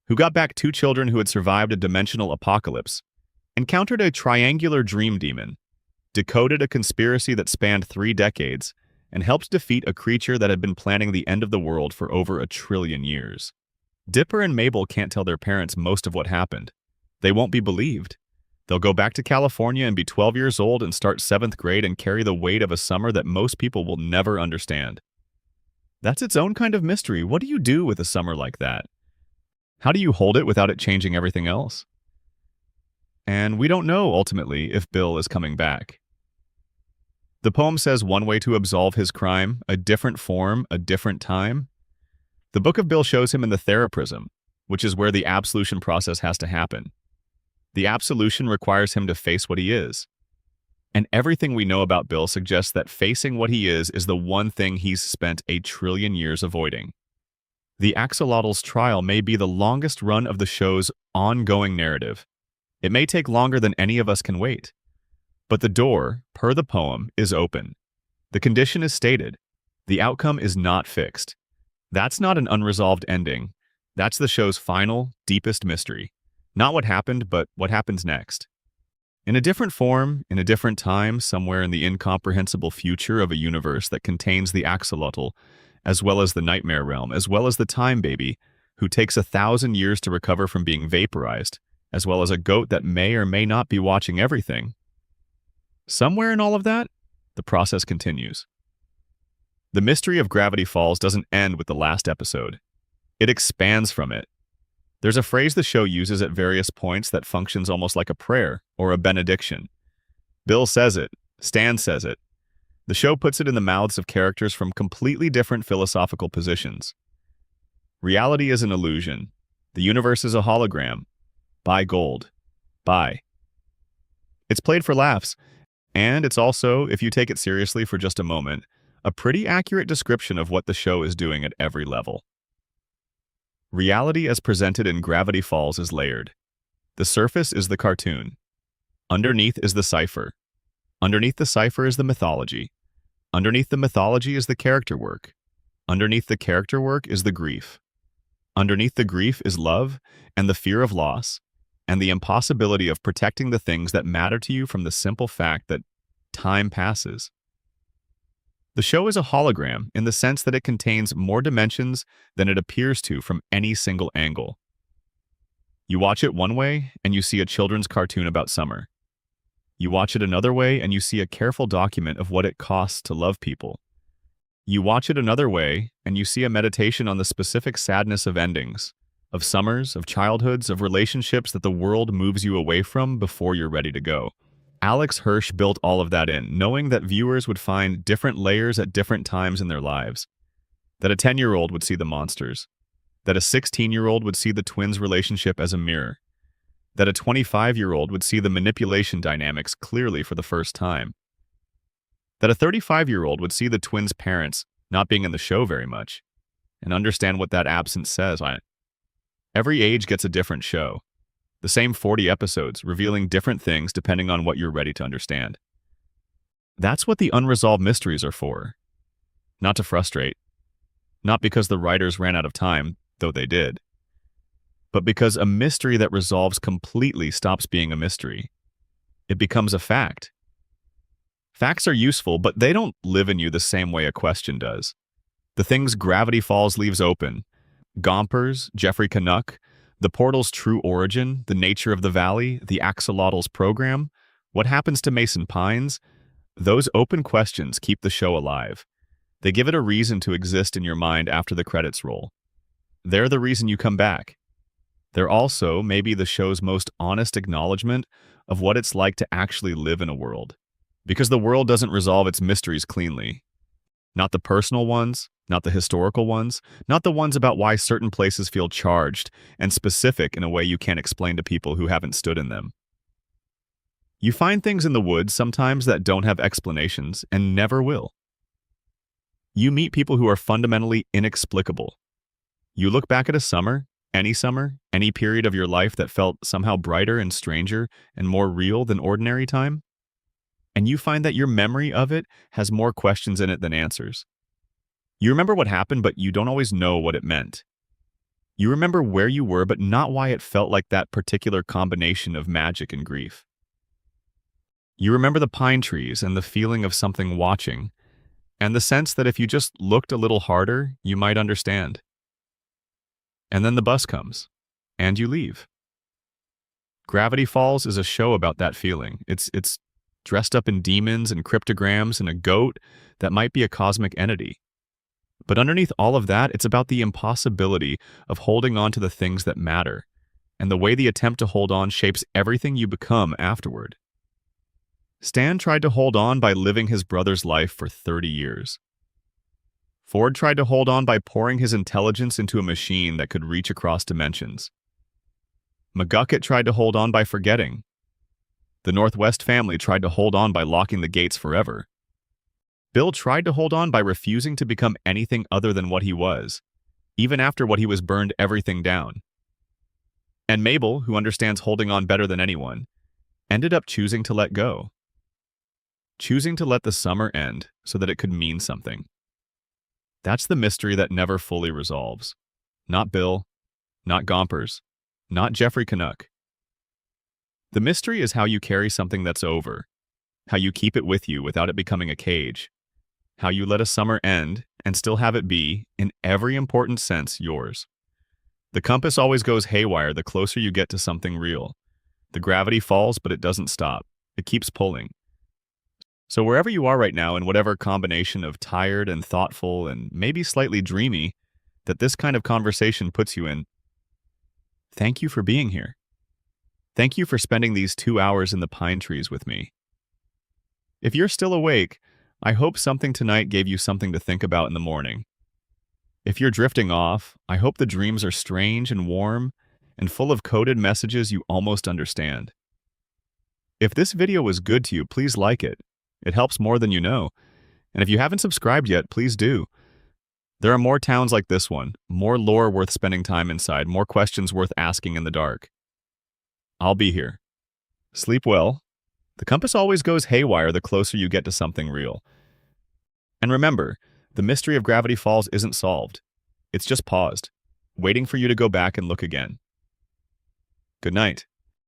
who got back two children who had survived a dimensional apocalypse, encountered a triangular dream demon, decoded a conspiracy that spanned 3 decades, and helped defeat a creature that had been planning the end of the world for over 1 trillion years. Dipper and Mabel can't tell their parents most of what happened. They won't be believed. They'll go back to California and be 12 years old and start 7th grade and carry the weight of a summer that most people will never understand. That's its own kind of mystery. What do you do with a summer like that? How do you hold it without it changing everything else? And we don't know, ultimately, if Bill is coming back. The poem says one way to absolve his crime, a different form, a different time. The Book of Bill shows him in the theraprism, which is where the absolution process has to happen. The absolution requires him to face what he is. And everything we know about Bill suggests that facing what he is the one thing he's spent 1 trillion years avoiding. The axolotl's trial may be the longest run of the show's ongoing narrative. It may take longer than any of us can wait. But the door, per the poem, is open. The condition is stated. The outcome is not fixed. That's not an unresolved ending. That's the show's final, deepest mystery. Not what happened, but what happens next. In a different form, in a different time, somewhere in the incomprehensible future of a universe that contains the axolotl, as well as the nightmare realm, as well as the time baby, who takes 1,000 years to recover from being vaporized, as well as a goat that may or may not be watching everything. Somewhere in all of that, the process continues. The mystery of Gravity Falls doesn't end with the last episode. It expands from it. There's a phrase the show uses at various points that functions almost like a prayer or a benediction. Bill says it. Stan says it. The show puts it in the mouths of characters from completely different philosophical positions. Reality is an illusion. The universe is a hologram. Buy gold. Buy. It's played for laughs, and it's also, if you take it seriously for just a moment, a pretty accurate description of what the show is doing at every level. Reality as presented in Gravity Falls is layered. The surface is the cartoon. Underneath is the cipher. Underneath the cipher is the mythology. Underneath the mythology is the character work. Underneath the character work is the grief. Underneath the grief is love and the fear of loss and the impossibility of protecting the things that matter to you from the simple fact that time passes. The show is a hologram in the sense that it contains more dimensions than it appears to from any single angle. You watch it one way and you see a children's cartoon about summer. You watch it another way and you see a careful document of what it costs to love people. You watch it another way and you see a meditation on the specific sadness of endings, of summers, of childhoods, of relationships that the world moves you away from before you're ready to go. Alex Hirsch built all of that in, knowing that viewers would find different layers at different times in their lives. That a 10-year-old would see the monsters. That a 16-year-old would see the twins' relationship as a mirror. That a 25-year-old would see the manipulation dynamics clearly for the first time. That a 35-year-old would see the twins' parents not being in the show very much, and understand what that absence says on it. Every age gets a different show. The same 40 episodes, revealing different things depending on what you're ready to understand. That's what the unresolved mysteries are for. Not to frustrate. Not because the writers ran out of time, though they did. But because a mystery that resolves completely stops being a mystery. It becomes a fact. Facts are useful, but they don't live in you the same way a question does. The things Gravity Falls leaves open, Gompers, Jeffrey Canuck, the portal's true origin, the nature of the valley, the axolotl's program, what happens to Mason Pines, those open questions keep the show alive. They give it a reason to exist in your mind after the credits roll. They're the reason you come back. They're also maybe the show's most honest acknowledgement of what it's like to actually live in a world. Because the world doesn't resolve its mysteries cleanly. Not the personal ones, not the historical ones, not the ones about why certain places feel charged and specific in a way you can't explain to people who haven't stood in them. You find things in the woods sometimes that don't have explanations and never will. You meet people who are fundamentally inexplicable. You look back at a summer, any period of your life that felt somehow brighter and stranger and more real than ordinary time, and you find that your memory of it has more questions in it than answers. You remember what happened, but you don't always know what it meant. You remember where you were, but not why it felt like that particular combination of magic and grief. You remember the pine trees and the feeling of something watching, and the sense that if you just looked a little harder, you might understand. And then the bus comes, and you leave. Gravity Falls is a show about that feeling. It's dressed up in demons and cryptograms and a goat that might be a cosmic entity. But underneath all of that, it's about the impossibility of holding on to the things that matter, and the way the attempt to hold on shapes everything you become afterward. Stan tried to hold on by living his brother's life for 30 years. Ford tried to hold on by pouring his intelligence into a machine that could reach across dimensions. McGucket tried to hold on by forgetting. The Northwest family tried to hold on by locking the gates forever. Bill tried to hold on by refusing to become anything other than what he was, even after what he was burned everything down. And Mabel, who understands holding on better than anyone, ended up choosing to let go. Choosing to let the summer end so that it could mean something. That's the mystery that never fully resolves. Not Bill, not Gompers, not Jeffrey Canuck. The mystery is how you carry something that's over, how you keep it with you without it becoming a cage, how you let a summer end and still have it be, in every important sense, yours. The compass always goes haywire the closer you get to something real. The gravity falls, but it doesn't stop. It keeps pulling. So wherever you are right now, in whatever combination of tired and thoughtful and maybe slightly dreamy that this kind of conversation puts you in, thank you for being here. Thank you for spending these 2 hours in the pine trees with me. If you're still awake, I hope something tonight gave you something to think about in the morning. If you're drifting off, I hope the dreams are strange and warm and full of coded messages you almost understand. If this video was good to you, please like it. It helps more than you know. And if you haven't subscribed yet, please do. There are more towns like this one, more lore worth spending time inside, more questions worth asking in the dark. I'll be here. Sleep well. The compass always goes haywire the closer you get to something real. And remember, the mystery of Gravity Falls isn't solved. It's just paused, waiting for you to go back and look again. Good night.